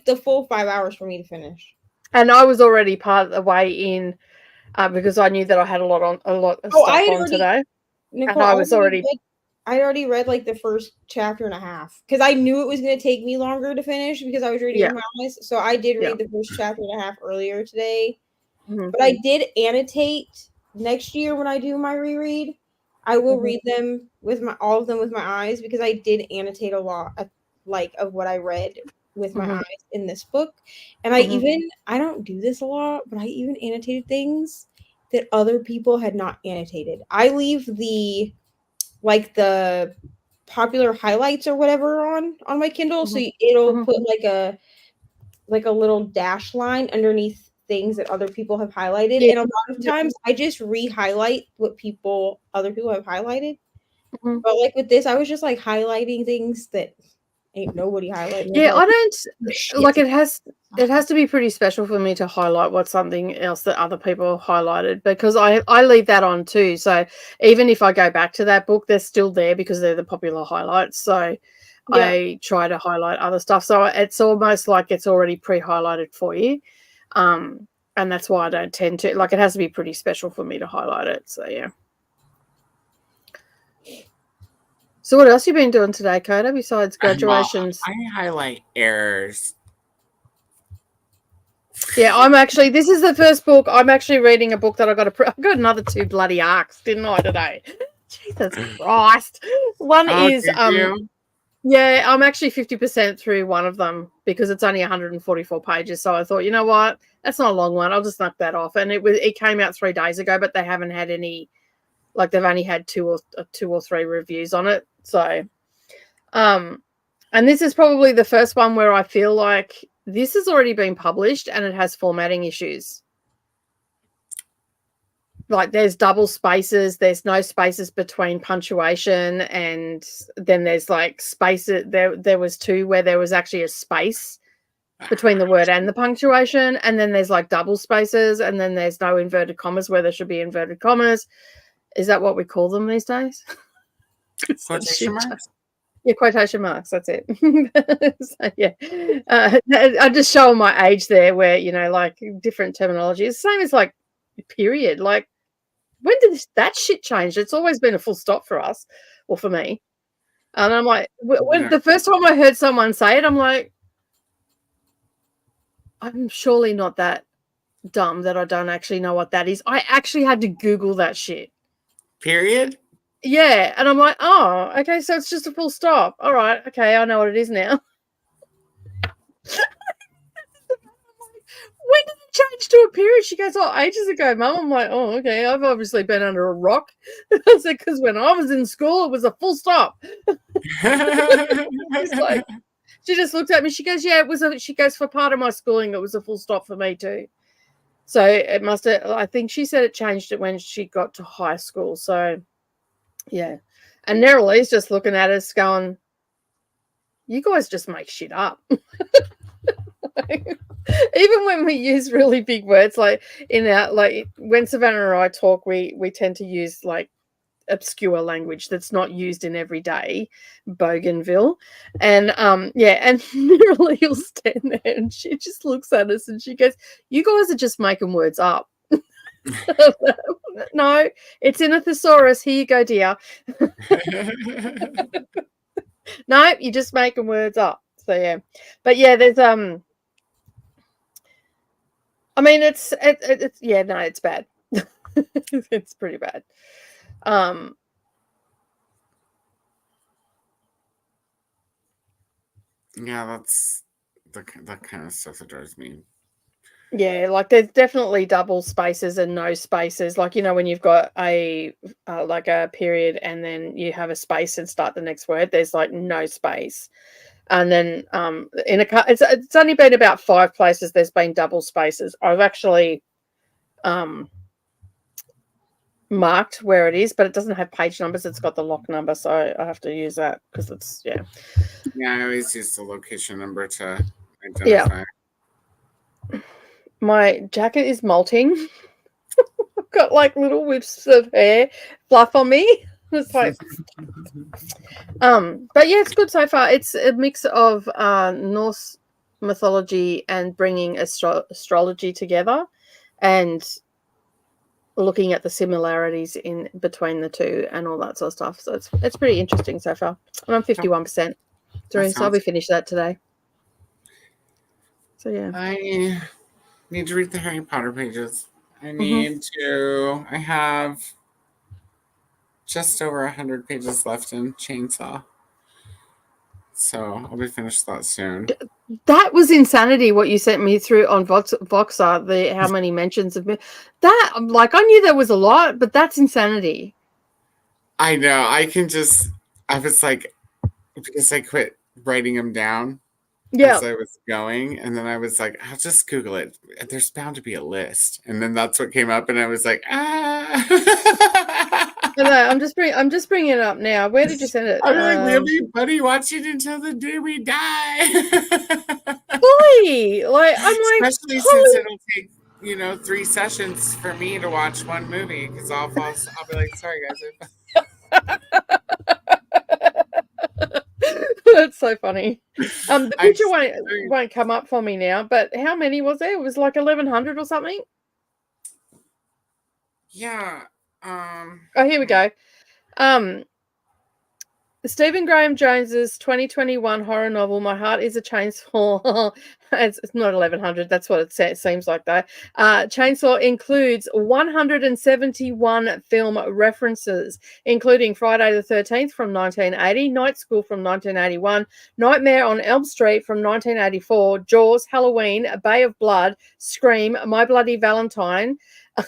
the full 5 hours for me to finish. And I was already part of the way in because I knew that I had a lot of stuff on today. Nicole, and I was already. I'd already read like the first chapter and a half because I knew it was going to take me longer to finish because I was reading Yeah. with my eyes. So I did Yeah. read the first chapter and a half earlier today. Mhm. But I did annotate next year when I do my reread. I will Mhm. read them with all of them with my eyes because I did annotate a lot of what I read with my Mhm. eyes in this book. And I don't do this a lot, but I even annotated things that other people had not annotated. I leave the popular highlights or whatever on my Kindle, so it'll put like a little dash line underneath things that other people have highlighted. Yeah. And a lot of times I just re-highlight what other people have highlighted. Mhm. But like with this, I was just like highlighting things that ain't nobody highlighting. Yeah, I don't Shit. like it has to be pretty special for me to highlight what's something else that other people highlighted because I leave that on too. So even if I go back to that book, they're still there because they're the popular highlights. So Yeah. I try to highlight other stuff. So it's almost like it's already pre-highlighted for you. And that's why I don't tend to it has to be pretty special for me to highlight it. So yeah. So what else you been doing today, Coda, besides graduations? I highlight errors. Yeah, this is the first book. I'm actually reading a book that I got another 2 bloody arcs, didn't I, today? Jesus Christ. One is did you? yeah, I'm actually 50% through one of them because it's only 144 pages. So I thought, you know what? That's not a long one. I'll just knock that off. And it came out 3 days ago, but they haven't had any, they've only had 2 or 3 reviews on it. So and this is probably the first one where I feel like this has already been published and it has formatting issues. Like there's double spaces, there's no spaces between punctuation, and then there's like spaces. There was 2 where there was actually a space between the word and the punctuation, and then there's like double spaces, and then there's no inverted commas where there should be inverted commas. Is that what we call them these days? Quotation marks? Yeah, quotation marks. That's it. So, yeah, I just show my age there, where like different terminology. It's the same as like period. Like when did that shit change? It's always been a full stop for us, or for me. And I'm like, when the first time I heard someone say it, I'm like, I'm surely not that dumb that I don't actually know what that is. I actually had to Google that shit. Period? Yeah, and I'm like, oh, okay, so it's just a full stop. All right, okay, I know what it is now. When did it change to a period? She goes, oh, ages ago, Mum. I'm like, oh, okay, I've obviously been under a rock. I said, because when I was in school, it was a full stop. It's like, she just looked at me. She goes, yeah, she goes, for part of my schooling, it was a full stop for me too. So it must have, I think she said it changed it when she got to high school. So, yeah. And Neryl's just looking at us going, you guys just make shit up. Even when we use really big words, like when Savannah and I talk, we tend to use like obscure language that's not used in everyday Bougainville. And and Nerily will stand there and she just looks at us and she goes, you guys are just making words up. No, it's in a thesaurus. Here you go, dear. No, you're just making words up. So yeah. But yeah, there's I mean it's yeah, no, it's bad. It's pretty bad. Yeah, that's that kind of stuff that drives me. Yeah, like there's definitely double spaces and no spaces. Like, when you've got a like a period and then you have a space and start the next word, there's like no space. And then it's only been about 5 places there's been double spaces. I've actually marked where it is, but it doesn't have page numbers. It's got the lock number, so I have to use that because it's Yeah, I always use the location number to identify. Yeah. My jacket is molting. I've got like little whips of hair fluff on me. It's like but yeah, it's good so far. It's a mix of Norse mythology and bringing astrology together, and looking at the similarities in between the two and all that sort of stuff. So it's pretty interesting so far. And I'm 51% through, so I'll be finished that today. So yeah. I need to read the Harry Potter pages. I have just over 100 pages left in Chainsaw. So I'll be finished that soon. That was insanity what you sent me through on Voxer, how many mentions of me. That, like, I knew there was a lot, but that's insanity. I know. I was like, because I quit writing them down as I was going. And then I was like, I'll just Google it. There's bound to be a list. And then that's what came up. And I was like, I'm just bringing it up now. Where did you send it? I'm like, really, buddy? Watch it until the day we die. Fully, like, I'm like, especially since it'll take 3 sessions for me to watch one movie, because I'll be like, sorry guys. That's so funny. The picture won't come up for me now, but how many was there? It was like 1,100 or something. Yeah. Oh, here we go. Stephen Graham Jones's 2021 horror novel, My Heart is a Chainsaw. It's not 1,100. That's what it seems like, though. Chainsaw includes 171 film references, including Friday the 13th from 1980, Night School from 1981, Nightmare on Elm Street from 1984, Jaws, Halloween, Bay of Blood, Scream, My Bloody Valentine.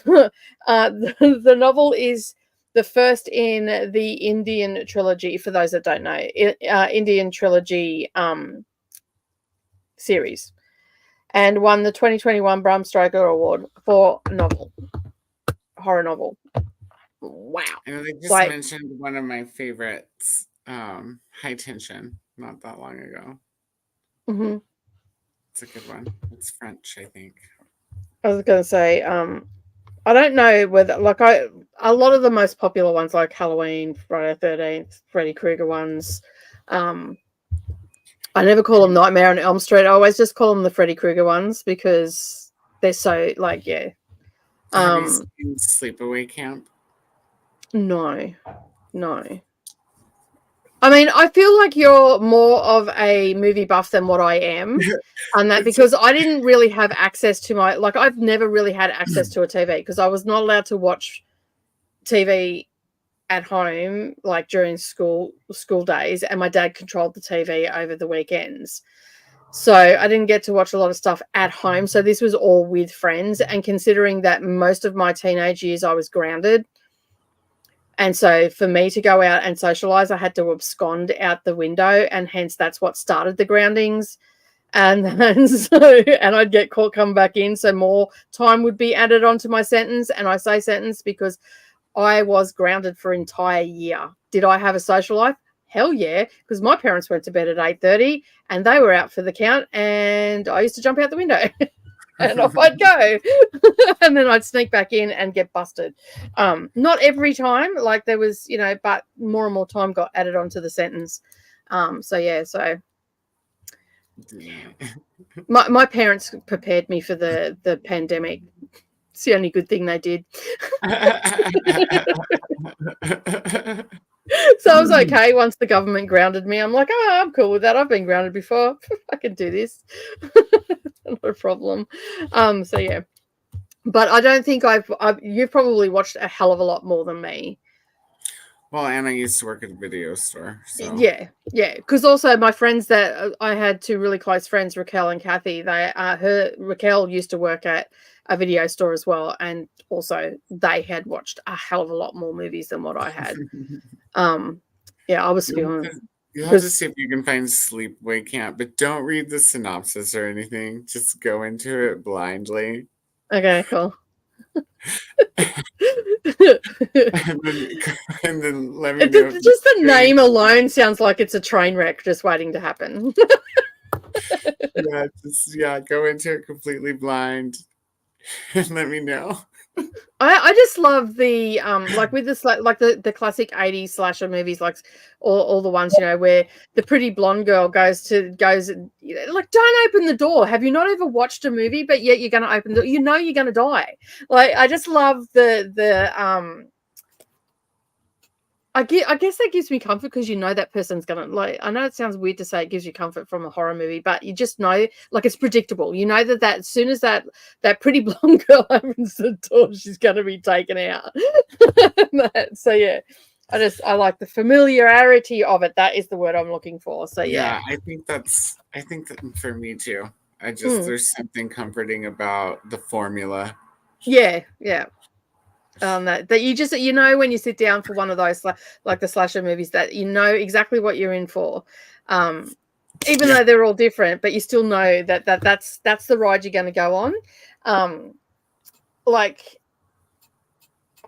The novel is the first in the Indian trilogy, for those that don't know, Indian trilogy series, and won the 2021 Bram Stoker Award for horror novel. Wow. And they just mentioned one of my favorites, High Tension, not that long ago. Mm-hmm. It's a good one. It's French, I think. I was going to say, I don't know whether, like, a lot of the most popular ones, like Halloween, Friday the 13th, Freddy Krueger ones. I never call them Nightmare on Elm Street. I always just call them the Freddy Krueger ones because they're so, like, yeah. Have you seen Sleepaway Camp? No. I mean, I feel like you're more of a movie buff than what I am, and that because I didn't really have access to I've never really had access to a TV because I was not allowed to watch TV at home, like during school days, and my dad controlled the TV over the weekends. So I didn't get to watch a lot of stuff at home. So this was all with friends, and considering that most of my teenage years I was grounded, and so for me to go out and socialize, I had to abscond out the window, and hence that's what started the groundings. And I'd get caught, come back in, so more time would be added onto my sentence. And I say sentence because I was grounded for an entire year. Did I have a social life? Hell yeah, because my parents went to bed at 8:30 and they were out for the count, and I used to jump out the window. And off I'd go. And then I'd sneak back in and get busted. Not every time, like there was, but more and more time got added onto the sentence. So my parents prepared me for the pandemic. It's the only good thing they did. So I was okay once the government grounded me. I'm like, I'm cool with that. I've been grounded before. I can do this. Not a problem. So yeah, but I don't think you've probably watched a hell of a lot more than me. Well, Anna used to work at a video store. So. Yeah. Because also my friends that I had two really close friends, Raquel and Kathy. Raquel used to work at a video store as well, and also they had watched a hell of a lot more movies than what I had. I was feeling. You have to see if you can find Sleepaway Camp, but don't read the synopsis or anything. Just go into it blindly. Okay, cool. and then let me know. Just the name alone sounds like it's a train wreck just waiting to happen. Go into it completely blind. Let me know. I just love the like with this like the classic 80s slasher movies, like all the ones, you know, where the pretty blonde girl goes and, you know, like, don't open the door. Have you not ever watched a movie, but yet you're gonna open the, you know, you're gonna die. Like, I just love the I guess that gives me comfort because you know that person's gonna, like, I know it sounds weird to say it gives you comfort from a horror movie, but you just know, like, it's predictable. You know that as soon as that pretty blonde girl opens the door, she's gonna be taken out. So yeah, I like the familiarity of it. That is the word I'm looking for. So yeah. I think that for me too. There's something comforting about the formula. Yeah. That you just, you know, when you sit down for one of those like the slasher movies, that you know exactly what you're in for, even though they're all different, but you still know that's the ride you're going to go on. Like,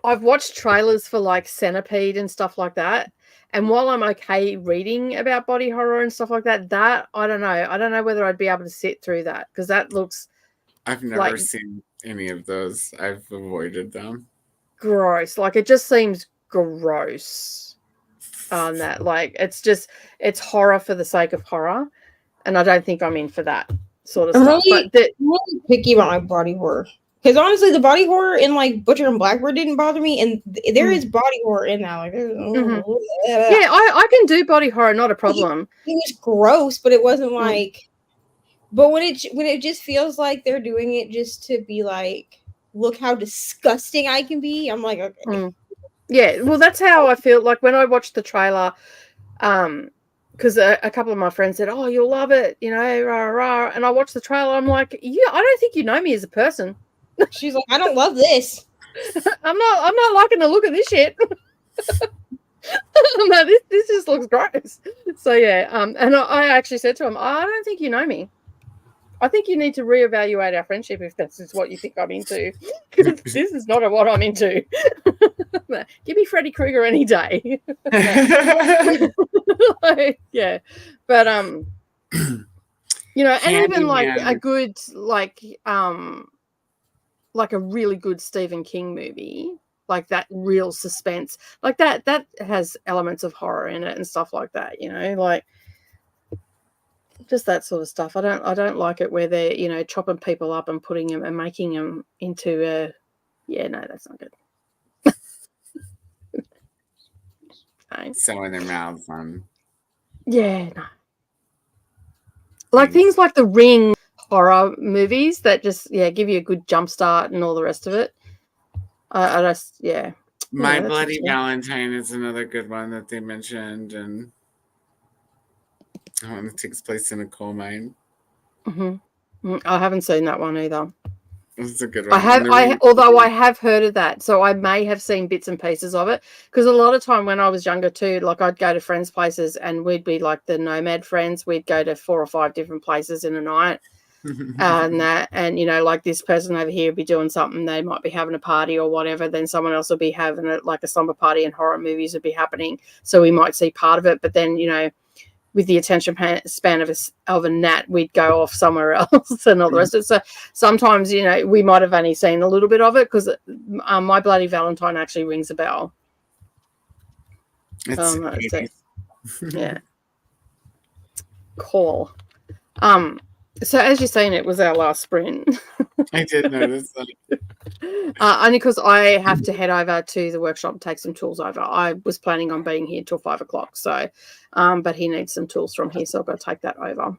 I've watched trailers for like Centipede and stuff like that, and while I'm okay reading about body horror and stuff like that, I don't know whether I'd be able to sit through that, because that looks, I've never seen any of those. I've avoided them. Gross. Like, it just seems gross on that. Like, it's horror for the sake of horror, and I don't think I'm in for that sort of stuff. I'm really picky about my body horror, because honestly, the body horror in like Butcher and Blackbird didn't bother me, and there is body horror in that. Like, yeah, I can do body horror, not a problem. It was gross, but it wasn't like. But when it just feels like they're doing it just to be like, look how disgusting I can be, I'm like, okay. Yeah, well, that's how I feel like when I watched the trailer, because a couple of my friends said, "Oh, you'll love it," you know, rah, rah. And I watched the trailer, I'm like, yeah, I don't think you know me as a person. She's like, I don't love this. I'm not liking the look of this shit. No, this just looks gross. So yeah, and I actually said to him, I don't think you know me. I think you need to reevaluate our friendship if this is what you think I'm into. This is not what I'm into. Give me Freddy Krueger any day. Like, yeah, but you know, and even like a good like a really good Stephen King movie, like that real suspense, like that has elements of horror in it and stuff like that. You know, like. Just that sort of stuff. I don't like it where they're, you know, chopping people up and putting them and making them into a. Yeah, no, that's not good. Sewing their mouths on. Yeah, no. Like things like the Ring horror movies that just give you a good jump start and all the rest of it. I just My Bloody Valentine is another good one that they mentioned, and. Oh, and it takes place in a coal mine. Mm-hmm. I haven't seen that one either. It's a good one. Although I have heard of that, so I may have seen bits and pieces of it. Because a lot of time when I was younger too, like I'd go to friends' places and we'd be like the nomad friends. We'd go to 4 or 5 different places in a night, and you know, like this person over here would be doing something. They might be having a party or whatever. Then someone else will be having like a slumber party, and horror movies would be happening. So we might see part of it, but then, you know, with the attention span of a gnat, we'd go off somewhere else and all the rest of it. So sometimes, you know, we might have only seen a little bit of it, because My Bloody Valentine actually rings a bell. Yeah. Cool. So as you're saying, it was our last sprint. I did notice that. Only because I have to head over to the workshop and take some tools over. I was planning on being here till 5 o'clock, so but he needs some tools from here, so I've got to take that over.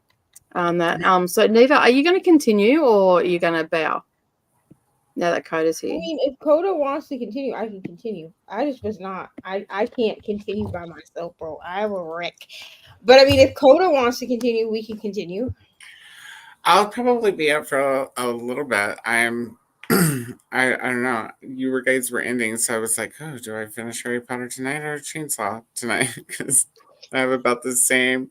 So Neva, are you going to continue or are you going to bow now that Coda's here? I mean, if Coda wants to continue, I can continue. I just was not. I can't continue by myself, bro. I will wreck. But I mean, if Coda wants to continue, we can continue. I'll probably be up for a little bit. I don't know. You guys were ending, so I was like, oh, do I finish Harry Potter tonight or Chainsaw tonight? Because I have about the same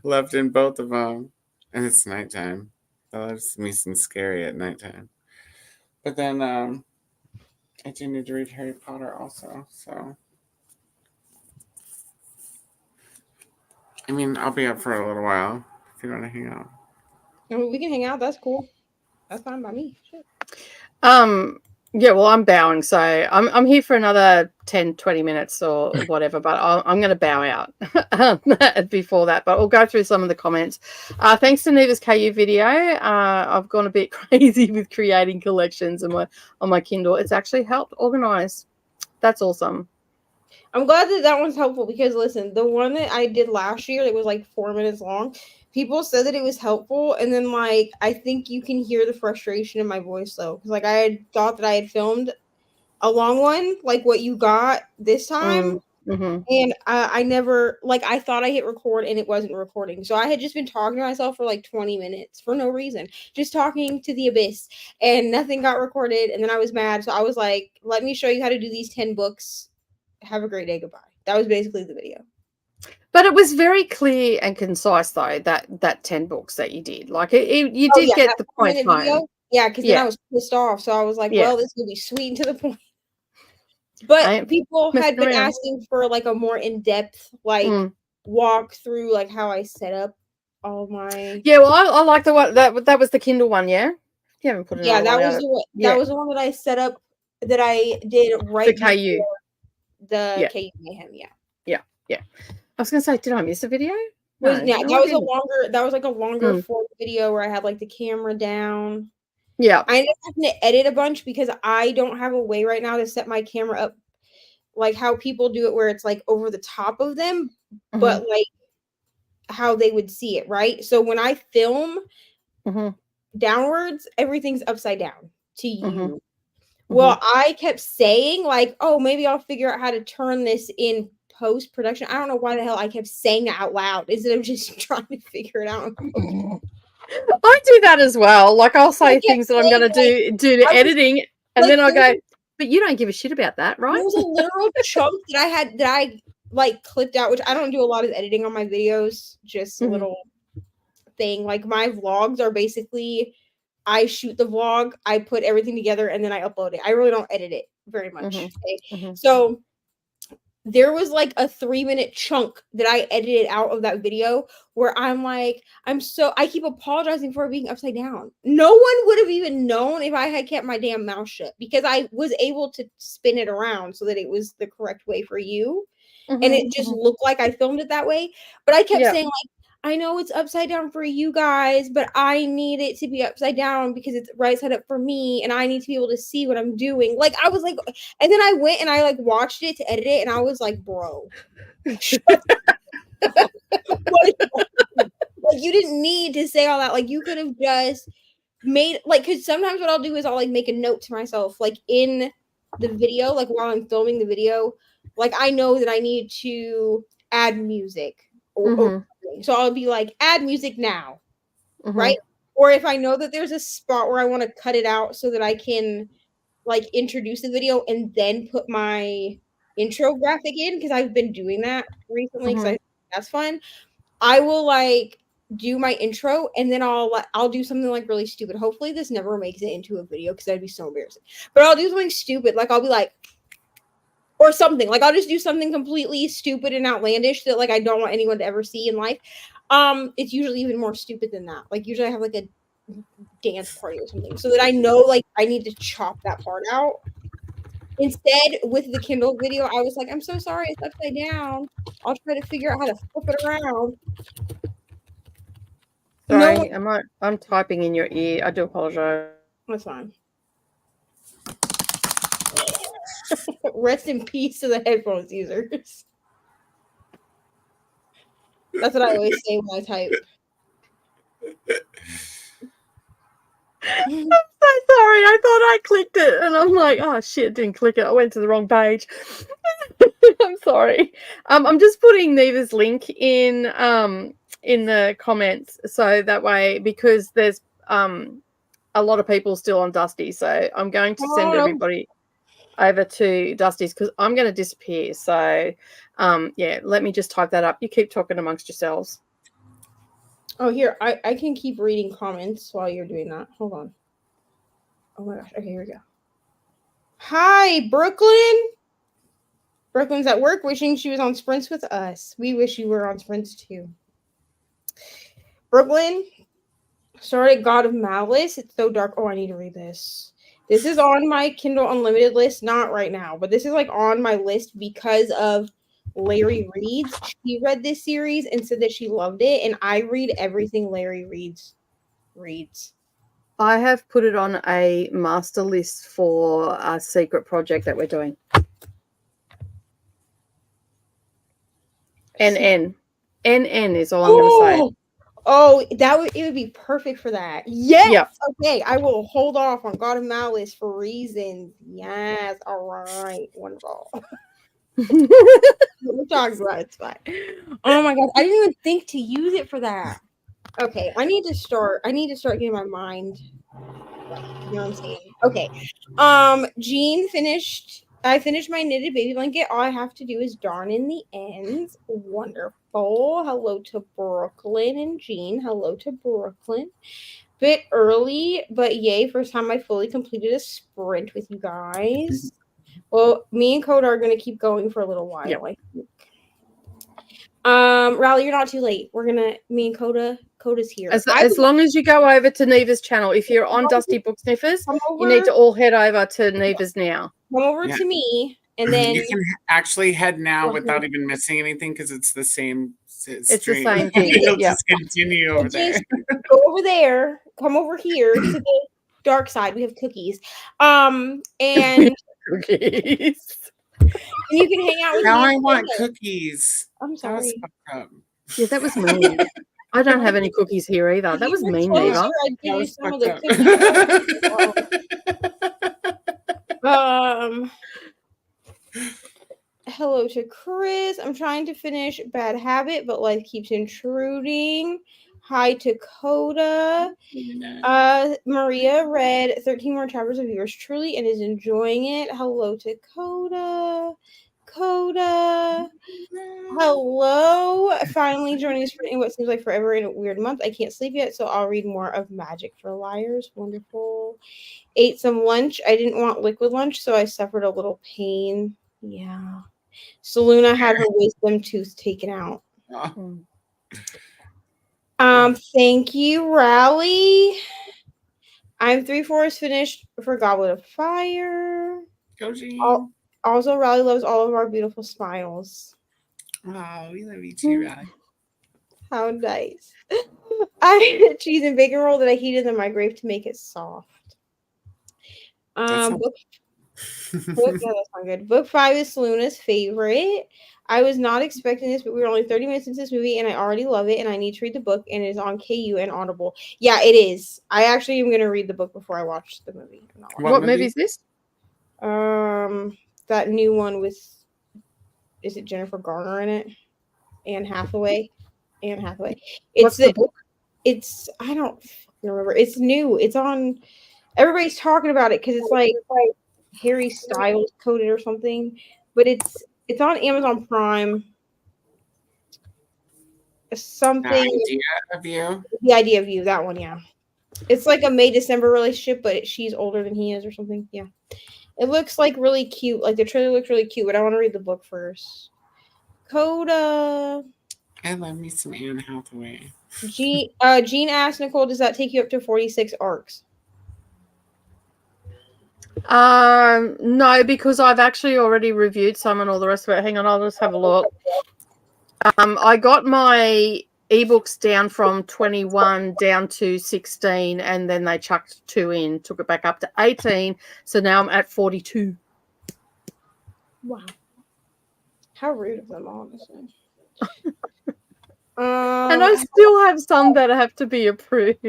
left in both of them. And it's nighttime. I love me some scary at nighttime. But then I do need to read Harry Potter also, so. I mean, I'll be up for a little while if you want to hang out. I mean, we can hang out. That's cool. That's fine by me. Sure. Yeah, well, I'm bowing, so I'm here for another 10, 20 minutes or whatever, but I'm going to bow out before that. But we'll go through some of the comments. Thanks to Neva's KU video, I've gone a bit crazy with creating collections on my Kindle. It's actually helped organize. That's awesome. I'm glad that one's helpful because listen, the one that I did last year that was like 4 minutes long, people said that it was helpful, and then like I think you can hear the frustration in my voice though, because like I had thought that I had filmed a long one, like what you got this time, and I never like I thought I hit record and it wasn't recording, so I had just been talking to myself for like 20 minutes for no reason, just talking to the abyss, and nothing got recorded, and then I was mad, so I was like, let me show you how to do these 10 books. Have a great day. Goodbye. That was basically the video. But it was very clear and concise, though, that 10 books that you did. Like, you did get the point home. Yeah, because then I was pissed off. So I was like, well, this will be sweet and to the point. But people had been asking for, like, a more in-depth, like, walk through, like, how I set up all my... Yeah, well, I like the one, that was the Kindle one, yeah? You haven't put that was the one that I set up, that I did right before KU. The KU MAYhem, yeah. I was gonna say, did I miss a video? No, that was like a longer form video where I had like the camera down. Yeah. I ended up having to edit a bunch because I don't have a way right now to set my camera up like how people do it, where it's like over the top of them, but like how they would see it, right? So when I film downwards, everything's upside down to you. Well, I kept saying like, oh, maybe I'll figure out how to turn this in post-production. I don't know why the hell I kept saying that out loud instead of just trying to figure it out. I do that as well. Like, I'll say things that I'm going to do the editing, and then I'll go, but you don't give a shit about that, right? There was a literal chunk that I like clipped out, which I don't do a lot of editing on my videos, just a little thing. Like, my vlogs are basically... I shoot the vlog, I put everything together, and then I upload it. I really don't edit it very much. Okay? So there was like a 3-minute chunk that I edited out of that video where I'm like, I keep apologizing for it being upside down. No one would have even known if I had kept my damn mouth shut, because I was able to spin it around so that it was the correct way for you. And it just looked like I filmed it that way. But I kept saying like, I know it's upside down for you guys, but I need it to be upside down because it's right side up for me, and I need to be able to see what I'm doing. Like, I was like, and then I went and I like watched it to edit it, and I was like, bro, like, you didn't need to say all that. Like, you could have just made like, because sometimes what I'll do is I'll like make a note to myself, like in the video, like while I'm filming the video, like I know that I need to add music or so I'll be like, add music now, right? Or if I know that there's a spot where I want to cut it out so that I can like introduce the video and then put my intro graphic in, because I've been doing that recently because I think that's fun. I will like do my intro and then I'll do something like really stupid. Hopefully this never makes it into a video because that'd be so embarrassing. But I'll do something stupid, like I'll be like, or something like I'll just do something completely stupid and outlandish that like I don't want anyone to ever see in life. It's usually even more stupid than that. Like usually I have like a dance party or something, so that I know like I need to chop that part out. Instead, with the Kindle video, I was like, I'm so sorry, it's upside down. I'll try to figure out how to flip it around. Sorry, I'm typing in your ear. I do apologize. That's fine. Rest in peace to the headphones users. That's what I always say when I type. I'm so sorry. I thought I clicked it, and I'm like, oh shit, didn't click it. I went to the wrong page. I'm sorry. I'm just putting Neva's link in the comments, so that way, because there's a lot of people still on Dusty, so I'm going to send everybody over to Dusty's because I'm going to disappear. So yeah, let me just type that up. You keep talking amongst yourselves. Oh, here, I can keep reading comments while you're doing that. Hold on. Oh my gosh. Okay, here we go. Hi, Brooklyn. Brooklyn's at work wishing she was on sprints with us. We wish you were on sprints too. Brooklyn started God of Malice. It's so dark. Oh, I need to read this. This is on my Kindle Unlimited list, not right now, but this is like on my list because of Larry Reads. She read this series and said that she loved it, and I read everything Larry reads. I have put it on a master list for a secret project that we're doing. NN is all I'm going to say. Oh, it would be perfect for that. Yes. Yep. Okay, I will hold off on God of Malice for reasons. Yes. All right. Wonderful. We're talking about it's fine. Oh my god, I didn't even think to use it for that. Okay, I need to start getting my mind right. You know what I'm saying? Okay. I finished my knitted baby blanket. All I have to do is darn in the ends. Wonderful. Hello to Brooklyn and Jean. Hello to Brooklyn. Bit early, but yay, first time I fully completed a sprint with you guys. Well, me and Coda are going to keep going for a little while. Yep. I think. Riley, you're not too late. Me and Coda's here. As long as you go over to Neva's channel. If you're on Dusty Book Sniffers, you need to all head over to Neva's now. Come over to me, and then you can actually head now without even missing anything because it's the same stream. It's the same thing. You'll just continue over there. Go over there. Come over here to the dark side. We have cookies. And cookies. You can hang out with now me. I want cookies. I'm sorry. Yeah, that was mean. I don't have any cookies here either. That was mean, Neva. Hello to Chris. I'm trying to finish Bad Habit, but life keeps intruding. Hi to Coda. Maria read 13 more chapters of yours truly and is enjoying it. Hello to Coda. Hello. Finally joining us in what seems like forever in a weird month. I can't sleep yet, so I'll read more of Magic for Liars. Wonderful. Ate some lunch. I didn't want liquid lunch, so I suffered a little pain. Yeah. Seluna had her wisdom tooth taken out. Thank you, Rally. I'm 3/4 finished for Goblet of Fire. Go, Jean. Also, Rally loves all of our beautiful smiles. Oh, we love you too, Rally. How nice. I had cheese and bacon roll that I heated in the microwave to make it soft. Book, that's not good. Book 5 is Seluna's favorite. I was not expecting this, but we were only 30 minutes into this movie, and I already love it, and I need to read the book, and it is on KU and Audible. Yeah, it is. I actually am going to read the book before I watch the movie. What movie is this? That new one with, is it Jennifer Garner in it? Anne Hathaway. What's the book? It's, I don't remember. It's new. It's on, everybody's talking about it because it's like Harry Styles coded or something, but it's on Amazon Prime. Something. The Idea of You. The Idea of You. That one, yeah. It's like a May-December relationship, but she's older than he is or something. Yeah. It looks like really cute. Like the trailer looks really cute, but I want to read the book first. Coda. I love me some Anne Hathaway. Jean asked Nicole, does that take you up to 46 arcs? No, because I've actually already reviewed some and all the rest of it. Hang on, I'll just have a look. I got my ebooks down from 21 down to 16, and then they chucked 2 in, took it back up to 18. So now I'm at 42. Wow. How rude of them, honestly. And I still have some that have to be approved.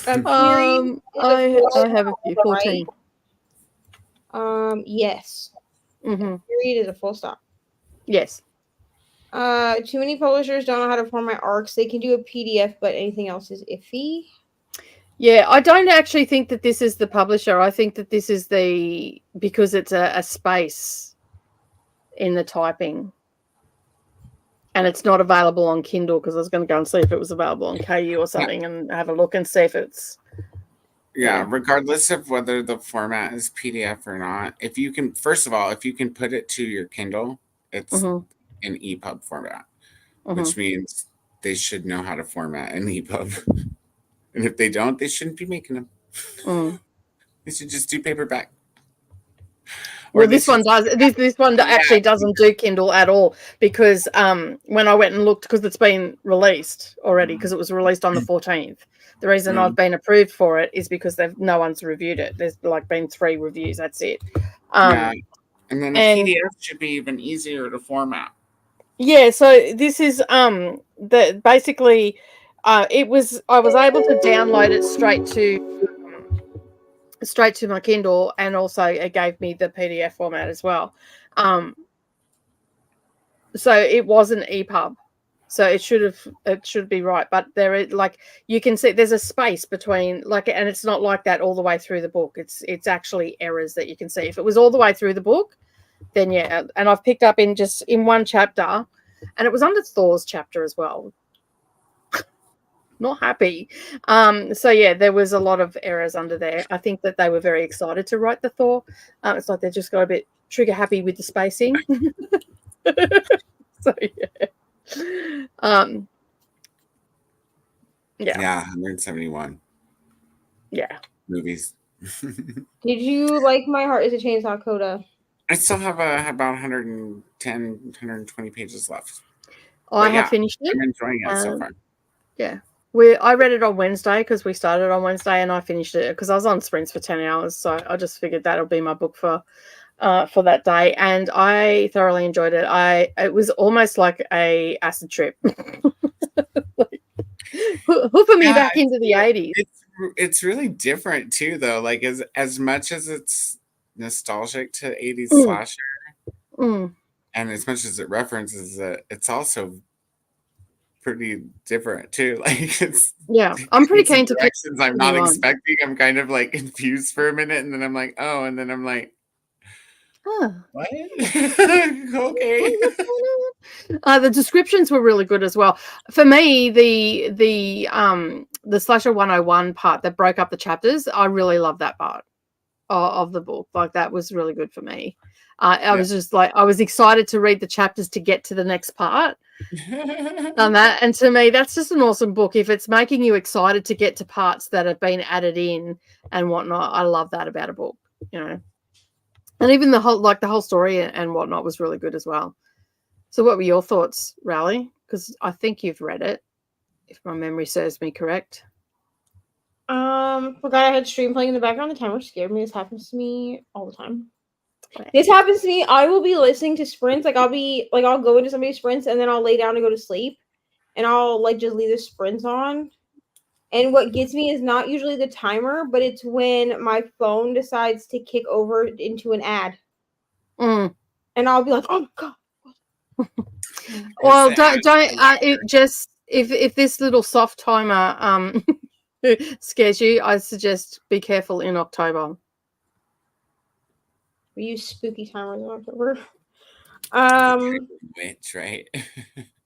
I have a few. 14. Yes. Mm-hmm. Period is a full stop. Yes. Too many publishers don't know how to format arcs. They can do a PDF, but anything else is iffy. Yeah, I don't actually think that this is the publisher. I think that this is because it's a space in the typing. And it's not available on Kindle because I was going to go and see if it was available on KU or something and have a look and see if it's... Yeah, regardless of whether the format is PDF or not, if you can, first of all, if you can put it to your Kindle, it's an EPUB format, which means they should know how to format an EPUB. And if they don't, they shouldn't be making them. They should just do paperback. Well, this one does. This one actually doesn't do Kindle at all because when I went and looked, because it's been released already, because it was released on the 14th. The reason I've been approved for it is because no one's reviewed it. There's like been 3 reviews. That's it. Yeah. And then the PDF should be even easier to format. Yeah. So this is basically I was able to download it straight to my Kindle, and also it gave me the PDF format as well. So it was an EPUB, so it should be right. But there is, like, you can see there's a space between, like, and it's not like that all the way through the book. It's actually errors that you can see. If it was all the way through the book, then yeah. And I've picked up in one chapter, and it was under Thor's chapter as well. Not happy. So yeah, there was a lot of errors under there. I think that they were very excited to write the Thor. It's like they just got a bit trigger happy with the spacing. So yeah. Yeah, 171. Yeah. Movies. Did you like My Heart is a Chainsaw, Coda? I still have about 110, 120 pages left. I have finished it. I'm enjoying it so far. Yeah. I read it on Wednesday because we started on Wednesday, and I finished it because I was on sprints for 10 hours. So I just figured that'll be my book for that day, and I thoroughly enjoyed it. It was almost like a acid trip. Like, hoofing me back into the 80s. It's really different too, though. Like as much as it's nostalgic to 80s slasher, and as much as it references it, it's also pretty different too. Like I'm pretty keen to directions I'm not expecting. I'm kind of like confused for a minute, and then I'm like, oh, and then I'm like, what? Okay. The descriptions were really good as well. For me, the Slasher 101 part that broke up the chapters, I really love that part of the book. Like, that was really good for me. I was just like, I was excited to read the chapters to get to the next part. And to me, that's just an awesome book. If it's making you excited to get to parts that have been added in and whatnot, I love that about a book, you know. And even the whole story and whatnot was really good as well. So what were your thoughts, Raleigh? Because I think you've read it, if my memory serves me correct. Forgot I had stream playing in the background. The timer scared me. This happens to me all the time. This happens to me. I will be listening to sprints. Like, I'll go into somebody's sprints, and then I'll lay down to go to sleep, and I'll like just leave the sprints on. And what gets me is not usually the timer, but it's when my phone decides to kick over into an ad. And I'll be like, oh God. Well, if this little soft timer scares you, I suggest be careful in October. We use spooky timers in October. Witch, right?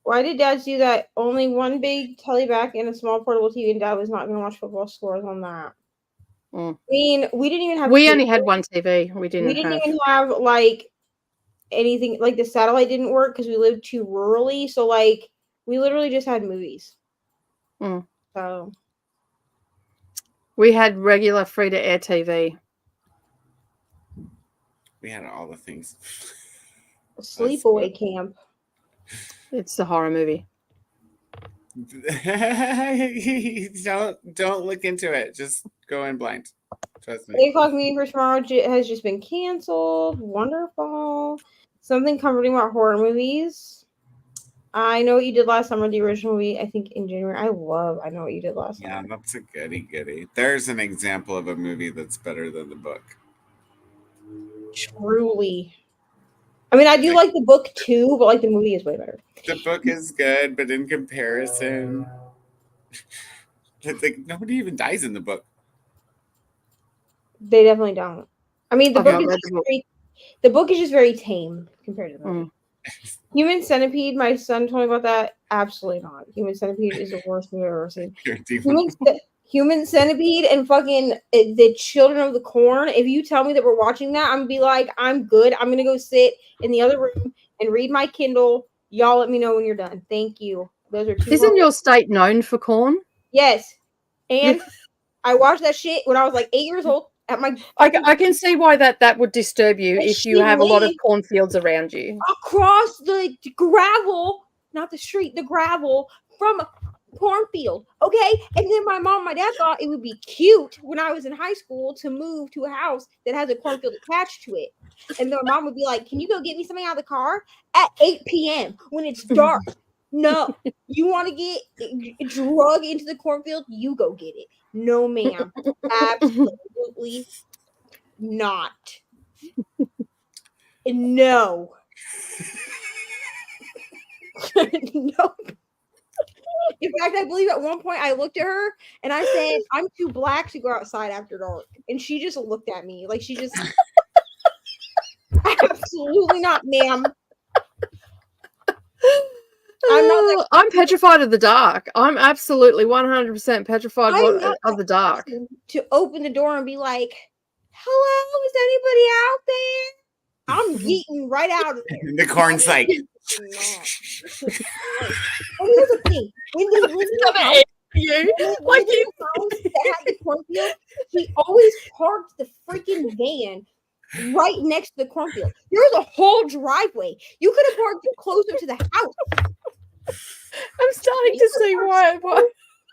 Why did dads do that? Only one big telly back and a small portable TV, and dad was not going to watch football scores on that. I mean, we didn't even have. We only had one TV. We didn't even have like anything. Like, the satellite didn't work because we lived too rurally. So like, we literally just had movies. So we had regular free to air TV. We had all the things. Sleepaway Camp. It's a horror movie. Don't look into it. Just go in blind. Trust me. 8 o'clock meeting for tomorrow has just been canceled. Wonderful. Something comforting about horror movies. I Know What You Did Last Summer, the original movie, I think in January. I Know What You Did Last Summer. Yeah, that's a goodie. There's an example of a movie that's better than the book. Truly. I mean, I do like the book too, but like the movie is way better. The book is good, but in comparison, it's like nobody even dies in the book. They definitely don't. I mean, the book is just very tame compared to the movie. Human Centipede, my son told me about that. Absolutely not. Human Centipede is the worst movie I've ever seen. Human Centipede and fucking the Children of the Corn. If you tell me that we're watching that, I'm gonna be like, I'm good. I'm gonna go sit in the other room and read my Kindle. Y'all let me know when you're done. Thank you. Those are 2. Isn't your state known for corn? Yes. And I watched that shit when I was like 8 years old. at my I can see why that would disturb you And if you she have a lot of lived- cornfields around you. across the gravel, not the street, the gravel from a cornfield. Okay. And then my mom and my dad thought it would be cute when I was in high school to move to a house that has a cornfield attached to it. And then my mom would be like, "Can you go get me something out of the car at 8 p.m. when it's dark?" No, you want to get drug into the cornfield? You go get it. No, ma'am. Absolutely not. No. No. In fact, I believe at one point I looked at her and I said, "I'm too black to go outside after dark." And she just looked at me like she just absolutely not, ma'am. I'm not that I'm petrified of the dark. I'm absolutely 100% petrified I'm not of the dark. to open the door and be like, "Hello, is anybody out there?" I'm yeeting right out of there. The corn's like, And here's the thing: when they live in the house, You like the house that had the cornfield, she always parked the freaking van right next to the cornfield. There was a whole driveway. You could have parked it closer to the house. I'm starting to see why.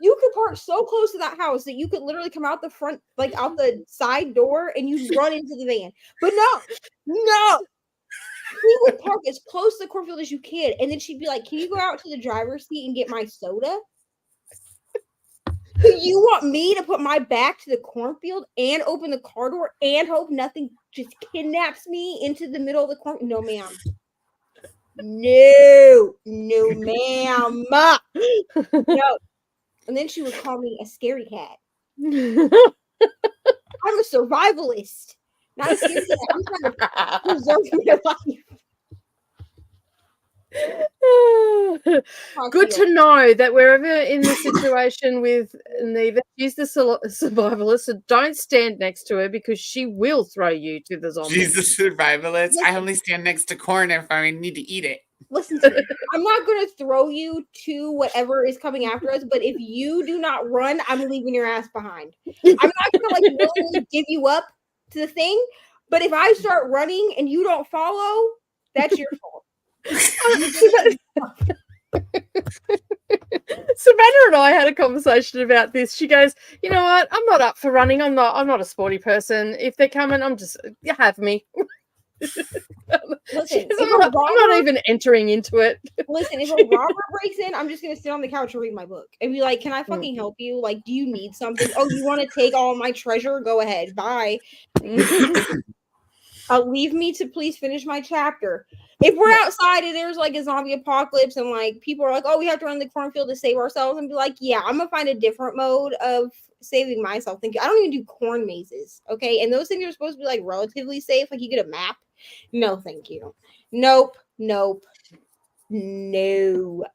You could park so close to that house that you could literally come out the front, like out the side door, and you'd run into the van. But no. She would park as close to the cornfield as you can, and then she'd be like, "Can you go out to the driver's seat and get my soda?" Do you want me to put my back to the cornfield and open the car door and hope nothing just kidnaps me into the middle of the corn? No, ma'am. No, ma'am. No. And then she would call me a scary cat. I'm a survivalist, not a scary cat. I'm trying to preserve my life. Good to know that wherever in the situation with Neva, she's the survivalist, so don't stand next to her because she will throw you to the zombies. she's a survivalist. I only stand next to corn if I need to eat it. Listen to me. I'm not going to throw you to whatever is coming after us, but if you do not run, I'm leaving your ass behind. I'm not going to like willingly give you up to the thing, but if I start running and you don't follow, that's your fault. Savannah and I had a conversation about this. She goes, "You know what? I'm not up for running. I'm not a sporty person. If they're coming, you have me." Listen, I'm not even entering into it. Listen, if a robber breaks in, I'm just gonna sit on the couch and read my book and be like, "Can I fucking help you? Like, do you need something? Oh, you want to take all my treasure? Go ahead. Bye. Leave me to please finish my chapter." If we're outside and there's like a zombie apocalypse and like people are like, "Oh, we have to run the cornfield to save ourselves," and be like, "Yeah, I'm gonna find a different mode of saving myself." Thank you. I don't even do corn mazes, okay? And those things are supposed to be like relatively safe. Like you get a map. No, thank you. Nope. No,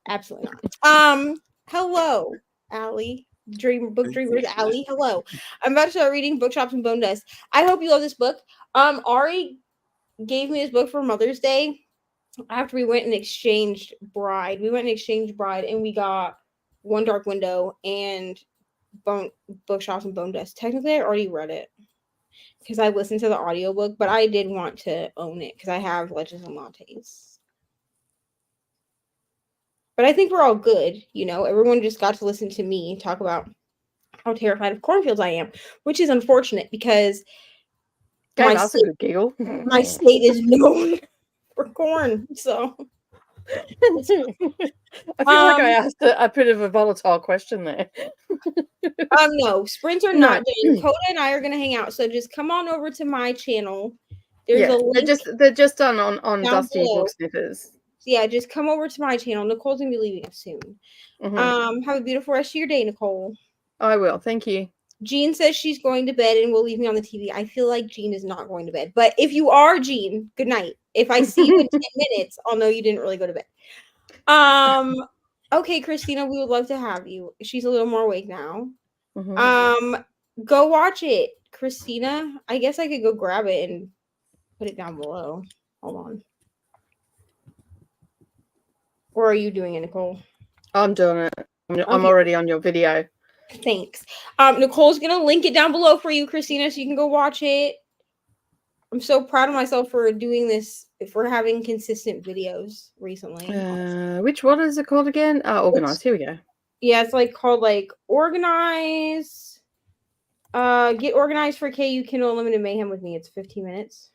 absolutely not. Hello, Allie. Book Dreamers Allie. Hello. I'm about to start reading Bookshops and Bone Dust. I hope you love this book. Ari gave me this book for Mother's Day after we went and exchanged Bride. And we got One Dark Window and Bookshops and Bone Dust. Technically, I already read it because I listened to the audiobook, but I did want to own it because I have Legends and Lattes. But I think we're all good, you know. Everyone just got to listen to me talk about how terrified of cornfields I am, which is unfortunate because That's a good giggle. my state is known for corn. So I feel like I asked a bit of a volatile question there. No, sprints are not done. Coda and I are gonna hang out, so just come on over to my channel. There's a link. They're just done on Dusty below. Book Sniffers. So yeah, just come over to my channel. Nicole's gonna be leaving us soon. Have a beautiful rest of your day, Nicole. I will. Thank you. Jean says she's going to bed and will leave me on the TV. I feel like Jean is not going to bed, but if you are Jean, good night. If I see you in 10 minutes, I'll know you didn't really go to bed. Okay, Christina, we would love to have you. She's a little more awake now. Go watch it, Christina. I guess I could go grab it and put it down below. Hold on. Or are you doing it, Nicole? I'm doing it. I'm already on your video. Thanks. Nicole's gonna link it down below for you, Christina, so you can go watch it. I'm so proud of myself for doing this, for having consistent videos recently. Which one is it called again? Organize. Here we go. Yeah, it's like called like organize. Get organized for KU Kindle Unlimited Mayhem with me. It's 15 minutes.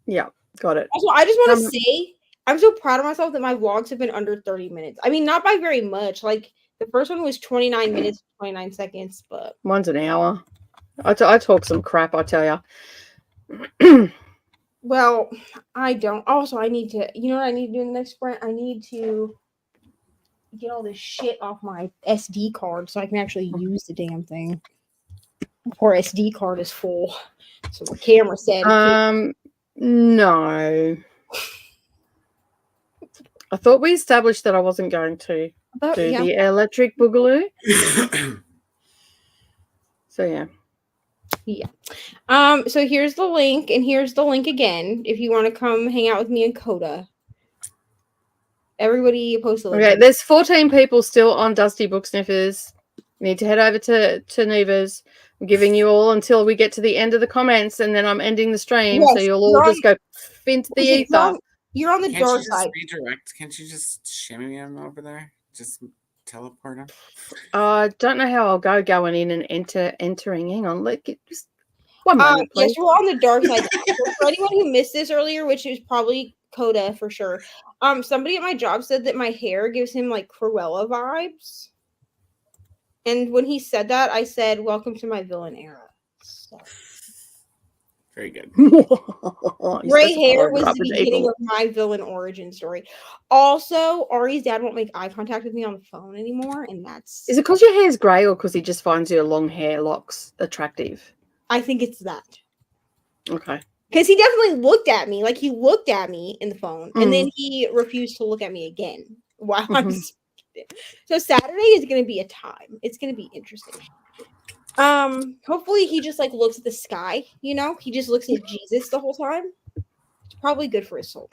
Yeah, got it. Also, I just want to say I'm so proud of myself that my vlogs have been under 30 minutes. I mean, not by very much. Like the first one was 29 minutes, 29 seconds, but mine's an hour. I talk some crap, I tell you. Well, I don't. Also, I need to. You know what I need to do in the next sprint? I need to get all this shit off my SD card so I can actually use the damn thing. Poor SD card is full. So my camera said. No. I thought we established that I wasn't going to do the electric boogaloo. So yeah. Yeah. So here's the link, and here's the link again if you want to come hang out with me and Coda. Everybody post a link. Okay, there's 14 people still on Dusty Book Sniffers. Need to head over to Neva's. I'm giving you all until we get to the end of the comments, and then I'm ending the stream, so you'll all just go into the ether. You're on the dark side. Redirect? Can't you just shimmy him over there? Just teleport him? I don't know how I'll going in and entering. Hang on, just one moment, please. Yes, we're on the dark side. For anyone who missed this earlier, which is probably Coda for sure. Somebody at my job said that my hair gives him like Cruella vibes. And when he said that, I said, "Welcome to my villain era." So. Very good. Gray hair was the beginning of my villain origin story. Also, Ari's dad won't make eye contact with me on the phone anymore, and that's... Is it because your hair's grey or because he just finds your long hair locks attractive? I think it's that. Okay. Because he definitely looked at me. Like, he looked at me in the phone, and then he refused to look at me again while I'm speaking. So Saturday is going to be a time. It's going to be interesting. Hopefully he just like looks at the sky, you know? He just looks at Jesus the whole time. It's probably good for his soul.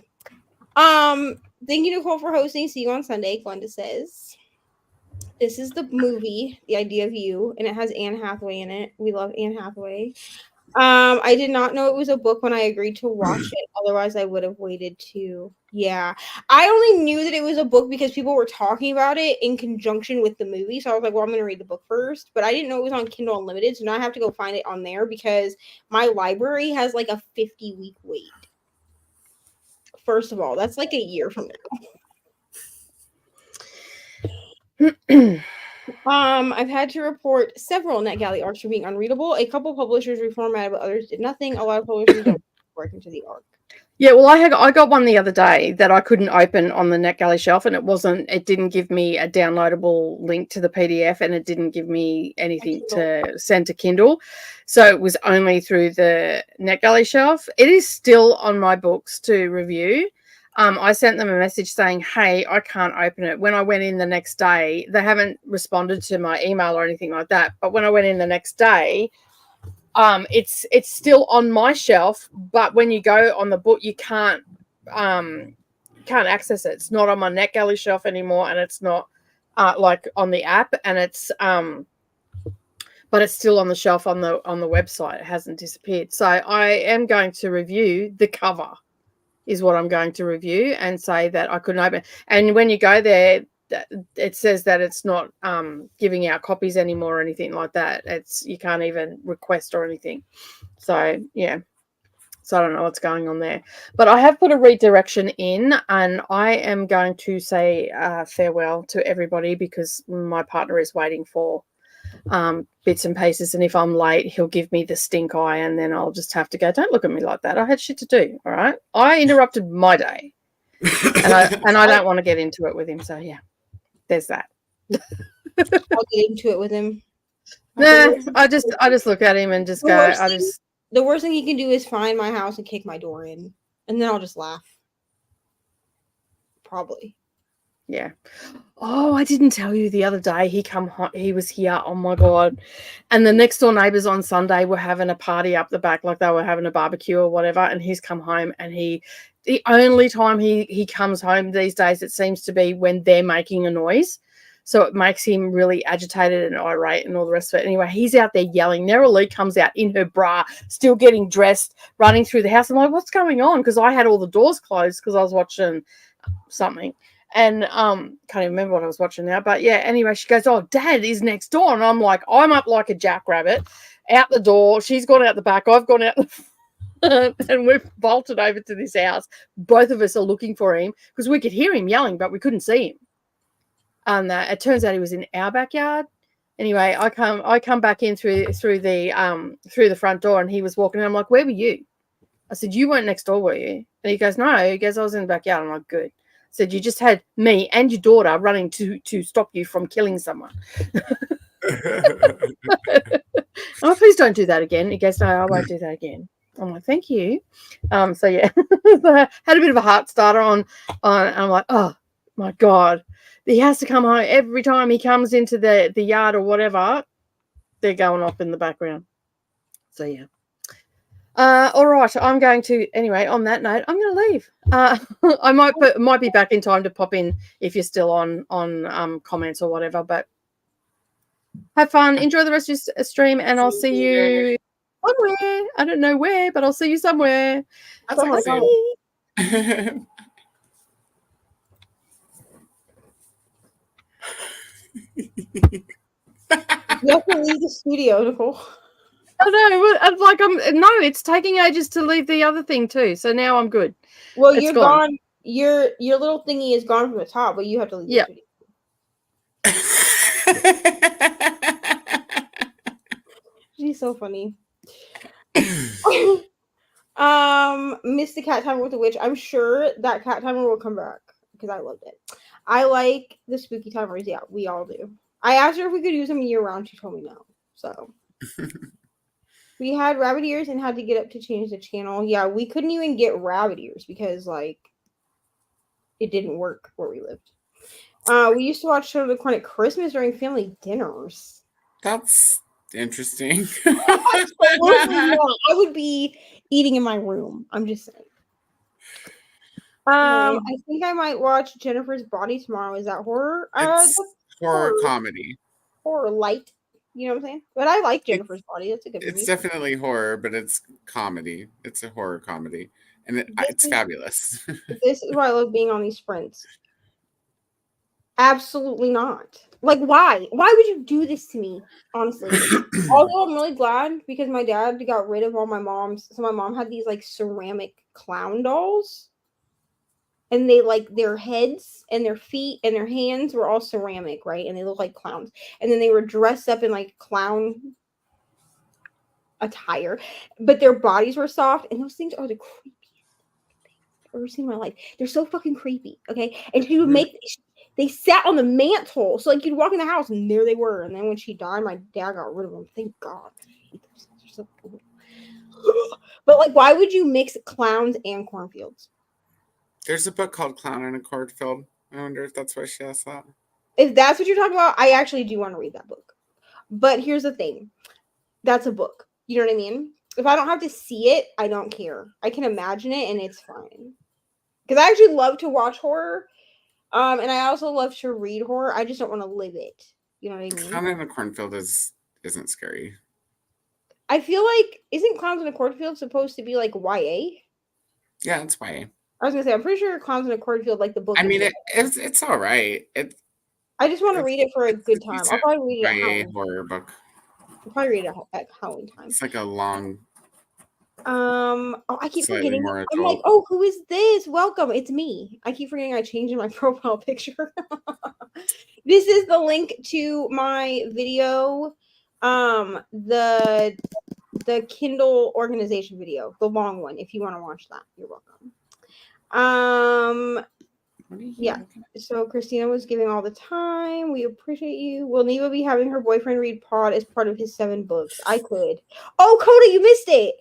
Thank you, Nicole, for hosting. See you on Sunday, Glenda says. This is the movie, The Idea of You, and it has Anne Hathaway in it. We love Anne Hathaway. I did not know it was a book when I agreed to watch it. Otherwise, I would have waited to. Yeah. I only knew that it was a book because people were talking about it in conjunction with the movie. So I was like, well, I'm going to read the book first. But I didn't know it was on Kindle Unlimited. So now I have to go find it on there because my library has like a 50-week wait. First of all, that's like a year from now. I've had to report several NetGalley arcs for being unreadable. A couple publishers reformatted, but others did nothing. A lot of publishers don't work into the arc. Yeah, well, I got one the other day that I couldn't open on the NetGalley shelf, and it didn't give me a downloadable link to the PDF, and it didn't give me anything to send to Kindle. So it was only through the NetGalley shelf. It is still on my books to review. I sent them a message saying, hey, I can't open it. When I went in the next day, they haven't responded to my email or anything like that. But when I went in the next day, it's still on my shelf. But when you go on the book, you can't access it. It's not on my NetGalley shelf anymore, and it's not like on the app. And it's but it's still on the shelf on the website. It hasn't disappeared. So I am going to review the cover. Is what I'm going to review and say that I couldn't open. And when you go there, it says that it's not giving out copies anymore or anything like that. You can't even request or anything. So yeah. So I don't know what's going on there. But I have put a redirection in, and I am going to say farewell to everybody because my partner is waiting for bits and pieces, and if I'm late he'll give me the stink eye, and then I'll just have to go, don't look at me like that, I had shit to do. All right, I interrupted my day, and I don't want to get into it with him. So yeah, there's that. I'll get into it with him. Nah, I just look at him and just go, the worst thing he can do is find my house and kick my door in, and then I'll just laugh. Probably. Yeah. Oh, I didn't tell you the other day. He was here. Oh my God! And the next door neighbors on Sunday were having a party up the back, like they were having a barbecue or whatever. And he's come home, and the only time he comes home these days, it seems to be when they're making a noise. So it makes him really agitated and irate and all the rest of it. Anyway, he's out there yelling. Nera Lee comes out in her bra, still getting dressed, running through the house. I'm like, what's going on? Because I had all the doors closed because I was watching something. And can't even remember what I was watching now. But yeah, anyway, she goes, oh, Dad is next door. And I'm like, I'm up like a jackrabbit out the door. She's gone out the back. I've gone out the and we've bolted over to this house. Both of us are looking for him because we could hear him yelling, but we couldn't see him. And it turns out he was in our backyard. Anyway, I come back in through the front door, and he was walking. And I'm like, "Where were you?" I said, "You weren't next door, were you?" And he goes, "No." He goes, "I was in the backyard." I'm like, "Good." I said, "You just had me and your daughter running to stop you from killing someone." Oh, please don't do that again. He goes, "No, I won't do that again." I'm like, "Thank you." So yeah, had a bit of a heart starter on. I'm like, "Oh my God." He has to come home every time he comes into the yard or whatever. They're going off in the background. So yeah. All right. I'm going to anyway. On that note, I'm going to leave. I might be back in time to pop in if you're still on comments or whatever. But have fun. Enjoy the rest of your stream, and I'll see you somewhere. I don't know where, but I'll see you somewhere. Bye. You have to leave the studio, Nicole. I know. No, it's taking ages to leave the other thing too. So now I'm good. Well, It's you're gone. gone. Your little thingy is gone from the top, but you have to leave. Yep. The studio. She's so funny. Missed the cat timer with the witch. I'm sure that cat timer will come back because I loved it. I like the spooky timers. Yeah, we all do. I asked her if we could use them year round. She told me no. So we had rabbit ears and had to get up to change the channel. Yeah, we couldn't even get rabbit ears because like it didn't work where we lived. We used to watch Show of the Corn at Christmas during family dinners. That's interesting. I would be eating in my room. I'm just saying. I think I might watch Jennifer's Body tomorrow. Is that horror? It's horror comedy. Horror light. You know what I'm saying? But I like Jennifer's Body. That's a good movie. It's definitely horror, but it's comedy. It's a horror comedy. And it's fabulous. This is why I love being on these sprints. Absolutely not. Like, why? Why would you do this to me? Honestly. Although I'm really glad because my dad got rid of all my mom's. So my mom had these like ceramic clown dolls. And they like their heads and their feet and their hands were all ceramic, right? And they look like clowns. And then they were dressed up in like clown attire, but their bodies were soft. And those things are the creepiest things I've ever seen in my life. They're so fucking creepy, okay? And she would make. They sat on the mantle, so like you'd walk in the house and there they were. And then when she died, my dad got rid of them. Thank God. I hate those things. They're so cool. But like, why would you mix clowns and cornfields? There's a book called Clown in a Cornfield. I wonder if that's why she asked that. If that's what you're talking about, I actually do want to read that book. But here's the thing. That's a book. You know what I mean? If I don't have to see it, I don't care. I can imagine it and it's fine. Because I actually love to watch horror. And I also love to read horror. I just don't want to live it. You know what I mean? Clown in a Cornfield isn't scary. I feel like, isn't Clowns in a Cornfield supposed to be like YA? Yeah, it's YA. I was gonna say, I'm pretty sure Clowns in a Cornfield, like the book. I mean, it's all right. I just want to read it for a good time. I'll probably read it. YA horror book. I'll probably read it at Halloween time. It's like a long. I keep forgetting. More I'm like, oh, who is this? Welcome. It's me. I keep forgetting I changed my profile picture. This is the link to my video. The Kindle organization video, the long one. If you want to watch that, you're welcome. Yeah. So Christina was giving all the time. We appreciate you. Will Neva be having her boyfriend read Pod as part of his 7 books? I could. Oh, Coda, you missed it.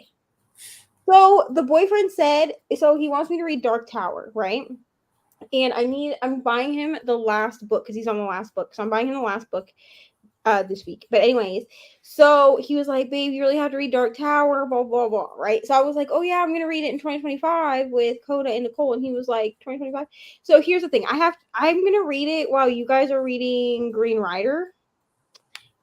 So the boyfriend said, so he wants me to read Dark Tower, right? And I'm buying him the last book because he's on the last book. So I'm buying him the last book. this week. But anyways, so he was like, babe, you really have to read Dark Tower, blah, blah, blah, right? So I was like, oh yeah, I'm going to read it in 2025 with Coda and Nicole. And he was like, 2025? So here's the thing. I'm going to read it while you guys are reading Green Rider.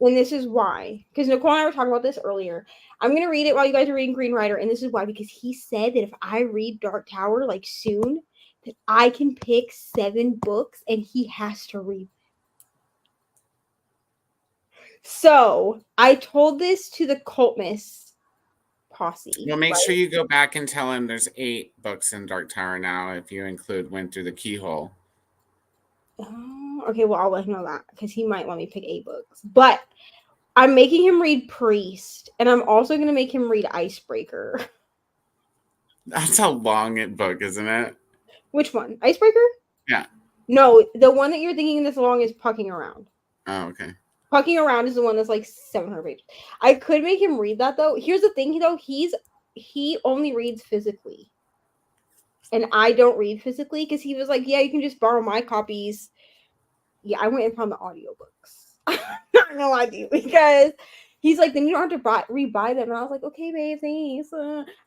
And this is why. Because Nicole and I were talking about this earlier. I'm going to read it while you guys are reading Green Rider. And this is why. Because he said that if I read Dark Tower, like, soon, that I can pick 7 books and he has to read. So I told this to the Cultmas posse. Well, make sure you go back and tell him there's 8 books in Dark Tower now if you include Went Through the Keyhole. Oh, okay, well, I'll let him know that because he might let me pick 8 books. But I'm making him read Priest, and I'm also going to make him read Icebreaker. That's a long book, isn't it? Which one? Icebreaker? Yeah. No, the one that you're thinking that's long is Pucking Around. Oh, okay. Pucking Around is the one that's like 700 pages. I could make him read that, though. Here's the thing, though. He only reads physically. And I don't read physically because he was like, yeah, you can just borrow my copies. Yeah, I went and found the audiobooks. Not gonna lie to you, because he's like, then you don't have to rebuy them. And I was like, okay, babe, thanks.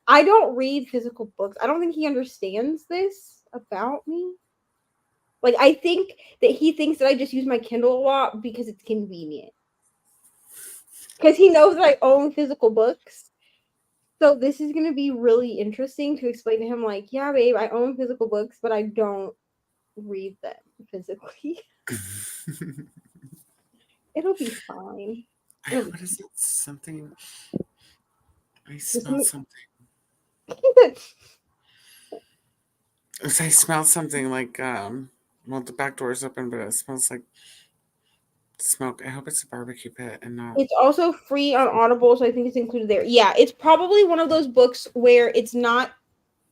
I don't read physical books. I don't think he understands this about me. Like, I think that he thinks that I just use my Kindle a lot because it's convenient. Because he knows that I own physical books. So this is going to be really interesting to explain to him, like, yeah, babe, I own physical books, but I don't read them physically. It'll be fine. What is it? Something. I smell something. I smell something like, well, the back door is open, but it smells like smoke. I hope it's a barbecue pit and not. It's also free on Audible, so I think it's included there. Yeah, it's probably one of those books where it's not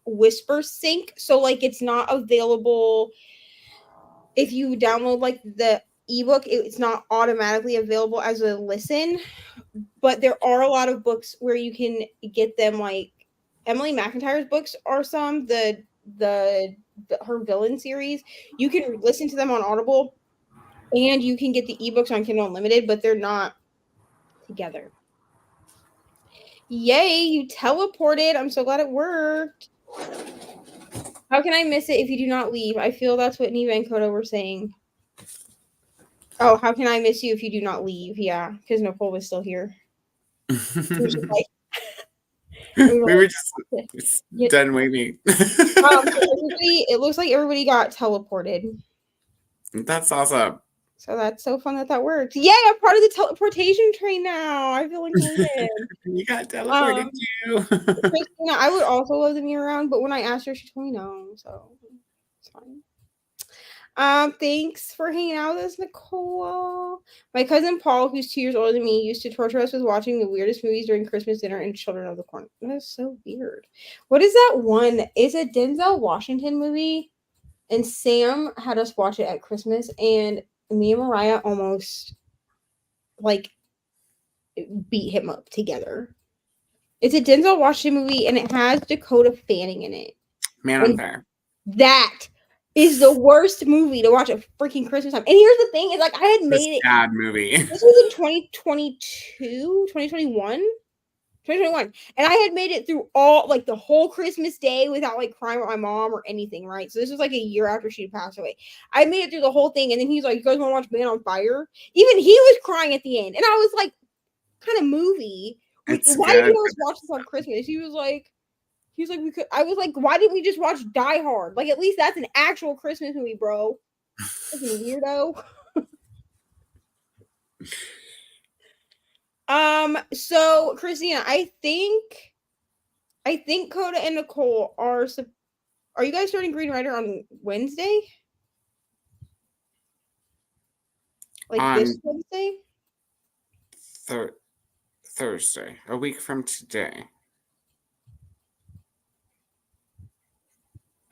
Whisper Sync, so like it's not available. If you download like the ebook, it's not automatically available as a listen. But there are a lot of books where you can get them. Like Emily McIntyre's books are some her villain series. You can listen to them on Audible. And you can get the ebooks on Kindle Unlimited, but they're not together. Yay, you teleported. I'm so glad it worked. How can I miss it if you do not leave? I feel that's what Neva and Koda were saying. Oh, how can I miss you if you do not leave? Yeah, because Nicole was still here. We were just done waiting. It looks like everybody got teleported. That's awesome. So that's so fun that worked. Yeah, I'm part of the teleportation train now. I feel included. You got teleported too. Christina, I would also love to be around, but when I asked her, she told me no, so it's fine. Thanks for hanging out with us, Nicole. My cousin Paul, who's 2 years older than me, used to torture us with watching the weirdest movies during Christmas dinner and Children of the Corn. That's so weird. What is that one? It's a Denzel Washington movie, and Sam had us watch it at Christmas, and me and Mariah almost like beat him up together. It's a Denzel Washington movie, and it has Dakota Fanning in it. Man on Fire. That is the worst movie to watch at freaking Christmas time. And here's the thing: is like I had made it. Bad movie. This was in 2022, 2021. 2021, and I had made it through all like the whole Christmas day without like crying with my mom or anything, right? So this was like a year after she passed away. I made it through the whole thing, and then he's like, "You guys want to watch Man on Fire?" Even he was crying at the end, and I was like, "Kind of movie? Why did you guys watch this on Christmas?" He was like, "We could." I was like, "Why didn't we just watch Die Hard? Like at least that's an actual Christmas movie, bro." Fucking weirdo. So Christina, I think Coda and Nicole are you guys starting Green Rider on Wednesday? Like this Wednesday? Thursday, a week from today.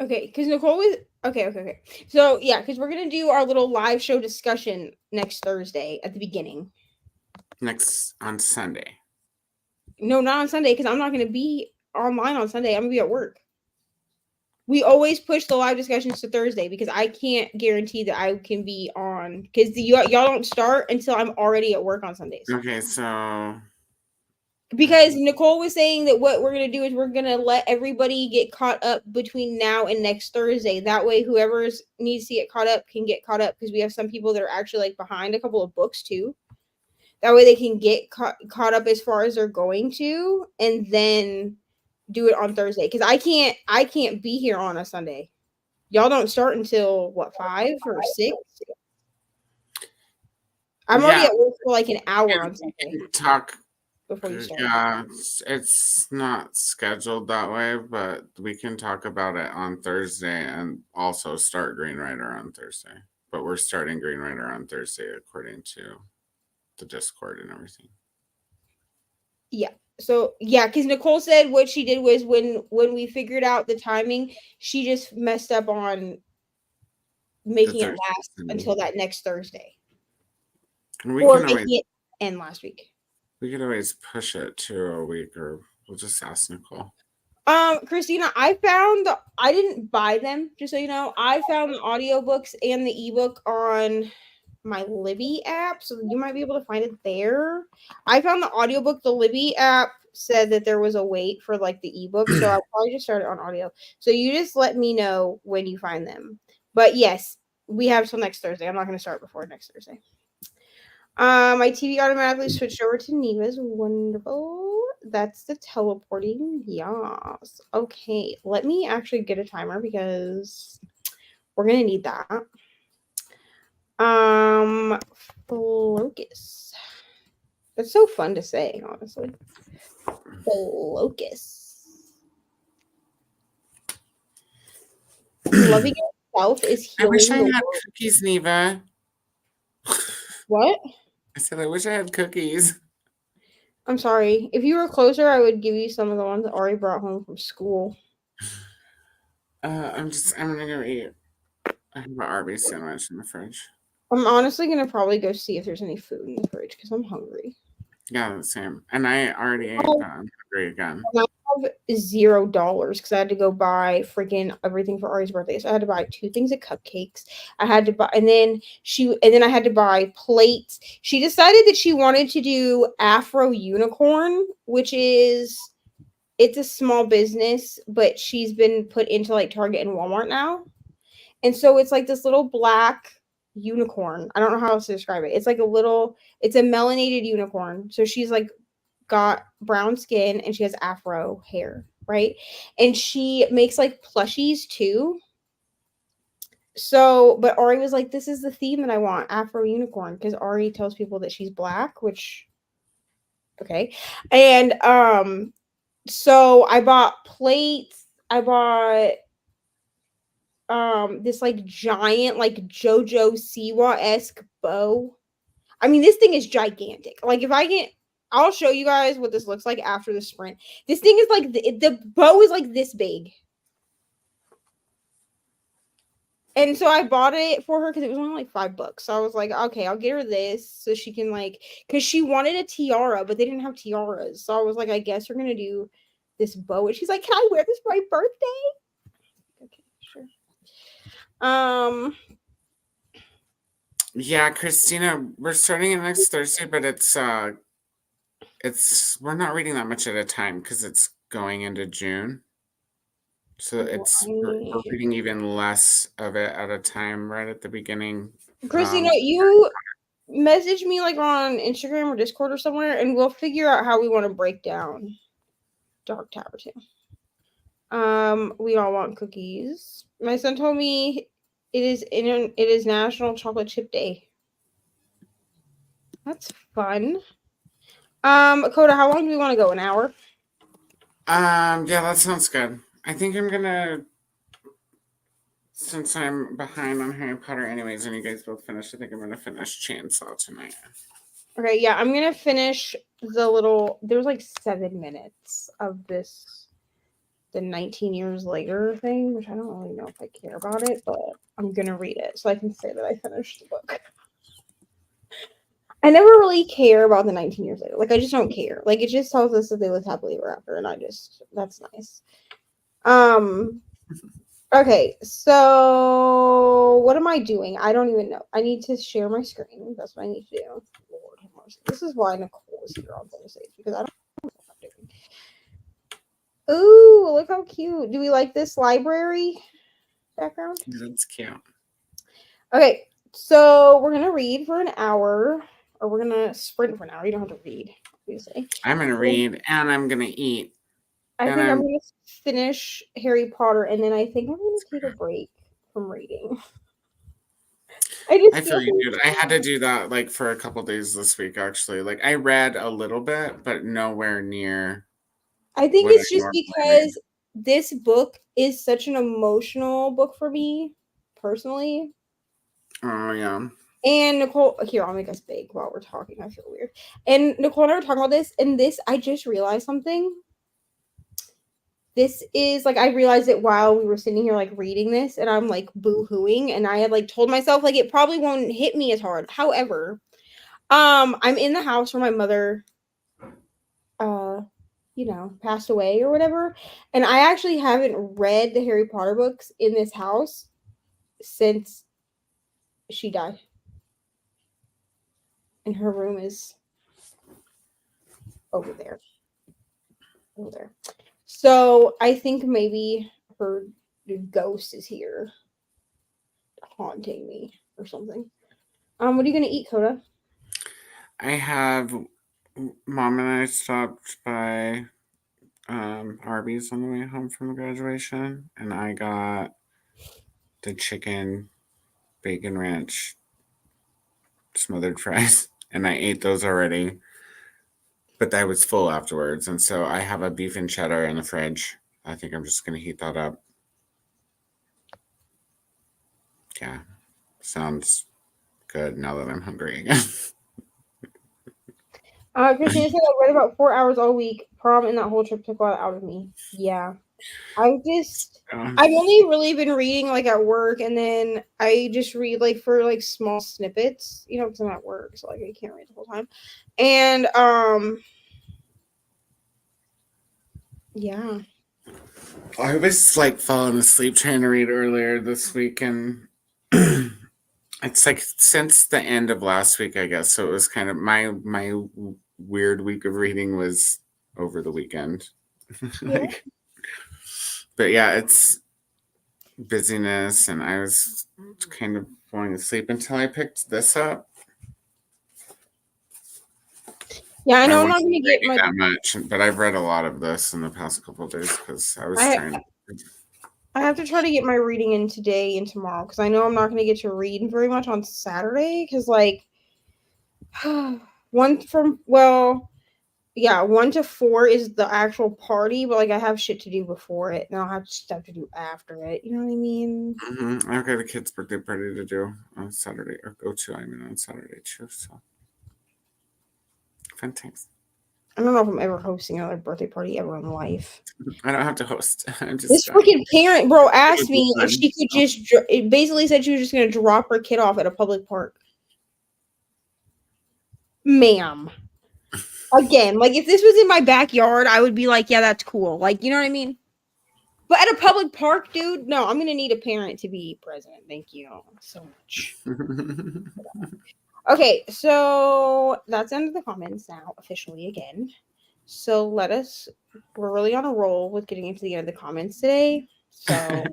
Okay, because Nicole was okay. So yeah, because we're gonna do our little live show discussion next Thursday at the beginning. Next on Sunday. No, not on Sunday, because I'm not going to be online on Sunday. I'm going to be at work. we always push the live discussions to Thursday because I can't guarantee that I can be on because y'all don't start until I'm already at work on Sundays. Okay, so Because Nicole was saying that what we're going to do is we're going to let everybody get caught up between now and next Thursday. That way, whoever needs to get caught up can get caught up because we have some people that are actually like behind a couple of books too. That way they can get caught up as far as they're going to and then do it on Thursday. Because I can't be here on a Sunday. Y'all don't start until what, 5 or 6? I'm already at work for like an hour on Sunday. Talk. Before you start. Yeah, it's not scheduled that way, but we can talk about it on Thursday and also start Green Rider on Thursday. But we're starting Green Rider on Thursday according to the Discord and everything. Yeah. So yeah, because Nicole said what she did was when we figured out the timing, she just messed up on making it last until that next Thursday. And we or can making always, it end last week. we could always push it to a week, or we'll just ask Nicole. Christina, I didn't buy them, just so you know. I found the audiobooks and the ebook on my Libby app, so you might be able to find it there. I found the audiobook. The Libby app said that there was a wait for like the ebook, so I'll probably just start it on audio. So you just let me know when you find them. But yes, we have till next Thursday. I'm not going to start before next Thursday. My TV automatically switched over to Neva's. Wonderful. That's the teleporting. Yes. Okay. Let me actually get a timer because we're gonna need that. Focus. That's so fun to say, honestly. Focus. Loving yourself is I healing wish I the had world. cookies, Neva. What? I said I wish I had cookies. I'm sorry. If you were closer, I would give you some of the ones that Ari brought home from school. I'm gonna go eat. I have an Arby's sandwich in the fridge. I'm honestly gonna probably go see if there's any food in the fridge because I'm hungry. Yeah, the same. And I already ate that. I'm hungry again. I have $0 because I had to go buy freaking everything for Ari's birthday. So I had to buy 2 things of cupcakes. I had to buy, and then I had to buy plates. She decided that she wanted to do Afro Unicorn, which is it's a small business, but she's been put into like Target and Walmart now. And so it's like this little black unicorn. I don't know how else to describe it. It's like it's a melanated unicorn. So she's like got brown skin and she has afro hair, right? And she makes like plushies too. So, but Ari was like, this is the theme that I want, Afro unicorn, because Ari tells people that she's black, which okay. And so I bought plates. I bought this like giant like JoJo Siwa-esque bow. I mean, this thing is gigantic. Like if I can I'll show you guys what this looks like after the sprint. This thing is like the bow is like this big. And so I bought it for her because it was only like $5. So I was like, okay, I'll get her this so she can like, because she wanted a tiara, but they didn't have tiaras. So I was like, I guess we're gonna do this bow. And she's like, can I wear this for my birthday? Okay, sure. Yeah, Christina, we're starting it next Thursday, but it's we're not reading that much at a time because it's going into June. So we're reading even less of it at a time right at the beginning. Christina, you message me like on Instagram or Discord or somewhere, and we'll figure out how we want to break down Dark Tower 2. We all want cookies. My son told me it is National Chocolate Chip Day. That's fun. Coda, how long do we want to go? An hour? Yeah, that sounds good. I think I'm gonna, since I'm behind on Harry Potter anyways, and you guys both finished, I think I'm gonna finish Chainsaw tonight. Okay, yeah, I'm gonna finish there's like 7 minutes of this, the 19 years later thing, which I don't really know if I care about it, but I'm gonna read it so I can say that I finished the book. I never really care about the 19 years later. Like, I just don't care. Like, it just tells us that they lived happily ever after, and that's nice. Okay, so what am I doing? I don't even know. I need to share my screen. That's what I need to do. Lord have mercy. This is why Nicole is here on Thursdays because I don't know what I'm doing. Ooh, look how cute. Do we like this library background? That's cute. Okay, so we're gonna read for an hour, or we're gonna sprint for an hour. You don't have to read, obviously. I'm gonna read and I'm gonna eat. I And think I'm gonna finish Harry Potter, and then I think I'm gonna take a break from reading. I just I feel feel you, dude. I had to do that like for a couple days this week, actually. Like I read a little bit, but nowhere near I think what I it's just normally read. because this book is such an emotional book for me, personally. Oh yeah. And Nicole, here, I'll make us big while we're talking. I feel weird. And Nicole and I were talking about this, and this, I just realized something. This is like, I realized it while we were sitting here, like reading this, and I'm like boo hooing, and I had like told myself, like, it probably won't hit me as hard. However, I'm in the house where my mother, uh, passed away or whatever. And I actually haven't read the Harry Potter books in this house since she died. And her room is over there. Over there. So I think maybe her ghost is here haunting me or something. What are you gonna eat, Coda? I have Mom and I stopped by Arby's on the way home from graduation, and I got the chicken bacon ranch smothered fries, and I ate those already. But I was full afterwards, and so I have a beef and cheddar in the fridge. I think I'm just gonna heat that up. Yeah, sounds good now that I'm hungry again. Christina said I read about 4 hours all week. Prom and that whole trip took a lot out of me. Yeah. I've only really been reading like at work, and then I just read like for like small snippets, because I'm at work, so like I can't read the whole time. And yeah. I was like falling asleep trying to read earlier this week, and it's like since the end of last week, I guess. So it was kind of my weird week of reading was over the weekend. Like, but yeah, it's busyness, and I was kind of falling asleep until I picked this up. Yeah, I know I'm not wasn't gonna get reading my. that much, but I've read a lot of this in the past couple of days because I was trying. I have to try to get my reading in today and tomorrow because I know I'm not gonna get to read very much on Saturday because like 1 to 4 is the actual party, but like I have shit to do before it, and I'll have stuff to do after it. You know what I mean? I've got a kid's birthday party to do on Saturday, or go to. I mean, on Saturday too. So, fantastic. I don't know if I'm ever hosting another birthday party ever in life. I don't have to host. I'm just This freaking parent, bro, asked me fun, if she could it basically said she was just gonna drop her kid off at a public park. Ma'am. Again, like if this was in my backyard, I would be like, yeah, that's cool. Like, you know what I mean? But at a public park, dude, no, I'm gonna need a parent to be present. Thank you so much. Okay, so that's the end of the comments now, officially again. So we're really on a roll with getting into the end of the comments today. So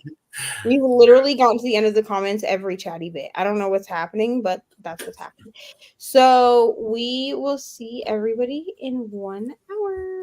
we've literally gotten to the end of the comments every chatty bit. I don't know what's happening, but that's what's happening. So we will see everybody in 1 hour.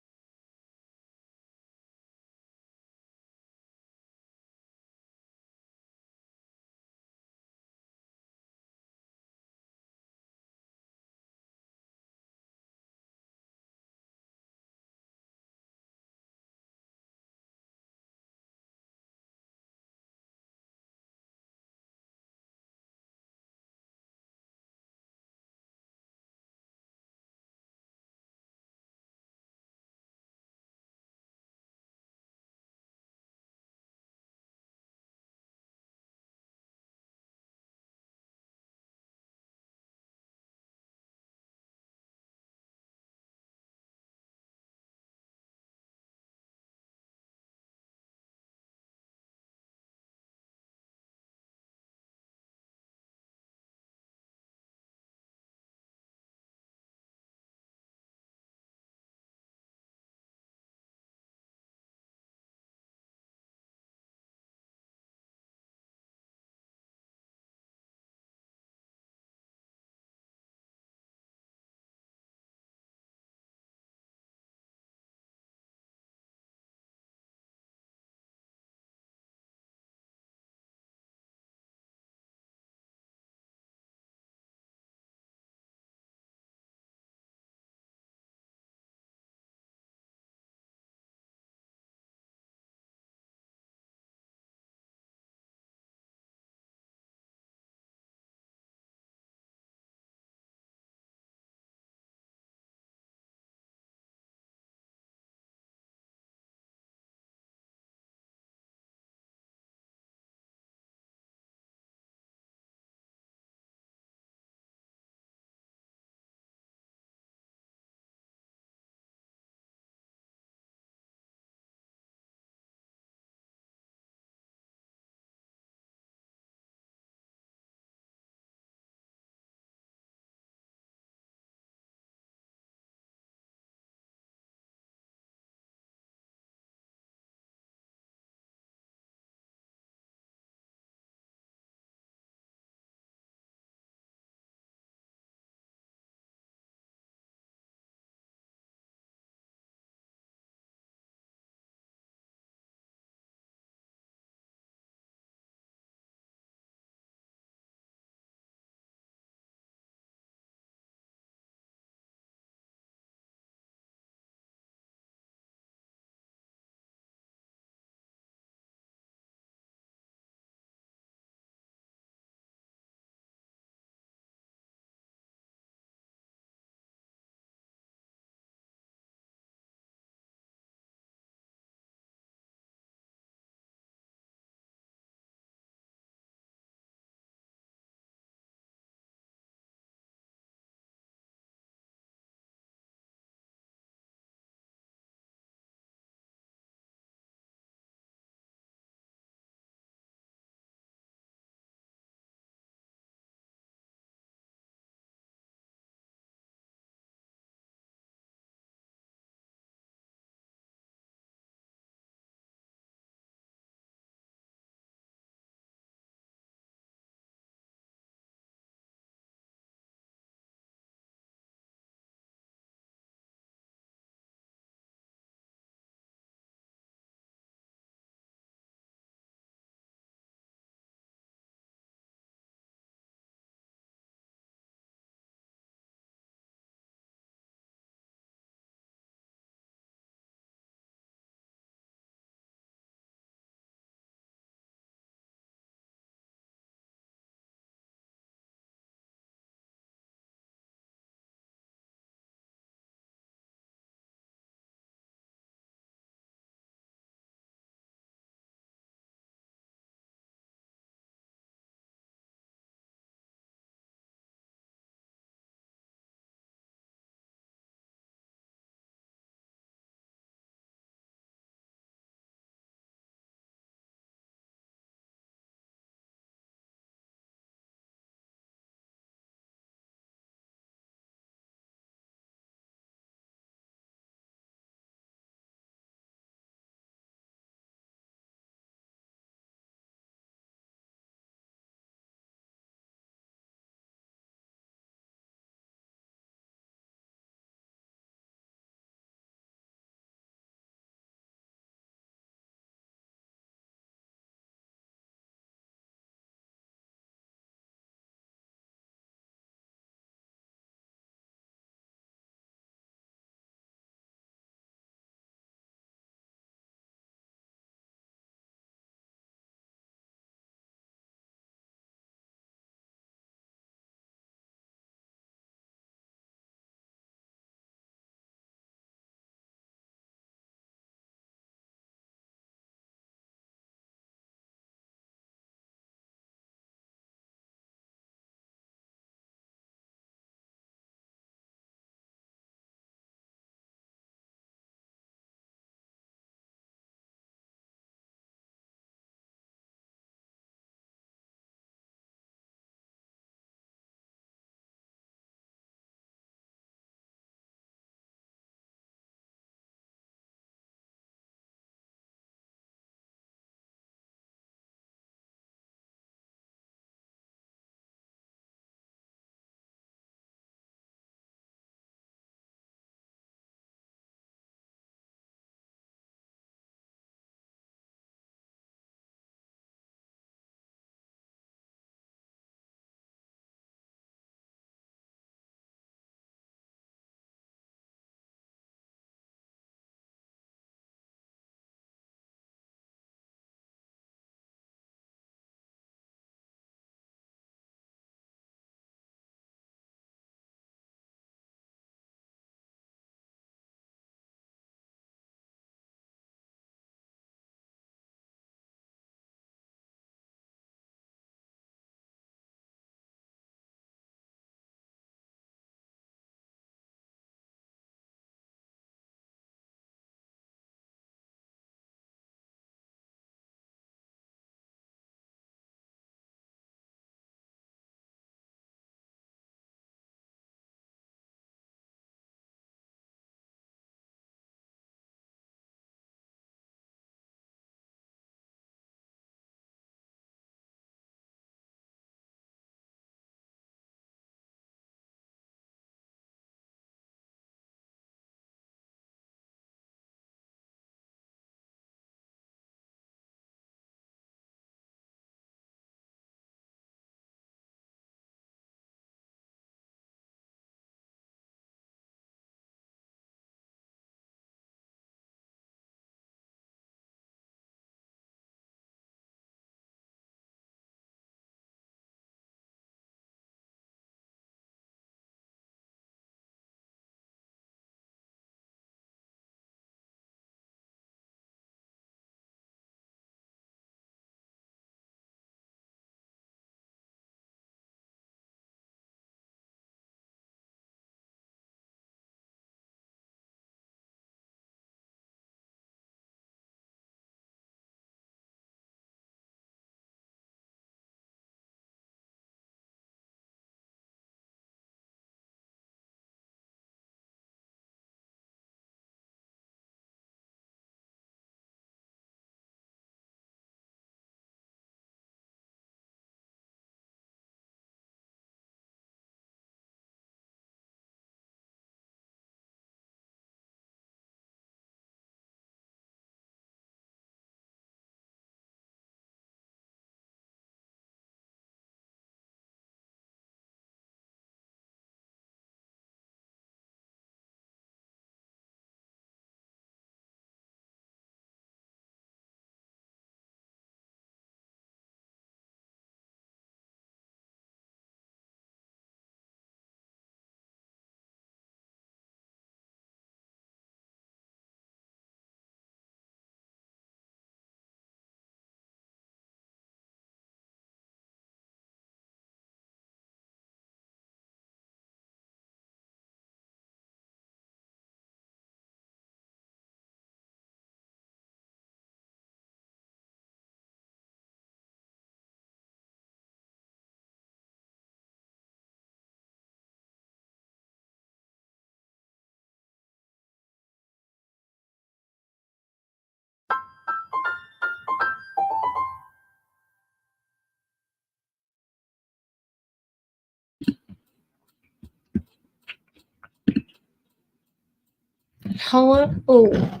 Hello. Oh,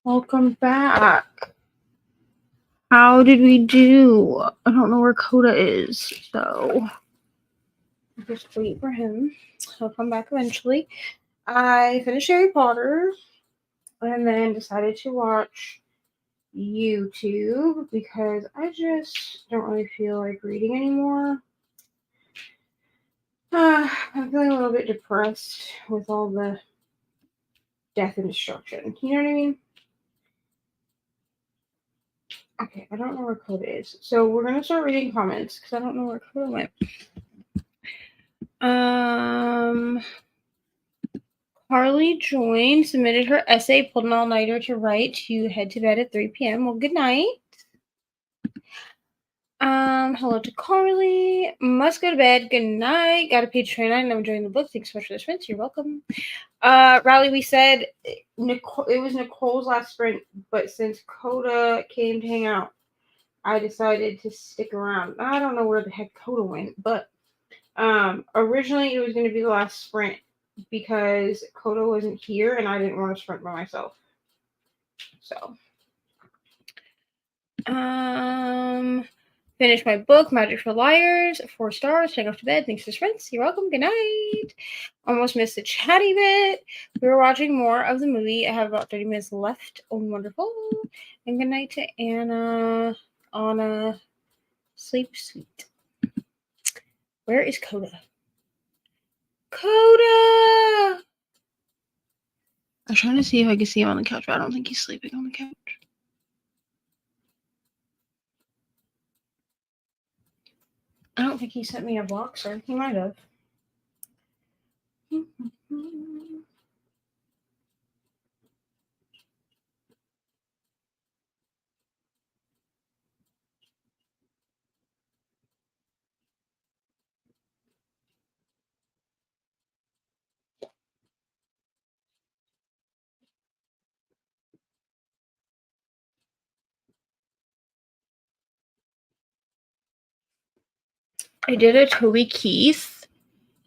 welcome back. How did we do? I don't know where Coda is, so just wait for him. He'll come back eventually. I finished Harry Potter and then decided to watch YouTube because I just don't really feel like reading anymore. I'm feeling a little bit depressed with all the death and destruction. You know what I mean? Okay, I don't know where Coda is. So we're gonna start reading comments because I don't know where Coda went. Carly joined, submitted her essay, pulled an all-nighter to write to head to bed at 3 p.m. Well, good night. Hello to Carly. Must go to bed. Good night. Got a page 29. I'm enjoying the book. Thanks so much for the sprint. You're welcome. Riley, we said Nicole, it was Nicole's last sprint, but since Coda came to hang out, I decided to stick around. I don't know where the heck Coda went, but originally it was going to be the last sprint because Coda wasn't here and I didn't want to sprint by myself. So, finished my book, Magic for Liars, 4 stars, heading off to bed. Thanks for the sprints. You're welcome. Good night. Almost missed the chatty bit. We were watching more of the movie. I have about 30 minutes left. Oh, wonderful. And good night to Anna. Sleep sweet. Where is Coda? Coda! I was trying to see if I could see him on the couch, but I don't think he's sleeping on the couch. I don't think he sent me a boxer. He might have. I did a Toby Keith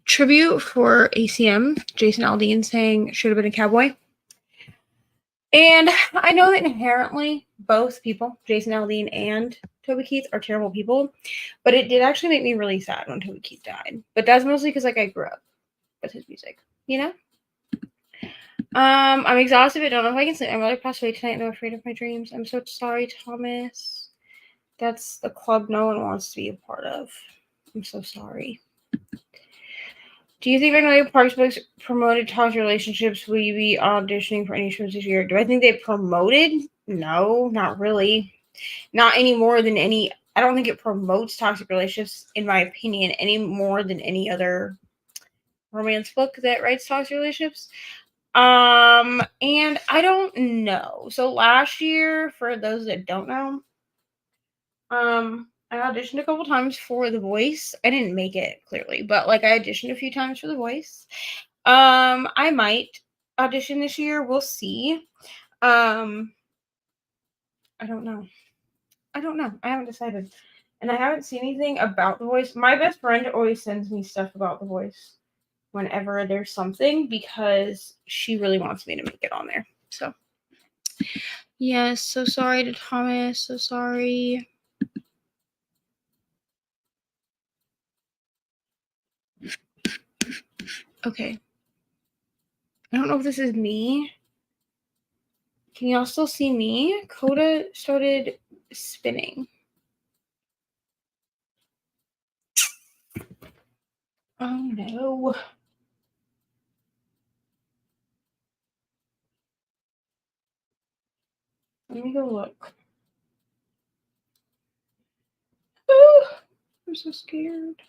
tribute for ACM, Jason Aldean saying should have been a cowboy. And I know that inherently both people, Jason Aldean and Toby Keith, are terrible people, but it did actually make me really sad when Toby Keith died. But that's mostly because like I grew up with his music, you know? I'm exhausted, but don't know if I can sleep. I'm really passed away tonight and I'm afraid of my dreams. I'm so sorry, Thomas. That's the club no one wants to be a part of. I'm so sorry. Do you think Magnolia Parks books promoted toxic relationships? Will you be auditioning for any shows this year? Do I think they promoted? No, not really. Not any more than any. I don't think it promotes toxic relationships, in my opinion, any more than any other romance book that writes toxic relationships. And I don't know. So last year, for those that don't know, I auditioned a couple times for The Voice. I didn't make it clearly, but like I auditioned a few times for The Voice. I might audition this year. We'll see. I don't know. I haven't decided. And I haven't seen anything about The Voice. My best friend always sends me stuff about The Voice whenever there's something because she really wants me to make it on there. So, yes, so sorry to Thomas. So sorry. Okay. I don't know if this is me. Can y'all still see me? Coda started spinning. Oh no. Let me go look. Ooh, I'm so scared.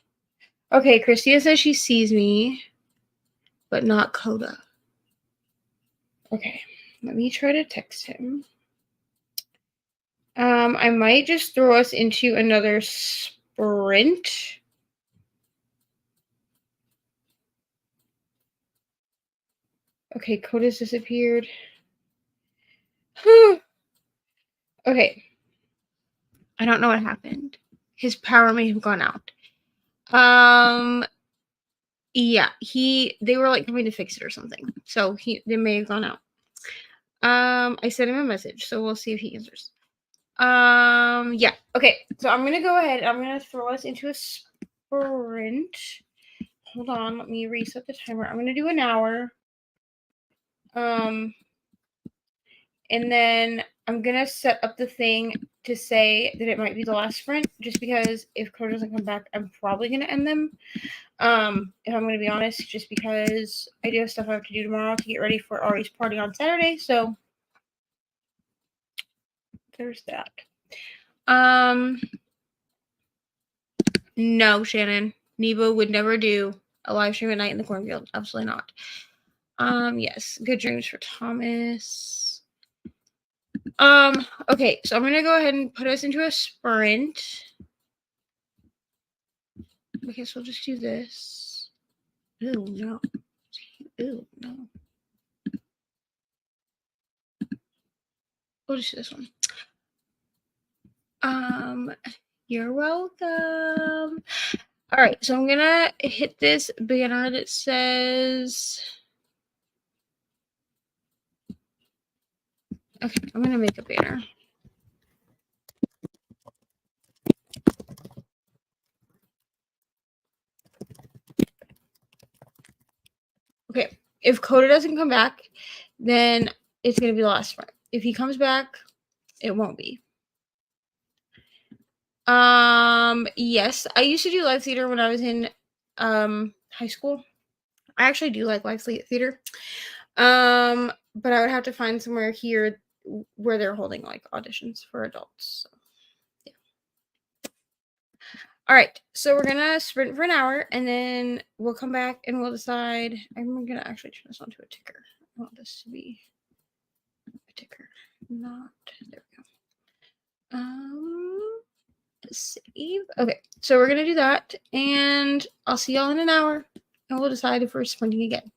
Okay, Christia says she sees me, but not Coda. Okay, let me try to text him. I might just throw us into another sprint. Okay, Coda's disappeared. Okay. I don't know what happened. His power may have gone out. Yeah, they were like coming to fix it or something. So they may have gone out. I sent him a message, so we'll see if he answers. Yeah. Okay. So I'm gonna go ahead. I'm gonna throw us into a sprint. Hold on. Let me reset the timer. I'm gonna do an hour. And then I'm gonna set up the thing to say that it might be the last sprint, just because if Code doesn't come back, I'm probably gonna end them. If I'm gonna be honest, just because I do have stuff I have to do tomorrow to get ready for Ari's party on Saturday. So there's that. No, Shannon. Nebo would never do a live stream at night in the cornfield. Absolutely not. Yes. Good dreams for Thomas. Okay, so I'm gonna go ahead and put us into a sprint. Okay, so we'll just do this. Ooh, no. Ooh, no. We'll just do this one. You're welcome. All right, so I'm gonna hit this banner that says, okay, I'm gonna make a banner. Okay, if Coda doesn't come back, then it's gonna be the last sprint. If he comes back, it won't be. Yes, I used to do live theater when I was in high school. I actually do like live theater. But I would have to find somewhere here where they're holding like auditions for adults. So, yeah. All right, so we're gonna sprint for an hour and then we'll come back and we'll decide. I'm gonna actually turn this onto a ticker. I want this to be a ticker, not there we go. Save. Okay, so we're gonna do that, and I'll see y'all in an hour, and we'll decide if we're sprinting again.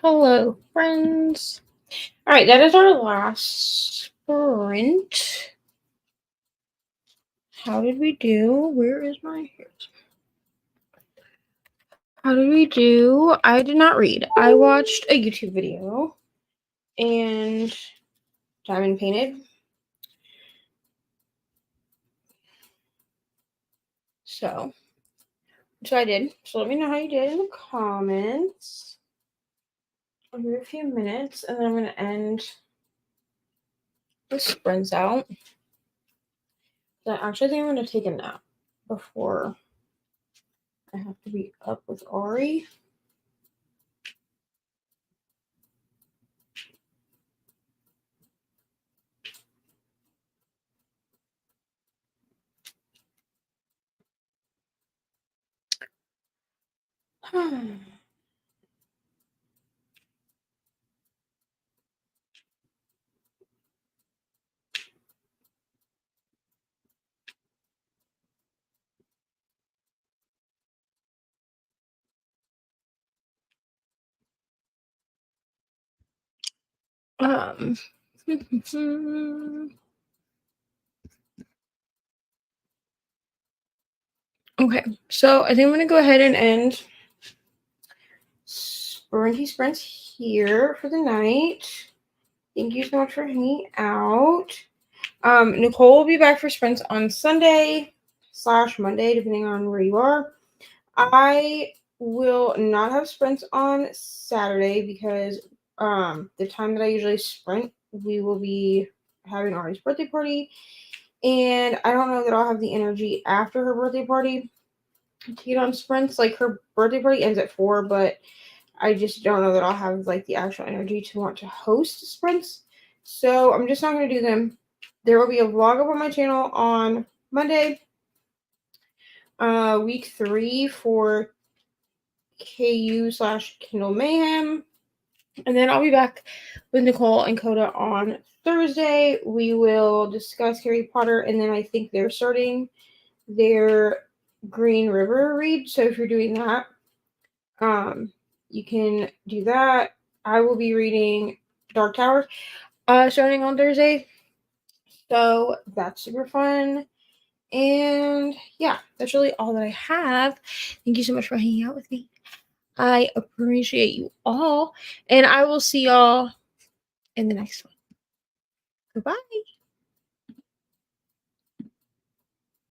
Hello, friends. All right, that is our last sprint. How did we do? Where is my hair? How did we do? I did not read. I watched a YouTube video and diamond painted. So I did. So let me know how you did in the comments. I'll give it a few minutes and then I'm going to end the sprints out. I actually think I'm going to take a nap before I have to be up with Ari. um Okay, so I think I'm going to go ahead and end Sprinty Sprints here for the night. Thank you so much for hanging out. Nicole will be back for sprints on Sunday/Monday, depending on where you are. I will not have sprints on Saturday because the time that I usually sprint, we will be having Ari's birthday party. And I don't know that I'll have the energy after her birthday party to get on sprints. Like, her birthday party ends at 4, but I just don't know that I'll have like the actual energy to want to host sprints. So I'm just not going to do them. There will be a vlog up on my channel on Monday, week 3 for KU/Kindle MAYhem. And then I'll be back with Nicole and Coda on Thursday. We will discuss Harry Potter, and then I think they're starting their Green River read. So if you're doing that, you can do that. I will be reading Dark Tower starting on Thursday. So that's super fun. And yeah, that's really all that I have. Thank you so much for hanging out with me. I appreciate you all. And I will see y'all in the next one. Goodbye.